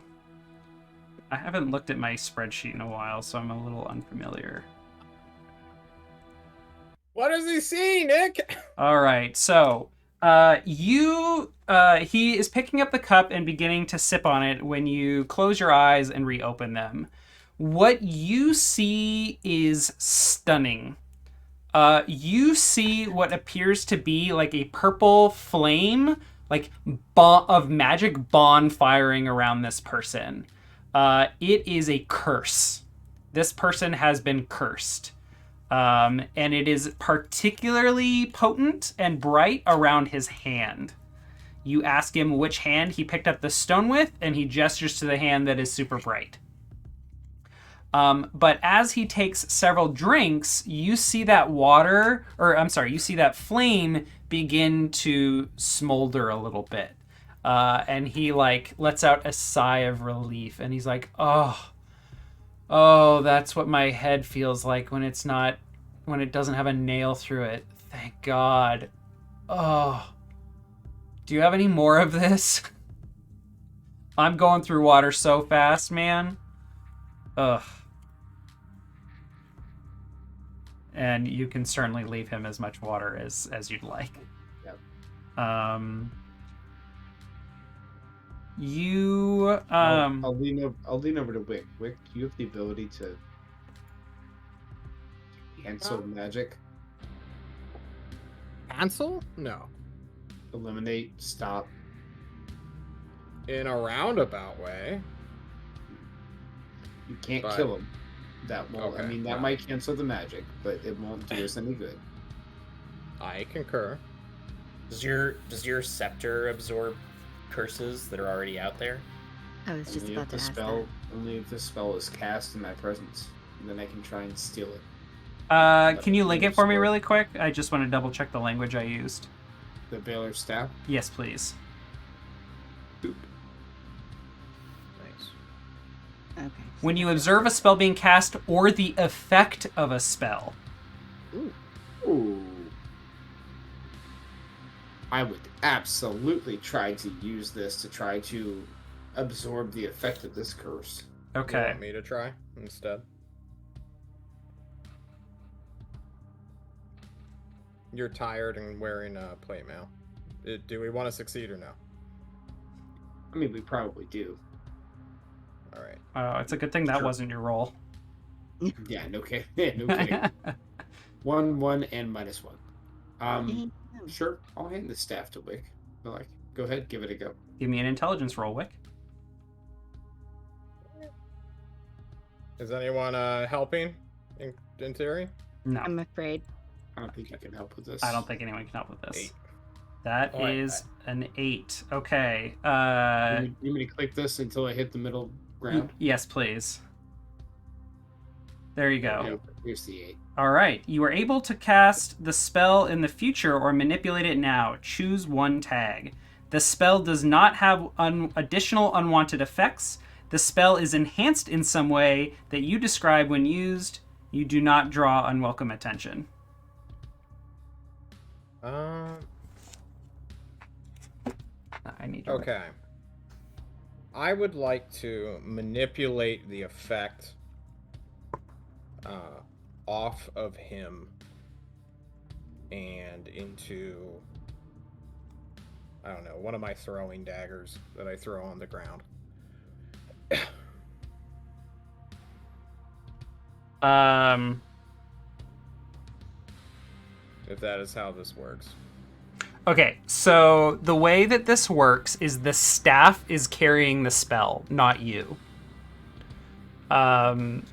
Speaker 1: I haven't looked at my spreadsheet in a while, so I'm a little unfamiliar.
Speaker 6: What does he see, Nick?
Speaker 1: All right, so he is picking up the cup and beginning to sip on it when you close your eyes and reopen them. What you see is stunning. You see what appears to be like a purple flame, like of magic bonfiring around this person. It is a curse. This person has been cursed. And it is particularly potent and bright around his hand. You ask him which hand he picked up the stone with, and he gestures to the hand that is super bright. But as he takes several drinks, you see that you see that flame begin to smolder a little bit. And he like lets out a sigh of relief, and he's like, oh, that's what my head feels like when it doesn't have a nail through it. Thank God. Oh, do you have any more of this? I'm going through water so fast, man. Ugh. And you can certainly leave him as much water as you'd like.
Speaker 3: Yep. I'll lean over to Wick. Wick, do you have the ability to cancel magic?
Speaker 6: Cancel? No.
Speaker 3: Eliminate, stop.
Speaker 6: in a roundabout way.
Speaker 3: You can't
Speaker 6: But-
Speaker 3: kill him. That won't. I
Speaker 6: Okay,
Speaker 3: mean, that
Speaker 6: well.
Speaker 3: might cancel the magic, but it won't do us any good.
Speaker 6: I concur.
Speaker 4: Does your scepter absorb curses that are already out there?
Speaker 2: I was just
Speaker 3: Only
Speaker 2: about
Speaker 3: if
Speaker 2: to
Speaker 3: the
Speaker 2: ask
Speaker 3: spell, only if the spell is cast in my presence, and then I can try and steal it.
Speaker 1: Can you link it for me really quick? I just want to double check the language I used.
Speaker 3: The Baylor staff.
Speaker 1: Yes, please.
Speaker 6: Nice.
Speaker 2: that. Okay.
Speaker 1: When you observe a spell being cast or the effect of a spell.
Speaker 2: Ooh.
Speaker 3: Ooh. I would absolutely try to use this to try to absorb the effect of this curse.
Speaker 6: You
Speaker 1: Okay.
Speaker 6: want me to try instead? You're tired and wearing plate mail. Do we want to succeed or no?
Speaker 3: I mean, we probably do.
Speaker 6: All right.
Speaker 1: It's a good thing that
Speaker 3: Sure.
Speaker 1: wasn't your roll.
Speaker 3: Yeah, no kidding. No kidding. 1, 1, and -1.
Speaker 2: Damn.
Speaker 3: Sure. I'll hand the staff to Wick. But like, go ahead, give it a go.
Speaker 1: Give me an intelligence roll, Wick.
Speaker 6: Is anyone helping in theory?
Speaker 1: No,
Speaker 2: I'm afraid.
Speaker 3: I don't think you can help with this.
Speaker 1: I don't think anyone can help with this.
Speaker 6: 8.
Speaker 1: That
Speaker 4: Oh,
Speaker 1: is an 8. Okay.
Speaker 3: You need me to click this until I hit the middle ground?
Speaker 1: Yes, please. There you go.
Speaker 3: Okay, here's the 8.
Speaker 1: All right. You are able to cast the spell in the future or manipulate it now. Choose one tag. The spell does not have additional unwanted effects. The spell is enhanced in some way that you describe when used. You do not draw unwelcome attention. I need your
Speaker 6: Okay. I would like to manipulate the effect off of him and into, I don't know, one of my throwing daggers that I throw on the ground. If that is how this works.
Speaker 1: Okay, so the way that this works is the staff is carrying the spell, not you. And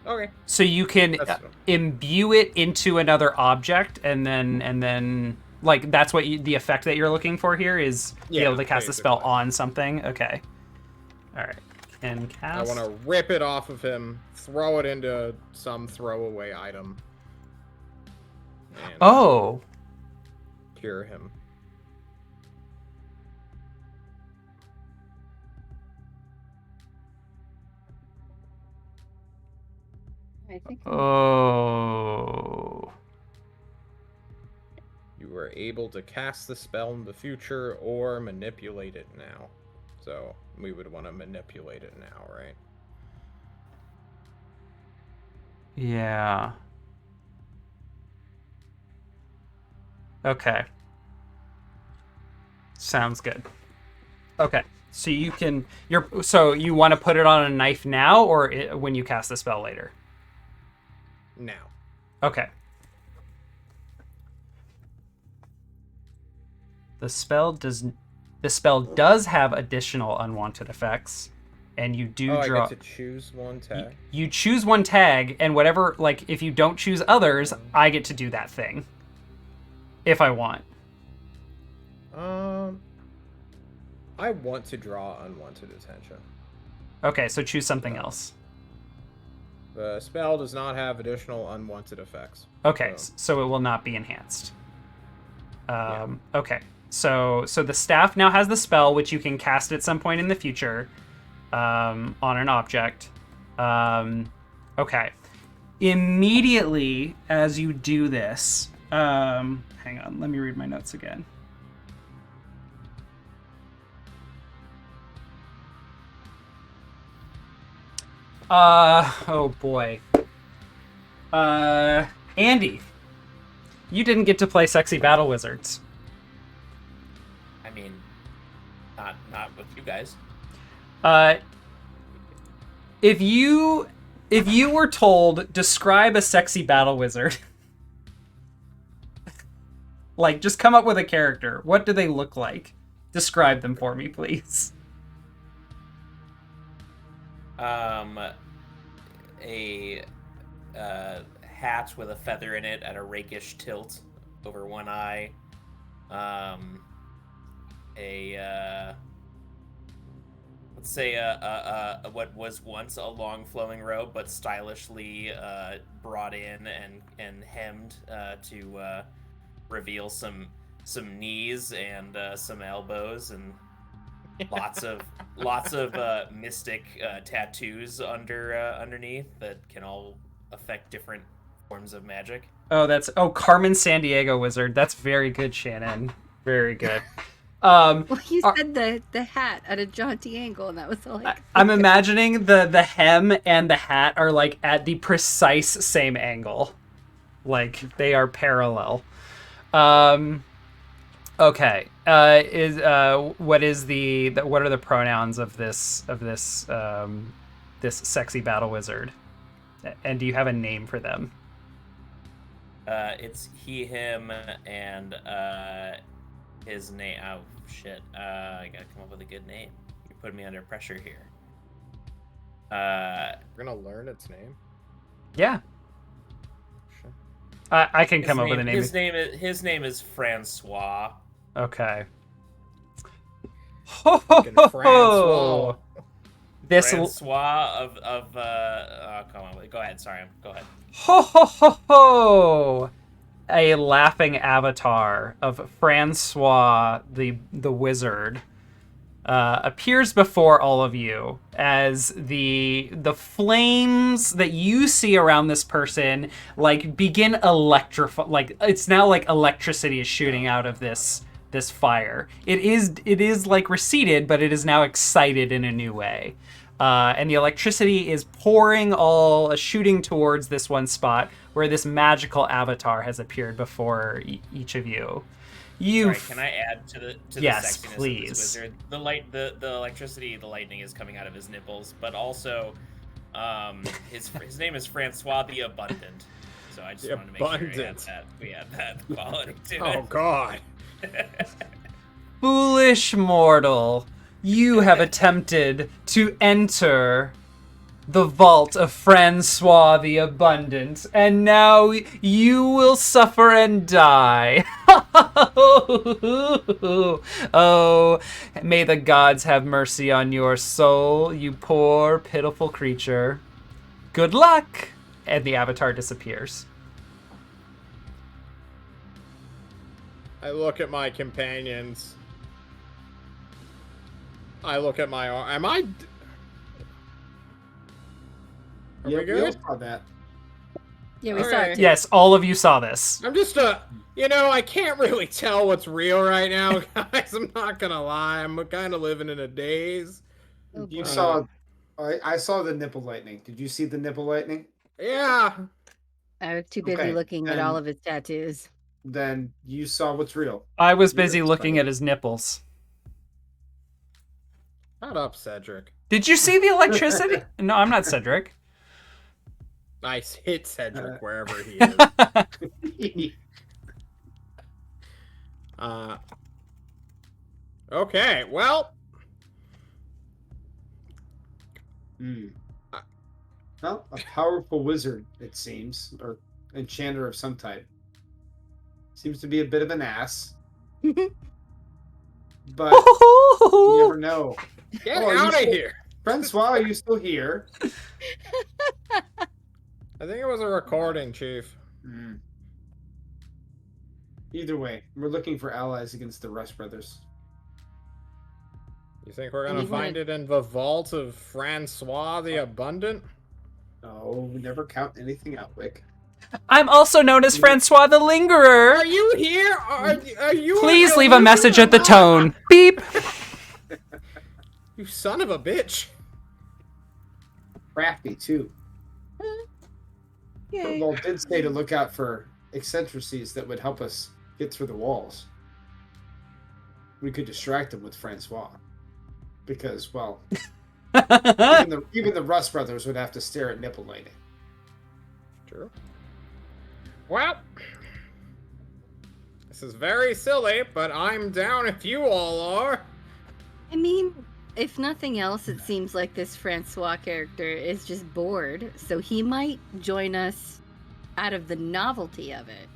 Speaker 6: Okay.
Speaker 1: so you can
Speaker 6: That's-
Speaker 1: imbue it into another object, and then like that's what the effect that you're looking for here is be
Speaker 6: Yeah,
Speaker 1: able to cast the spell
Speaker 6: basically.
Speaker 1: on something. Okay. All right. Can
Speaker 6: I
Speaker 1: cast.
Speaker 6: want to rip it off of him, throw it into some throwaway item, and
Speaker 1: Oh.
Speaker 6: cure him.
Speaker 2: I think.
Speaker 1: Oh.
Speaker 6: You were able to cast the spell in the future or manipulate it now. So we would want to manipulate it now, right?
Speaker 1: Yeah. Okay. Sounds good. Okay. So you can so you want to put it on a knife now or when you cast the spell later?
Speaker 6: Now.
Speaker 1: Okay. The spell does have additional unwanted effects, and you do
Speaker 6: Oh,
Speaker 1: draw.
Speaker 6: I get to choose one tag.
Speaker 1: You choose one tag, and whatever, like, if you don't choose others, I get to do that thing. If I want.
Speaker 6: I want to draw unwanted attention.
Speaker 1: Okay, so choose something else.
Speaker 6: The spell does not have additional unwanted effects.
Speaker 1: Okay,
Speaker 6: So-
Speaker 1: so it will not be enhanced.
Speaker 6: Yeah.
Speaker 1: Okay, so the staff now has the spell, which you can cast at some point in the future on an object. Okay. Immediately as you do this, hang on, let me read my notes again. Oh boy. Andy, you didn't get to play Sexy Battle Wizards.
Speaker 4: I mean, not with you guys.
Speaker 1: If you were told describe a sexy battle wizard, Like, just come up with a character. What do they look like? Describe them for me, please.
Speaker 4: A hat with a feather in it at a rakish tilt over one eye. Let's say what was once a long flowing robe, but stylishly brought in and hemmed to reveal some knees and some elbows and lots of mystic tattoos underneath that can all affect different forms of magic.
Speaker 1: Oh, Carmen Sandiego Wizard. That's very good, Shannon. Very good.
Speaker 2: Well, you said the hat at a jaunty angle, and that was all.
Speaker 1: I'm imagining the hem and the hat are like at the precise same angle, like they are parallel. Okay. What are the pronouns of this sexy battle wizard? And do you have a name for them?
Speaker 4: It's he, him, and his name. Oh shit! I gotta come up with a good name. You're putting me under pressure here.
Speaker 6: We're gonna learn its name.
Speaker 1: Yeah. I can come up with a name.
Speaker 4: His name is Francois.
Speaker 1: Okay.
Speaker 6: Francois.
Speaker 4: Francois of come on, go ahead. Sorry, go ahead.
Speaker 1: Ho ho ho ho! A laughing avatar of Francois the wizard appears before all of you as the flames that you see around this person like begin like it's now like electricity is shooting out of this fire. It is like receded, but it is now excited in a new way. And the electricity is shooting towards this one spot where this magical avatar has appeared before each of you.
Speaker 4: Sorry, can I add to the
Speaker 1: yes,
Speaker 4: sexiness
Speaker 1: please.
Speaker 4: of this wizard? The electricity, the lightning is coming out of his nipples, but also his name is Francois the Abundant. So I just wanted to make sure we had that quality to it.
Speaker 6: Oh God.
Speaker 1: Foolish mortal, you have attempted to enter the vault of Francois the Abundant, and now you will suffer and die. Oh, may the gods have mercy on your soul, you poor, pitiful creature. Good luck! And the avatar disappears.
Speaker 6: I look at my companions. I look at my arm. Am I? Are we good?
Speaker 3: We all saw that.
Speaker 2: Yeah, we saw it too.
Speaker 1: Yes, all of you saw this.
Speaker 6: I'm just I can't really tell what's real right now, guys. I'm not gonna lie. I'm kind of living in a daze.
Speaker 3: You saw, I saw the nipple lightning. Did you see the nipple lightning?
Speaker 6: Yeah.
Speaker 2: I was too busy looking at all of his tattoos.
Speaker 3: Then you saw what's real.
Speaker 1: I was busy looking at his nipples.
Speaker 6: Shut up, Cedric.
Speaker 1: Did you see the electricity? No, I'm not Cedric.
Speaker 6: I hit Cedric wherever he is. Okay, well.
Speaker 3: Well, a powerful wizard, it seems, or enchanter of some type. Seems to be a bit of an ass. But you never know.
Speaker 6: Get out of here!
Speaker 3: Francois, are you still here?
Speaker 6: I think it was a recording, Chief.
Speaker 3: Either way, we're looking for allies against the Rush brothers.
Speaker 6: You think we're gonna find it in the vault of Francois the Abundant?
Speaker 3: No, we never count anything out, Wick.
Speaker 1: I'm also known as Francois the Lingerer.
Speaker 6: Are you here? Are you?
Speaker 1: Please leave a message at the tone. Beep.
Speaker 6: You son of a bitch.
Speaker 3: Crafty, too.
Speaker 2: Yay.
Speaker 3: Well, did say to look out for eccentricities that would help us get through the walls. We could distract them with Francois. Because, well, even the Rust brothers would have to stare at nipple lighting.
Speaker 6: True. Well, This is very silly, but I'm down if you all are.
Speaker 2: I mean, if nothing else, it seems like this Francois character is just bored, so he might join us out of the novelty of it.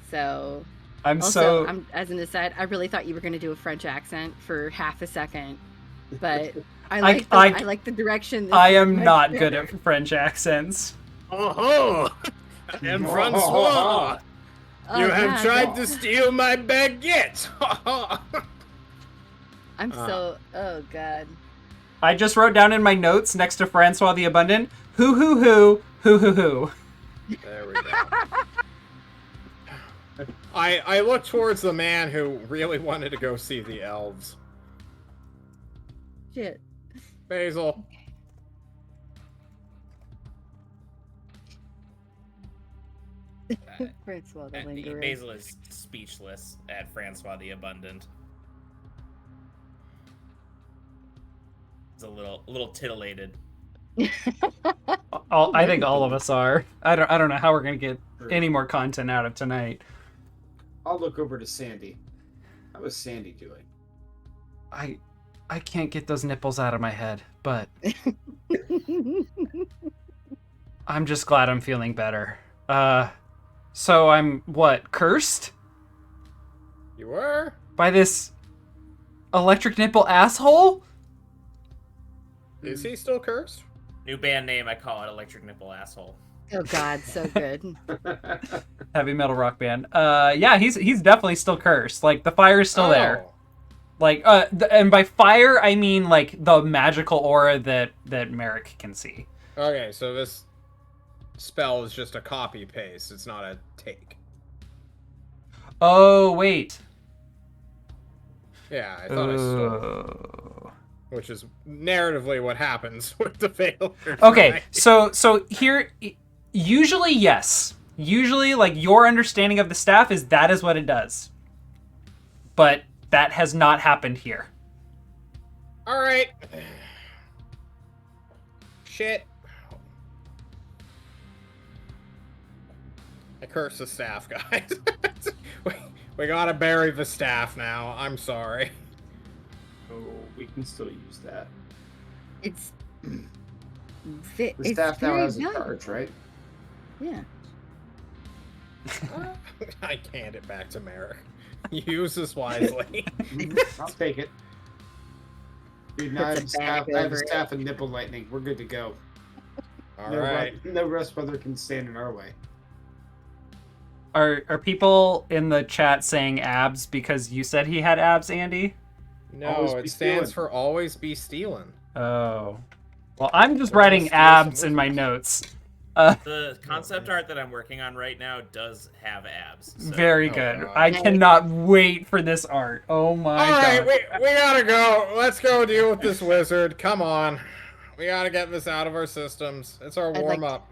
Speaker 2: So, as an aside, I really thought you were going to do a French accent for half a second, but I like the direction.
Speaker 1: I am not good at French accents.
Speaker 6: Oh, and Francois, you have tried to steal my baguette.
Speaker 2: I'm so. Oh God.
Speaker 1: I just wrote down in my notes next to Francois the Abundant, hoo.
Speaker 6: There we go. I look towards the man who really wanted to go see the elves.
Speaker 2: Shit.
Speaker 6: Basil.
Speaker 2: Francois the Lingerer.
Speaker 4: Basil is speechless at Francois the Abundant. He's a little titillated.
Speaker 1: I think all of us are. I don't know how we're gonna get any more content out of tonight.
Speaker 3: I'll look over to Sandy. How is Sandy doing?
Speaker 1: I can't get those nipples out of my head, but I'm just glad I'm feeling better. So I'm what, cursed?
Speaker 6: You were?
Speaker 1: By this electric nipple asshole?
Speaker 6: Is he still cursed?
Speaker 4: New band name, I call it Electric Nipple Asshole.
Speaker 2: Oh God, so good.
Speaker 1: Heavy metal rock band. Yeah, he's definitely still cursed. Like the fire is still there. Like and by fire I mean like the magical aura that Merrick can see.
Speaker 6: Okay, so this spell is just a copy paste. It's not a take.
Speaker 1: Oh wait.
Speaker 6: Yeah, I thought I stole. Which is narratively what happens with the failure.
Speaker 1: Okay, so here, usually yes. Usually, like, your understanding of the staff is that is what it does. But that has not happened here.
Speaker 6: Alright. Shit. I curse the staff, guys. we gotta bury the staff now. I'm sorry.
Speaker 3: Oh, we can still use that.
Speaker 2: It's
Speaker 3: The staff now has a charge, right?
Speaker 2: Yeah.
Speaker 6: I hand it back to Merrick. Use this wisely.
Speaker 3: I'll take it. Dude, now I have a staff and nipple lightning. We're good to go.
Speaker 6: Alright.
Speaker 3: No rest brother can stand in our way.
Speaker 1: Are people in the chat saying abs because you said he had abs, Andy?
Speaker 6: No, it stands for always be stealing.
Speaker 1: Oh. Well, I'm just writing abs in my notes.
Speaker 4: The concept art that I'm working on right now does have abs. So.
Speaker 1: Very good. I cannot wait for this art. Oh my god.
Speaker 6: Alright, we gotta go. Let's go deal with this wizard. Come on. We gotta get this out of our systems. It's our warm-up.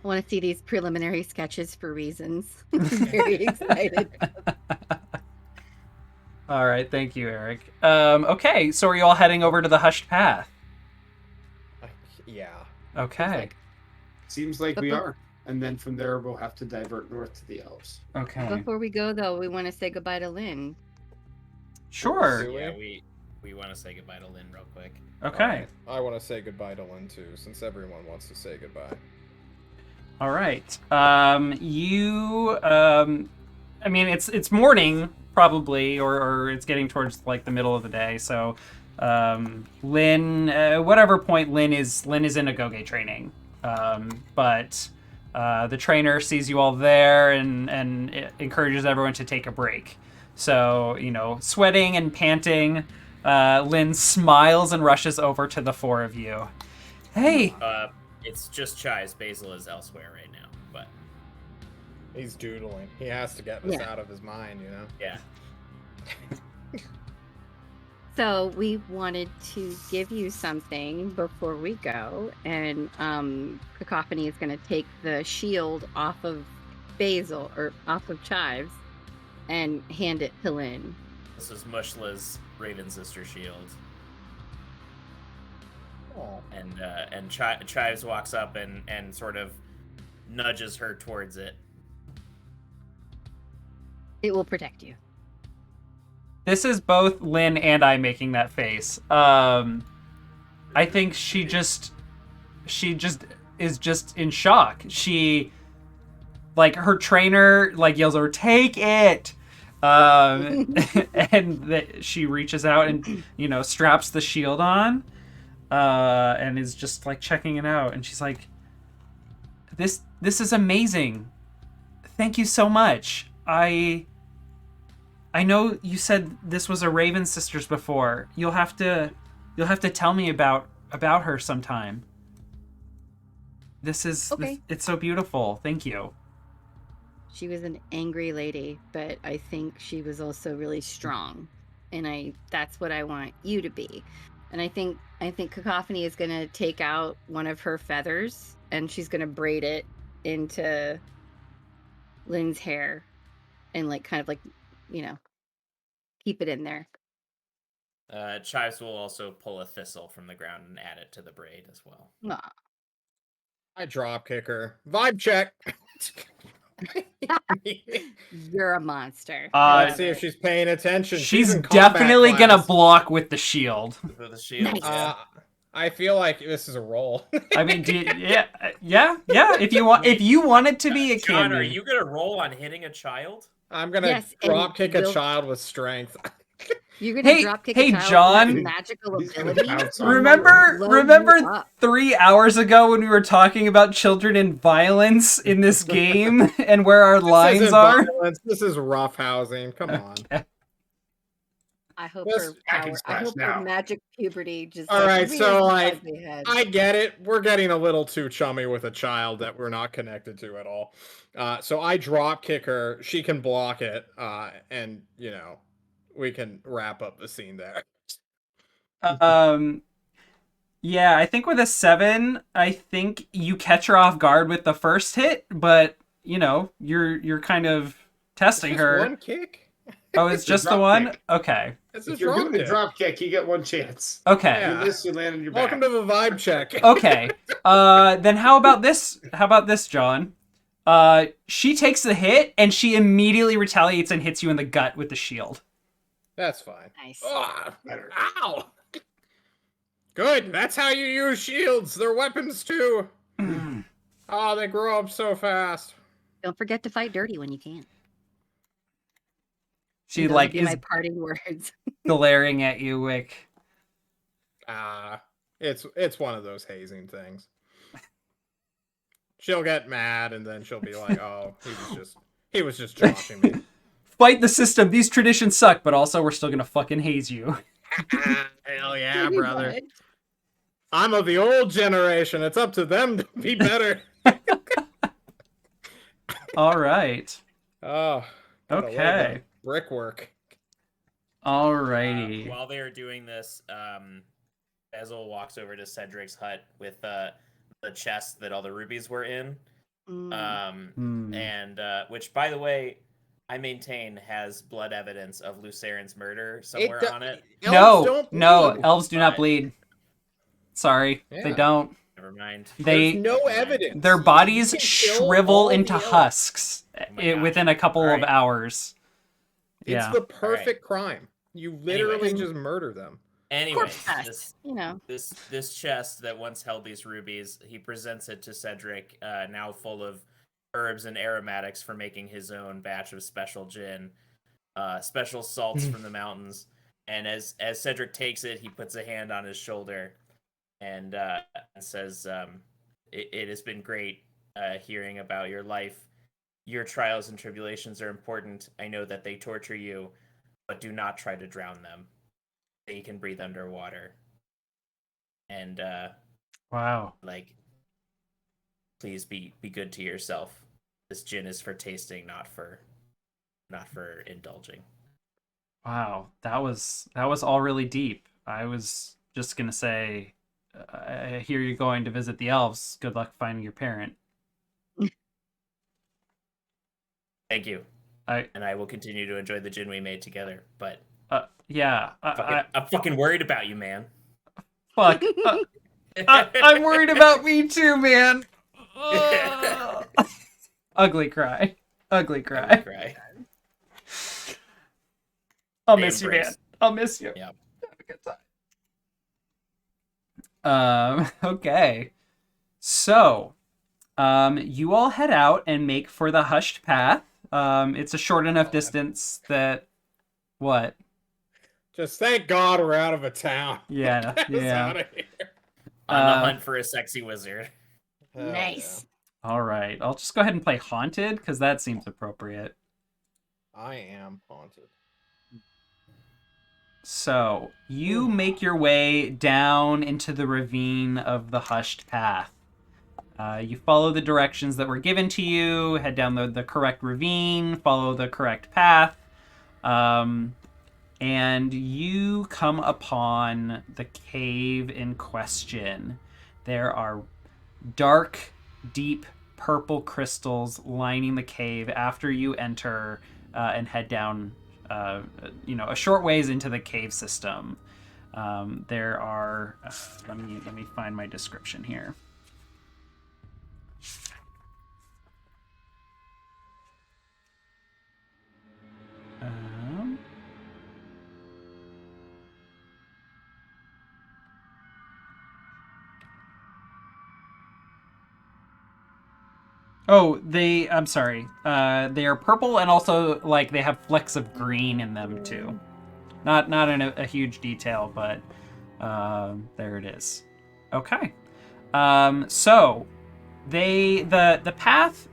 Speaker 2: I want to see these preliminary sketches for reasons. I'm very excited.
Speaker 1: All right, thank you, Eric. Okay, so are you all heading over to the Hushed Path?
Speaker 6: Yeah.
Speaker 1: Okay.
Speaker 3: Seems like we are. And then from there, we'll have to divert north to the elves.
Speaker 1: Okay.
Speaker 2: Before we go, though, we want to say goodbye to Lynn.
Speaker 1: Sure.
Speaker 4: Yeah, we want to say goodbye to Lynn real quick.
Speaker 1: Okay.
Speaker 6: I want to say goodbye to Lynn, too, since everyone wants to say goodbye.
Speaker 1: All right. I mean, it's morning, probably, or it's getting towards, like, the middle of the day, so... Lynn, whatever point Lynn is in a Goge training. But the trainer sees you all there and it encourages everyone to take a break. So, sweating and panting, Lynn smiles and rushes over to the four of you. Hey!
Speaker 4: It's just Chai's. Basil is elsewhere right now, but...
Speaker 6: He's doodling. He has to get this out of his mind,
Speaker 4: Yeah.
Speaker 2: So we wanted to give you something before we go, and Cacophony is going to take the shield off of Basil, or off of Chives, and hand it to Lynn.
Speaker 4: This is Mushla's Raven Sister shield.
Speaker 6: Oh.
Speaker 4: And Chives walks up and sort of nudges her towards it.
Speaker 2: It will protect you.
Speaker 1: This is both Lynn and I making that face. I think she just is just in shock. She, like, her trainer like yells over, "Take it!" And she reaches out and straps the shield on, and is just like checking it out. And she's like, "This is amazing. Thank you so much. I know you said this was a Raven Sisters before. You'll have to tell me about her sometime. This is
Speaker 2: Okay.
Speaker 1: it's so beautiful. Thank you."
Speaker 2: She was an angry lady, but I think she was also really strong, and that's what I want you to be. And I think Cacophony is gonna take out one of her feathers and she's gonna braid it into Lynn's hair, and like kind of like keep it in there.
Speaker 4: Chives will also pull a thistle from the ground and add it to the braid as well.
Speaker 2: Aw.
Speaker 6: I drop kick her. Vibe check.
Speaker 2: You're a monster.
Speaker 6: Let's see if she's paying attention.
Speaker 1: She's
Speaker 6: in combat
Speaker 1: definitely
Speaker 6: class.
Speaker 1: gonna block with the shield.
Speaker 4: For the shield.
Speaker 2: Nice.
Speaker 6: I feel like this is a roll.
Speaker 1: I mean, yeah. If you want it to be, it
Speaker 4: John,
Speaker 1: can
Speaker 4: are
Speaker 1: be.
Speaker 4: you gonna roll on hitting a child?
Speaker 6: I'm gonna
Speaker 2: Yes, and
Speaker 6: drop kick a
Speaker 2: Bill-
Speaker 6: child with strength.
Speaker 2: You're gonna
Speaker 1: Hey,
Speaker 2: drop kick
Speaker 1: hey,
Speaker 2: a child
Speaker 1: John.
Speaker 2: with magical
Speaker 3: He's gonna
Speaker 2: ability.
Speaker 3: pounce on
Speaker 1: Remember
Speaker 2: Blow you up.
Speaker 1: 3 hours ago when we were talking about children and violence in this game and where our lines
Speaker 6: This isn't
Speaker 1: are?
Speaker 6: violence, this is rough housing. Come on.
Speaker 2: I hope
Speaker 6: Let's
Speaker 2: her
Speaker 3: back
Speaker 2: power.
Speaker 3: and
Speaker 2: I
Speaker 3: splash
Speaker 2: hope
Speaker 3: now.
Speaker 2: her magic puberty just.
Speaker 6: All right,
Speaker 2: really
Speaker 6: so, like,
Speaker 2: flies ahead.
Speaker 6: I get it. We're getting a little too chummy with a child that we're not connected to at all. So I drop kick her. She can block it, and we can wrap up the scene there.
Speaker 1: Yeah, I think with a 7, I think you catch her off guard with the first hit, but you're kind of testing
Speaker 6: Just
Speaker 1: her.
Speaker 6: one kick.
Speaker 1: Oh, it's
Speaker 3: It's a
Speaker 1: just the
Speaker 3: drop
Speaker 1: one?
Speaker 3: kick.
Speaker 1: Okay.
Speaker 6: It's a
Speaker 3: If you're
Speaker 6: drop
Speaker 3: doing the
Speaker 6: kick.
Speaker 3: drop kick, you get one chance.
Speaker 1: Okay.
Speaker 6: Yeah.
Speaker 3: You miss, you land on your back.
Speaker 6: Welcome to the vibe check.
Speaker 1: Okay. Then how about this? How about this, John? She takes the hit and she immediately retaliates and hits you in the gut with the shield.
Speaker 6: That's fine.
Speaker 2: Nice.
Speaker 6: Ah,
Speaker 3: Better.
Speaker 6: ow. Good. That's how you use shields. They're weapons too. Oh, they grow up so fast.
Speaker 2: Don't forget to fight dirty when you can.
Speaker 1: She
Speaker 2: Those
Speaker 1: like
Speaker 2: would be
Speaker 1: is
Speaker 2: my parting words.
Speaker 1: glaring at you, Wick.
Speaker 6: It's one of those hazing things. She'll get mad and then she'll be like, "Oh, he was just joshing me."
Speaker 1: Fight the system. These traditions suck, but also we're still gonna fucking haze you.
Speaker 6: Hell yeah,
Speaker 2: Pretty
Speaker 6: brother.
Speaker 2: much.
Speaker 6: I'm of the old generation. It's up to them to be better.
Speaker 1: All right.
Speaker 6: Oh, gotta love
Speaker 1: Okay.
Speaker 6: that brickwork.
Speaker 1: Alrighty.
Speaker 4: While they are doing this, Basil walks over to Cedric's hut with the chest that all the rubies were in.
Speaker 2: Mm.
Speaker 4: And which, by the way, I maintain has blood evidence of Lucaren's murder somewhere on it.
Speaker 6: Elves
Speaker 1: No,
Speaker 6: don't bleed.
Speaker 1: elves do not
Speaker 4: But-
Speaker 1: bleed. Sorry, they
Speaker 6: Yeah.
Speaker 1: don't.
Speaker 4: Never mind.
Speaker 1: They
Speaker 6: There's no evidence.
Speaker 1: their bodies
Speaker 6: You can kill
Speaker 1: shrivel
Speaker 6: all
Speaker 1: into
Speaker 6: the elves.
Speaker 1: husks
Speaker 4: my gosh.
Speaker 1: within a couple of
Speaker 4: Alright.
Speaker 1: hours.
Speaker 6: It's
Speaker 1: Yeah.
Speaker 6: the perfect crime. You literally
Speaker 4: Anyways.
Speaker 6: just murder them.
Speaker 4: Anyway,
Speaker 2: Corpse fest,
Speaker 4: this chest that once held these rubies, he presents it to Cedric, now full of herbs and aromatics for making his own batch of special gin, special salts from the mountains. And as Cedric takes it, he puts a hand on his shoulder and says, it has been great hearing about your life. Your trials and tribulations are important. I know that they torture you, but do not try to drown them. They can breathe underwater. And
Speaker 1: Wow.
Speaker 4: please be good to yourself. This gin is for tasting, not for indulging.
Speaker 1: Wow. That was all really deep. I was just gonna say, I hear you're going to visit the elves. Good luck finding your parent.
Speaker 4: Thank you.
Speaker 1: I
Speaker 4: And I will continue to enjoy the gin we made together. But
Speaker 1: yeah.
Speaker 4: I'm fucking worried about you, man.
Speaker 1: Fuck. I'm worried about me too, man. Ugly cry. Ugly cry.
Speaker 4: Cry.
Speaker 1: I'll
Speaker 4: They
Speaker 1: miss you, man.
Speaker 4: embrace.
Speaker 1: I'll miss you.
Speaker 4: Yep.
Speaker 1: Have a good time. Okay. So, you all head out and make for the hushed path. It's a short enough distance that... What?
Speaker 6: Just thank God we're out of a town.
Speaker 1: Yeah,
Speaker 6: Get us
Speaker 1: yeah.
Speaker 6: out of here.
Speaker 4: On the hunt for a sexy wizard.
Speaker 6: Hell
Speaker 2: Nice.
Speaker 1: All right. I'll just go ahead and play Haunted, because that seems appropriate.
Speaker 6: yeah. I am haunted.
Speaker 1: So, you make your way down into the ravine of the hushed path. You follow the directions that were given to you, head down the correct ravine, follow the correct path, and you come upon the cave in question. There are dark, deep purple crystals lining the cave after you enter and head down a short ways into the cave system. There are let me find my description here. I'm sorry. They are purple and also like they have flecks of green in them too. Not in a huge detail, but there it is. Okay. So the path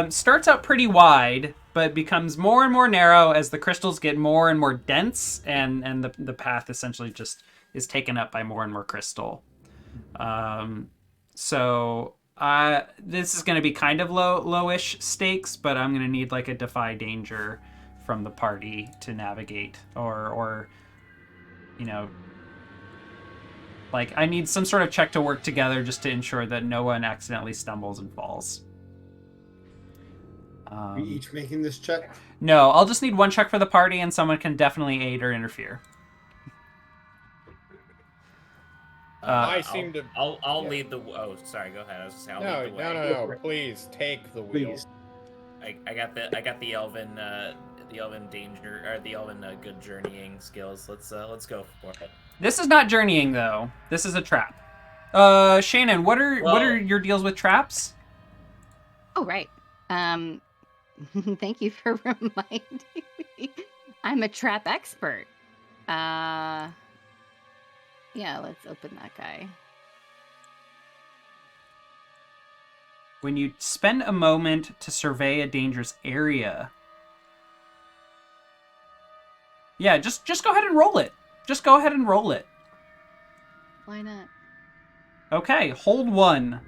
Speaker 1: starts out pretty wide, but becomes more and more narrow as the crystals get more and more dense, and the path essentially just is taken up by more and more crystal. So this is going to be kind of lowish stakes, but I'm going to need like a defy danger from the party to navigate, or like I need some sort of check to work together just to ensure that no one accidentally stumbles and falls.
Speaker 3: We each making this check?
Speaker 1: No, I'll just need one check for the party, and someone can definitely aid or interfere.
Speaker 6: I seem to.
Speaker 4: I'll lead the. Oh, sorry. Go ahead. I was just saying. I'll lead the way.
Speaker 6: No. Please take the wheel.
Speaker 3: Please.
Speaker 4: I got the elven danger or the elven good journeying skills. Let's go for it.
Speaker 1: This is not journeying though. This is a trap. Shannon, what are your deals with traps?
Speaker 2: Oh, right. Thank you for reminding me. I'm a trap expert. Yeah, let's open that guy.
Speaker 1: When you spend a moment to survey a dangerous area. Yeah, just go ahead and roll it. Just go ahead and roll it.
Speaker 2: Why not?
Speaker 1: Okay, hold 1.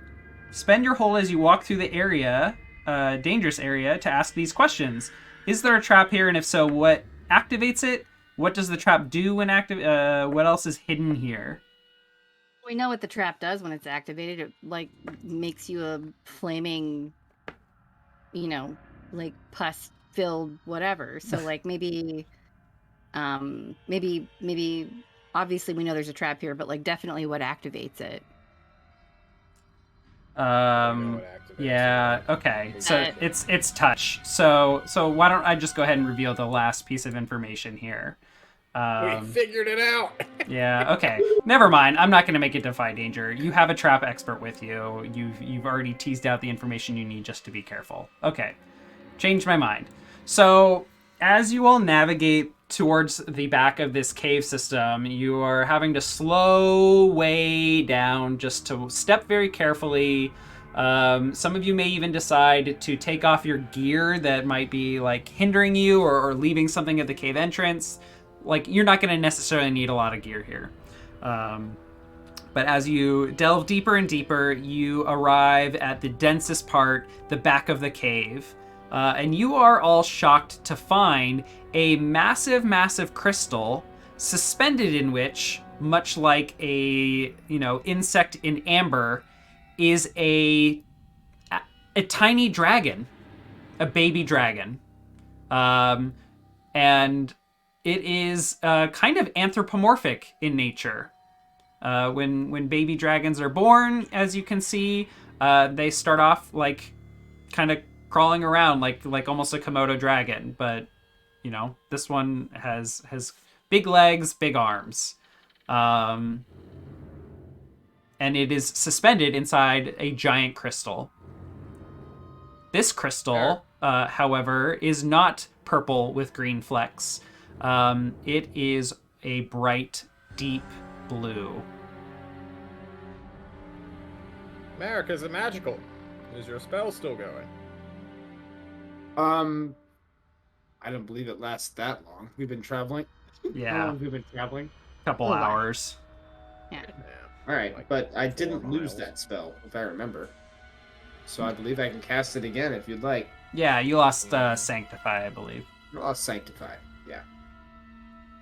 Speaker 1: Spend your hold as you walk through the area, dangerous area, to ask these questions. Is there a trap here, and if so, what activates it? What does the trap do when active? What else is hidden here?
Speaker 2: We know what the trap does when it's activated. It like makes you a flaming, like pus-filled whatever. So like maybe, obviously we know there's a trap here, but like definitely what activates it.
Speaker 1: Yeah, okay. So it's touch. So why don't I just go ahead and reveal the last piece of information here?
Speaker 6: We figured it out.
Speaker 1: Yeah, okay. Never mind. I'm not going to make it defy danger. You have a trap expert with you. You've already teased out the information you need just to be careful. Okay. Changed my mind. So, as you all navigate towards the back of this cave system, you are having to slow way down just to step very carefully. Some of you may even decide to take off your gear that might be like hindering you or leaving something at the cave entrance. Like, you're not going to necessarily need a lot of gear here. But as you delve deeper and deeper, you arrive at the densest part, the back of the cave. And you are all shocked to find a massive, massive crystal suspended in which, much like a, insect in amber, is a tiny dragon, a baby dragon. And it is kind of anthropomorphic in nature. When baby dragons are born, as you can see, they start off like kind of crawling around like almost a Komodo dragon, but This one has big legs, big arms. And it is suspended inside a giant crystal. This crystal, however, is not purple with green flecks. It is a bright, deep blue.
Speaker 6: Merrick, is it magical? Is your spell still going?
Speaker 3: I don't believe it lasts that long. We've been traveling. How
Speaker 1: Yeah,
Speaker 3: long have we been traveling?
Speaker 1: couple
Speaker 2: Oh, wow.
Speaker 1: hours.
Speaker 2: Yeah.
Speaker 3: All right,
Speaker 6: Like
Speaker 3: but I
Speaker 6: 4
Speaker 3: didn't lose
Speaker 6: miles.
Speaker 3: that spell, if I remember. So I believe I can cast it again if you'd like.
Speaker 1: Yeah, you lost Sanctify, I believe.
Speaker 3: I'll sanctify. Yeah.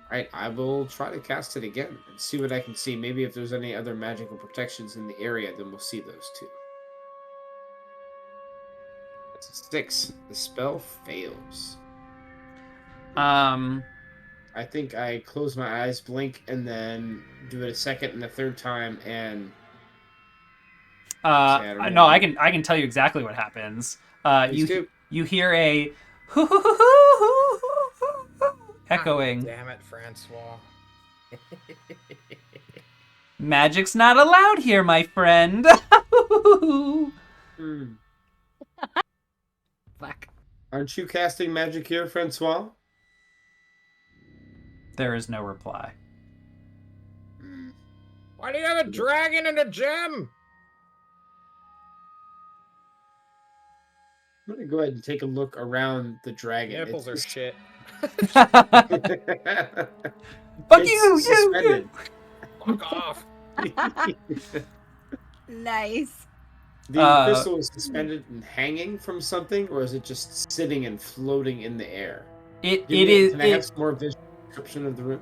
Speaker 3: All right, I will try to cast it again and see what I can see. Maybe if there's any other magical protections in the area, then we'll see those too. That's a 6. The spell fails. I think I close my eyes, blink, and then do it a second and a third time, and I don't
Speaker 1: No,
Speaker 3: know.
Speaker 1: I can tell you exactly what happens.
Speaker 3: Please do.
Speaker 1: You hear a echoing.
Speaker 6: Damn it, Francois.
Speaker 1: Magic's not allowed here, my friend.
Speaker 3: Hmm.
Speaker 2: Fuck.
Speaker 3: Aren't you casting magic here, Francois?
Speaker 1: There is no reply.
Speaker 3: Hmm.
Speaker 6: Why do you have a dragon and a gem?
Speaker 3: I'm gonna go ahead and take a look around the dragon.
Speaker 6: Nipples are shit.
Speaker 1: Fuck
Speaker 3: It's
Speaker 1: you!
Speaker 3: suspended.
Speaker 6: Fuck off.
Speaker 2: Nice.
Speaker 3: The crystal is suspended and hanging from something, or is it just sitting and floating in the air?
Speaker 1: It
Speaker 3: Can
Speaker 1: is.
Speaker 3: I have some more visual description of the room?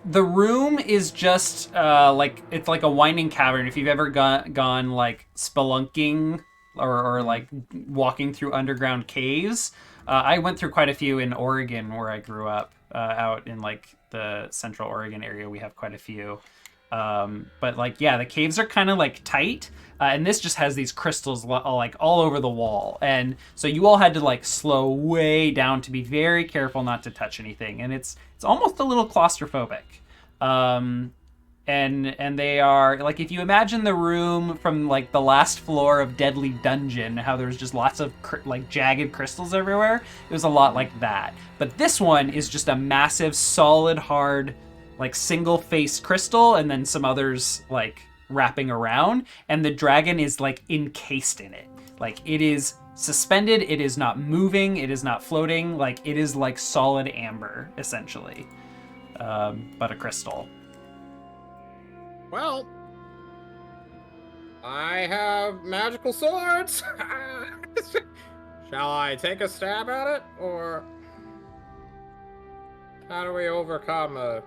Speaker 1: The room is just it's like a winding cavern. If you've ever gone like spelunking or like walking through underground caves, I went through quite a few in Oregon where I grew up. Out in like the Central Oregon area, we have quite a few. But like, yeah, the caves are kind of like tight, and this just has these crystals like all over the wall, and so you all had to like slow way down to be very careful not to touch anything, and it's almost a little claustrophobic. And they are like, if you imagine the room from like the last floor of Deadly Dungeon, how there's just lots of like jagged crystals everywhere, it was a lot like that. But this one is just a massive, solid, hard, like single-faced crystal, and then some others like wrapping around, and the dragon is like encased in it. Like, it is suspended, it is not moving, it is not floating, like it is like solid amber essentially, but a crystal.
Speaker 6: Well, I have magical swords. Shall I take a stab at it, or how do we overcome a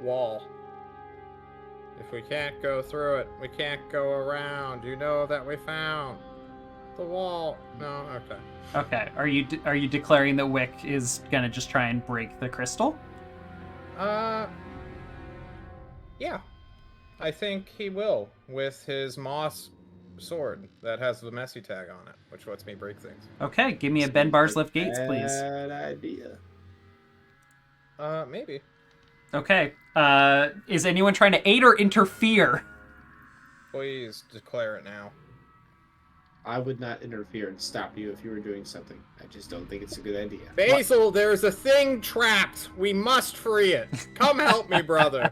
Speaker 6: wall? If we can't go through it, we can't go around. You know that we found the wall. No, okay.
Speaker 1: Okay, are you declaring that Wick is gonna just try and break the crystal?
Speaker 6: Yeah. I think he will, with his moss sword that has the messy tag on it, which lets me break things.
Speaker 1: Okay, give me a Ben Bars Lift Gates, please.
Speaker 3: Bad idea.
Speaker 6: Maybe.
Speaker 1: Okay, is anyone trying to aid or interfere?
Speaker 6: Please declare it now.
Speaker 3: I would not interfere and stop you if you were doing something. I just don't think it's a good idea.
Speaker 6: Basil, there's a thing trapped. We must free it. Come help me, brother.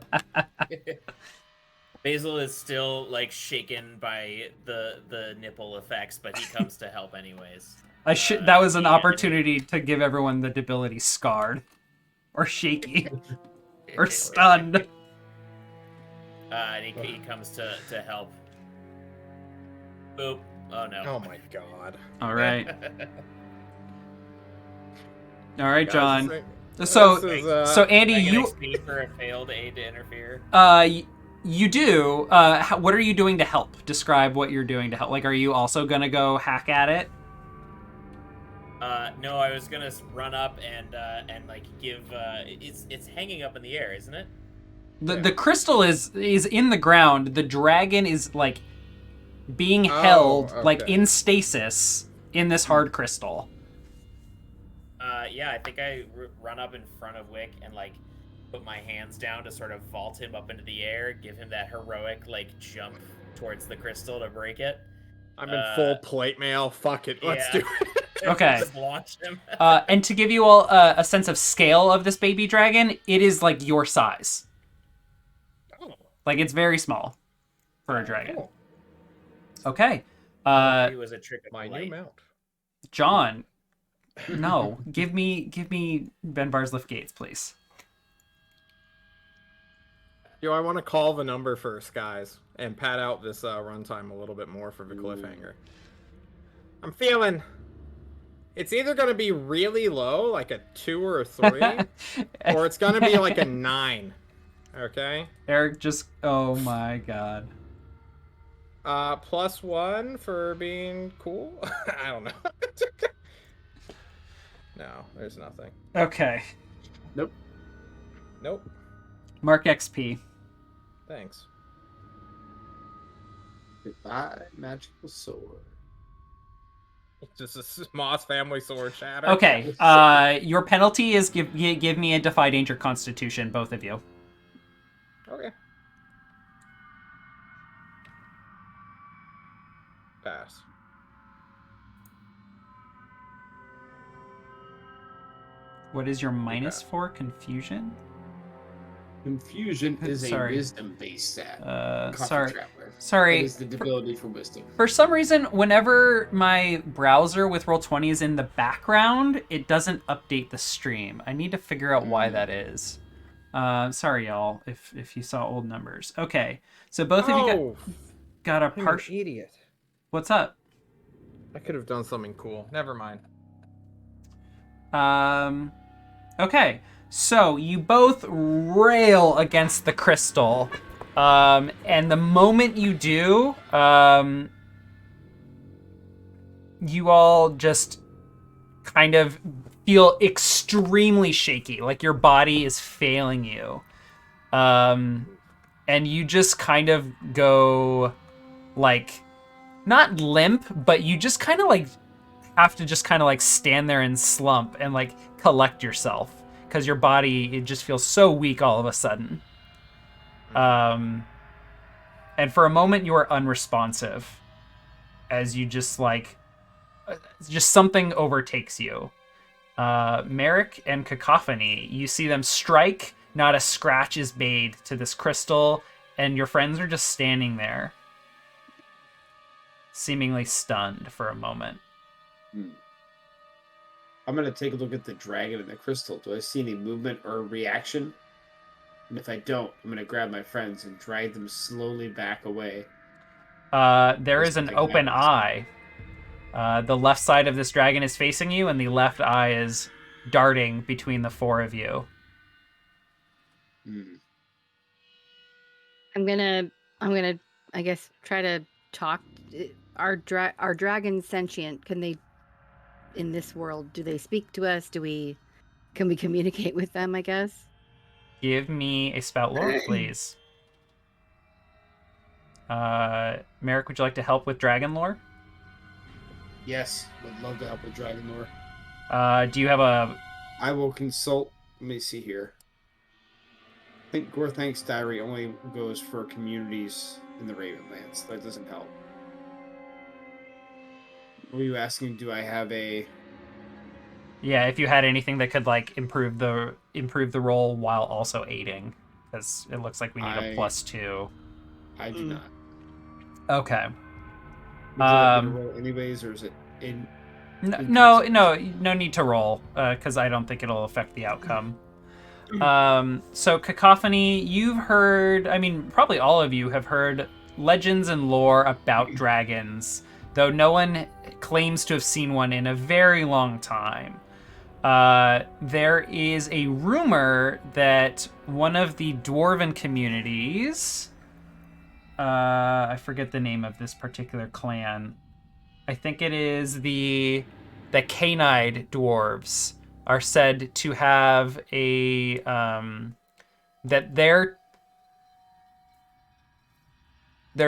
Speaker 4: Basil is still like shaken by the nipple effects, but he comes to help anyways.
Speaker 1: That was an opportunity to give everyone the ability scarred, or shaky, or stunned.
Speaker 4: And he comes to help. Boop. Oh no.
Speaker 6: Oh my god.
Speaker 1: All right, all right,
Speaker 6: Guys,
Speaker 1: John.
Speaker 6: this
Speaker 1: So,
Speaker 6: is,
Speaker 1: so Andy,
Speaker 4: I get
Speaker 1: you
Speaker 4: XP for a failed aid to interfere.
Speaker 1: you do. What are you doing to help? Describe what you're doing to help. Like, are you also gonna go hack at it?
Speaker 4: No, I was gonna run up and like give. It's hanging up in the air, isn't it?
Speaker 1: The crystal is in the ground. The dragon is like being held like
Speaker 6: okay.
Speaker 1: in stasis in this hard crystal.
Speaker 4: Yeah, I think I run up in front of Wick and like put my hands down to sort of vault him up into the air, give him that heroic like jump towards the crystal to break it.
Speaker 6: I'm in full plate mail. Fuck it. Let's
Speaker 4: Yeah.
Speaker 6: do it.
Speaker 1: Okay.
Speaker 4: Just launch him.
Speaker 1: And to give you all a sense of scale of this baby dragon, it is like your size.
Speaker 6: Oh,
Speaker 1: Like it's very small for a dragon.
Speaker 6: cool.
Speaker 1: Okay.
Speaker 4: It was a trick of
Speaker 6: My
Speaker 4: light.
Speaker 6: new mount.
Speaker 1: John. No, give me Benbar's lift gates, please.
Speaker 6: Yo, I want to call the number first, guys, and pad out this runtime a little bit more for the cliffhanger. I'm feeling it's either going to be really low, like a 2 or a 3, or it's going to be like a 9. Okay?
Speaker 1: Eric just, oh my god.
Speaker 6: +1 for being cool? I don't know. No, there's nothing.
Speaker 1: Okay.
Speaker 3: Nope.
Speaker 6: Nope.
Speaker 1: Mark XP.
Speaker 6: Thanks.
Speaker 3: Goodbye, magical sword.
Speaker 6: Just a Moss family sword shatter.
Speaker 1: Okay. Your penalty is give me a Defy Danger Constitution, both of you.
Speaker 6: Okay. Pass.
Speaker 1: What is your minus for confusion?
Speaker 3: Confusion is a
Speaker 1: Sorry.
Speaker 3: wisdom-based stat. Coffee
Speaker 1: Sorry.
Speaker 3: Traveler.
Speaker 1: Sorry.
Speaker 3: That is the ability for wisdom.
Speaker 1: For some reason, whenever my browser with Roll20 is in the background, it doesn't update the stream. I need to figure out why that is. Sorry, y'all, if you saw old numbers. Okay, so both of you got a
Speaker 6: I'm an
Speaker 1: partial.
Speaker 6: idiot.
Speaker 1: What's up?
Speaker 6: I could have done something cool. Never mind.
Speaker 1: Okay, so you both rail against the crystal, and the moment you do, you all just kind of feel extremely shaky, like your body is failing you. And you just kind of go, like, not limp, but you just kind of, like, have to just kind of, like, stand there and slump and, like, collect yourself. Because your body, it just feels so weak all of a sudden. And for a moment, you are unresponsive. As you just, like, just something overtakes you. Merrick and Cacophony, you see them strike, not a scratch is made to this crystal, and your friends are just standing there, seemingly stunned for a moment.
Speaker 3: I'm going to take a look at the dragon and the crystal. Do I see any movement or reaction? And if I don't, I'm going to grab my friends and drag them slowly back away.
Speaker 1: There is an open eye. The left side of this dragon is facing you, and the left eye is darting between the four of you.
Speaker 2: I'm gonna, I guess, try to talk. Are dragons sentient? Can they, in this world, do they speak to us? Can we communicate with them? I guess.
Speaker 1: Give me a spout lore, please. Merrick, would you like to help with dragon lore?
Speaker 3: Yes, would love to help with dragon lore.
Speaker 1: Do you have a...
Speaker 3: I will consult. Let me see here. I think Gorthank's diary only goes for communities in the Ravenlands. That doesn't help. Were you asking, do I have a...
Speaker 1: Yeah, if you had anything that could, like, improve the roll while also aiding. Because it looks like we need a +2.
Speaker 3: I do not.
Speaker 1: Okay.
Speaker 3: Would you like me to roll anyways, or is it in...
Speaker 1: No need to roll, because I don't think it'll affect the outcome. So Cacophony, you've heard, I mean, probably all of you have heard legends and lore about dragons, though no one claims to have seen one in a very long time. There is a rumor that one of the dwarven communities, I forget the name of this particular clan. I think it is the Canide dwarves are said to have a that their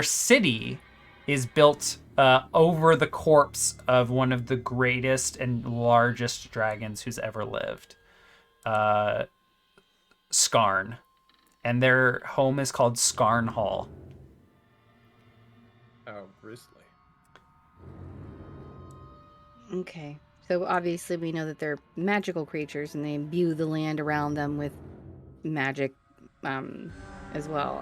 Speaker 1: city is built over the corpse of one of the greatest and largest dragons who's ever lived, Skarn. And their home is called Skarn Hall.
Speaker 6: Oh, grisly.
Speaker 2: Okay. So obviously we know that they're magical creatures and they imbue the land around them with magic as well.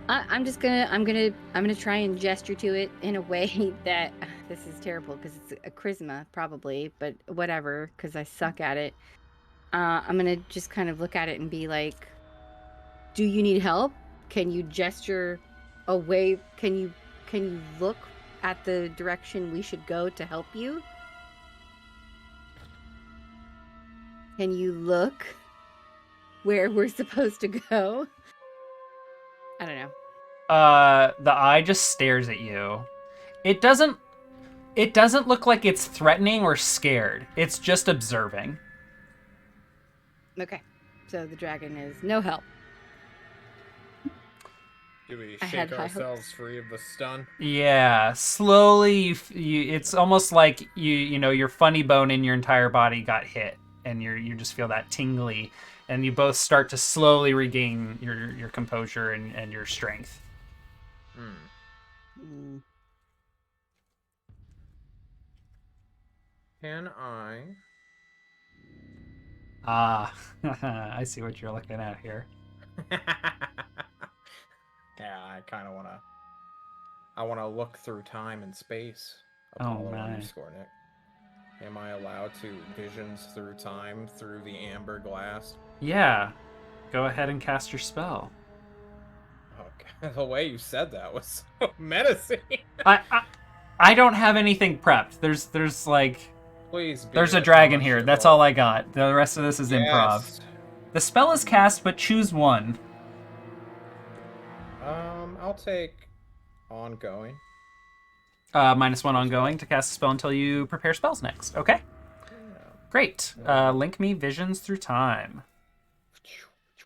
Speaker 2: I'm gonna try and gesture to it in a way that this is terrible because it's a charisma probably, but whatever because I suck at it. I'm gonna just kind of look at it and be like, "Do you need help? Can you gesture away? Can you look at the direction we should go to help you? Can you look where we're supposed to go?" I don't know.
Speaker 1: The eye just stares at you. It doesn't look like it's threatening or scared. It's just observing.
Speaker 2: Okay. So the dragon is no help.
Speaker 6: Do we
Speaker 2: I had
Speaker 6: shake
Speaker 2: high
Speaker 6: ourselves free of the stun?
Speaker 1: Yeah, slowly it's almost like your funny bone in your entire body got hit and you just feel that tingly and you both start to slowly regain your composure and your strength.
Speaker 2: Mm.
Speaker 6: Can I?
Speaker 1: Ah, I see what you're looking at here.
Speaker 6: Yeah, I wanna look through time and space. ApolloNik. Am I allowed to visions through time through the amber glass?
Speaker 1: Yeah, go ahead and cast your spell.
Speaker 6: Okay, the way you said that was so menacing.
Speaker 1: I don't have anything prepped. There's like
Speaker 6: Please.
Speaker 1: There's a dragon here. That's all I got. The rest of this is improv. The spell is cast, but choose one.
Speaker 6: I'll take ongoing.
Speaker 1: -1 ongoing to cast a spell until you prepare spells next. Okay.
Speaker 6: Yeah.
Speaker 1: Great. Link me visions through time.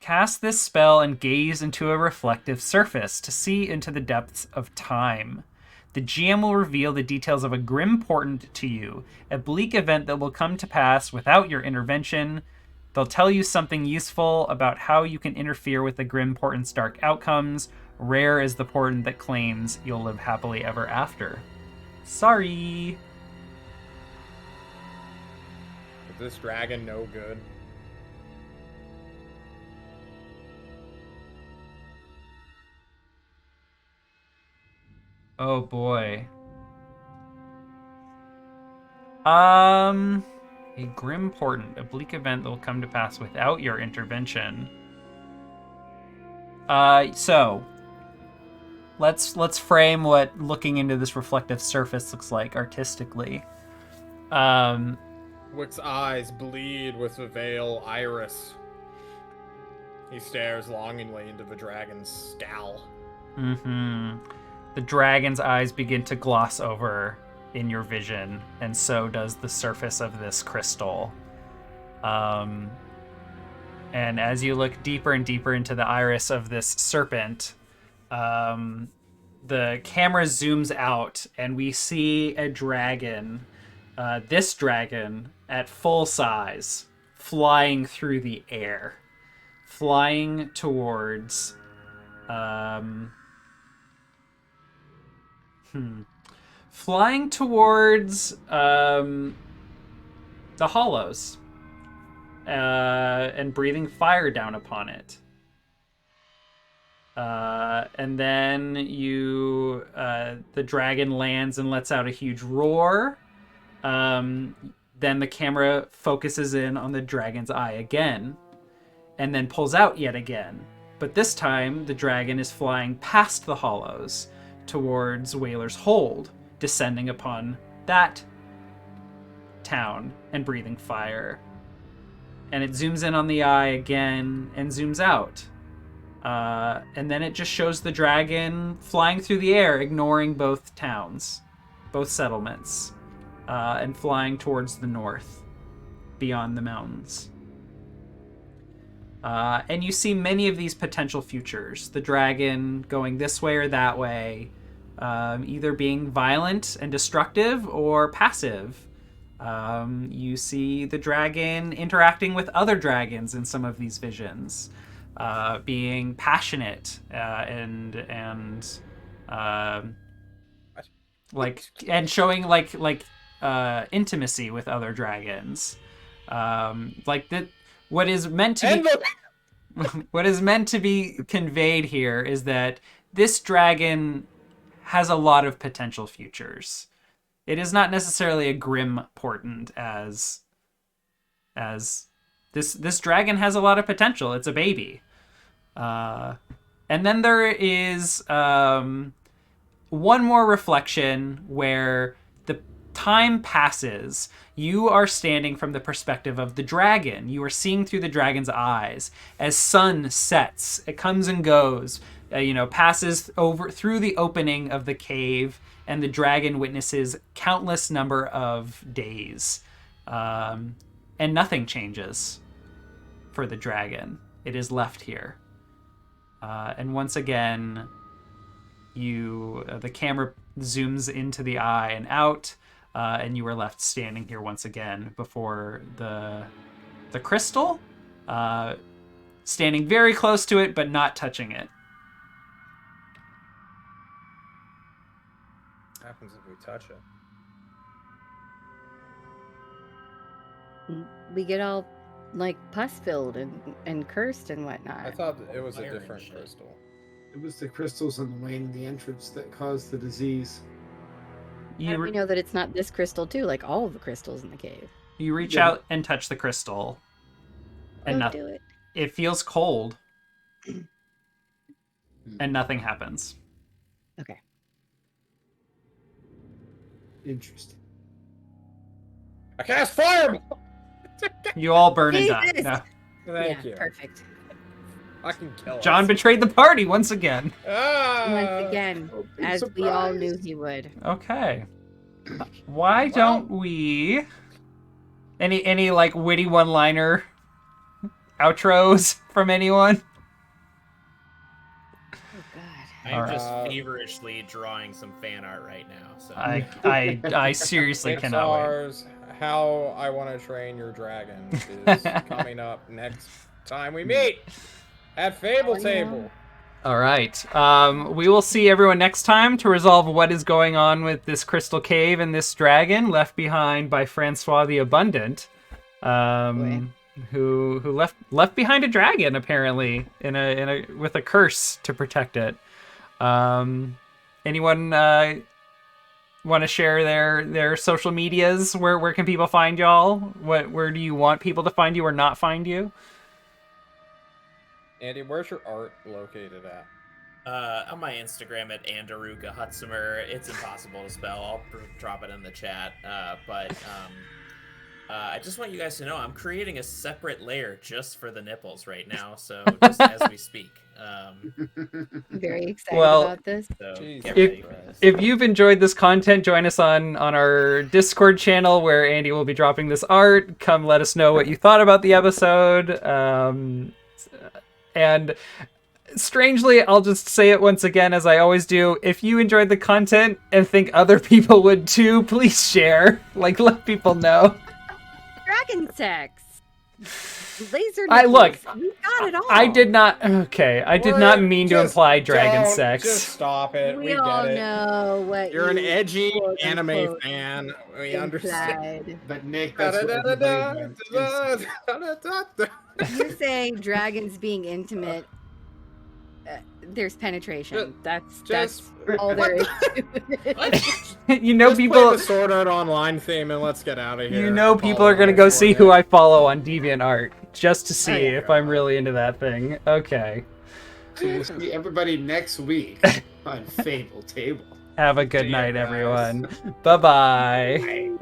Speaker 1: Cast this spell and gaze into a reflective surface to see into the depths of time. The GM will reveal the details of a grim portent to you, a bleak event that will come to pass without your intervention. They'll tell you something useful about how you can interfere with the grim portent's dark outcomes. Rare is the portent that claims you'll live happily ever after. Sorry.
Speaker 6: Is this dragon no good?
Speaker 1: Oh boy. A grim portent, a bleak event that will come to pass without your intervention. So let's frame what looking into this reflective surface looks like artistically.
Speaker 6: Wick's eyes bleed with the veil iris. He stares longingly into the dragon's scowl.
Speaker 1: The dragon's eyes begin to gloss over in your vision, and so does the surface of this crystal. And as you look deeper and deeper into the iris of this serpent, the camera zooms out, and we see a dragon, this dragon at full size, flying through the air, flying towards flying towards the hollows and breathing fire down upon it. And then the dragon lands and lets out a huge roar. Then the camera focuses in on the dragon's eye again and then pulls out yet again. But this time the dragon is flying past the hollows towards Whaler's Hold, descending upon that town and breathing fire. And it zooms in on the eye again and zooms out. And then it just shows the dragon flying through the air, ignoring both towns, both settlements, and flying towards the north, beyond the mountains. And you see many of these potential futures. The dragon going this way or that way, either being violent and destructive or passive. You see the dragon interacting with other dragons in some of these visions, being passionate and showing intimacy with other dragons. What is meant to be conveyed here is that this dragon has a lot of potential futures. It is not necessarily a grim portent as this dragon has a lot of potential. It's a baby. And then there is one more reflection where the time passes. You are standing from the perspective of the dragon. You are seeing through the dragon's eyes as sun sets. It comes and goes, passes over through the opening of the cave, and the dragon witnesses countless number of days. And nothing changes for the dragon. It is left here. And once again, the camera zooms into the eye and out, and you are left standing here once again before the crystal, standing very close to it, but not touching it.
Speaker 6: What happens if we touch it?
Speaker 2: We get all like pus filled and cursed and whatnot.
Speaker 6: I thought it was a
Speaker 4: Fire and
Speaker 6: different
Speaker 4: shit.
Speaker 6: crystal.
Speaker 3: It was the crystals on the way in the entrance that caused the disease.
Speaker 2: How do we know that it's not this crystal too? Like all of the crystals in the cave.
Speaker 1: You reach
Speaker 3: Yeah.
Speaker 1: out and touch the crystal, and
Speaker 2: Don't do it.
Speaker 1: it feels cold, and nothing happens.
Speaker 2: Okay.
Speaker 3: Interesting.
Speaker 6: I cast fireball.
Speaker 1: You all burn and die.
Speaker 2: Jesus!
Speaker 1: No.
Speaker 6: Thank
Speaker 2: yeah,
Speaker 6: you.
Speaker 2: perfect.
Speaker 6: I can kill
Speaker 1: John
Speaker 6: us.
Speaker 1: betrayed the party once again.
Speaker 2: Once again,
Speaker 3: Oh, big
Speaker 2: as we all knew
Speaker 3: surprise.
Speaker 2: he would.
Speaker 1: Okay. Why don't we... Any witty one-liner outros from anyone?
Speaker 2: Oh God.
Speaker 4: I'm
Speaker 1: Alright.
Speaker 4: just feverishly drawing some fan art right now. So
Speaker 1: I seriously cannot wait.
Speaker 6: Pixar's How I Want to Train Your Dragon is coming up next time we meet at Fable Table.
Speaker 1: All right. We will see everyone next time to resolve what is going on with this crystal cave and this dragon left behind by Francois the Abundant, who left behind a dragon apparently with a curse to protect it. Anyone want to share their social medias? Where can people find y'all? Where do you want people to find you or not find you?
Speaker 6: Andy, where's your art located at?
Speaker 4: on my Instagram at Andaruga Hutzimer. It's impossible to spell. I'll drop it in the chat. But I just want you guys to know I'm creating a separate layer just for the nipples right now. So just as we speak.
Speaker 2: I'm very excited
Speaker 1: Well,
Speaker 2: about this.
Speaker 4: So
Speaker 6: Jesus
Speaker 4: get ready for this.
Speaker 1: If you've enjoyed this content, join us on our Discord channel where Andy will be dropping this art. Come let us know what you thought about the episode. And strangely, I'll just say it once again, as I always do. If you enjoyed the content and think other people would too, please share. Let people know.
Speaker 2: Dragon sex. Laser
Speaker 1: Look,
Speaker 2: nipples. We got it all.
Speaker 1: I did not. Okay, I did not mean to
Speaker 6: Just
Speaker 1: imply dragon
Speaker 6: don't-
Speaker 1: sex.
Speaker 6: Just stop it.
Speaker 2: We
Speaker 6: We
Speaker 2: all
Speaker 6: get it.
Speaker 2: know what
Speaker 6: You're an
Speaker 2: you
Speaker 6: edgy
Speaker 2: quote,
Speaker 6: anime
Speaker 2: unquote,
Speaker 6: fan. We understand.
Speaker 2: implied.
Speaker 3: But Nick, that's what everybody wants.
Speaker 2: You're saying dragons being intimate. There's penetration. That's all there is to it.
Speaker 1: You know,
Speaker 6: Just
Speaker 1: people.
Speaker 6: play the Sword Art Online theme and let's get out of here.
Speaker 1: You know, people are gonna go see who I follow on DeviantArt just to see
Speaker 2: yeah.
Speaker 1: if I'm really into that thing. Okay.
Speaker 3: So we'll see everybody next week on Fable Table.
Speaker 1: Have a good
Speaker 6: See ya,
Speaker 1: night,
Speaker 6: guys.
Speaker 1: everyone. Bye-bye.
Speaker 3: Bye.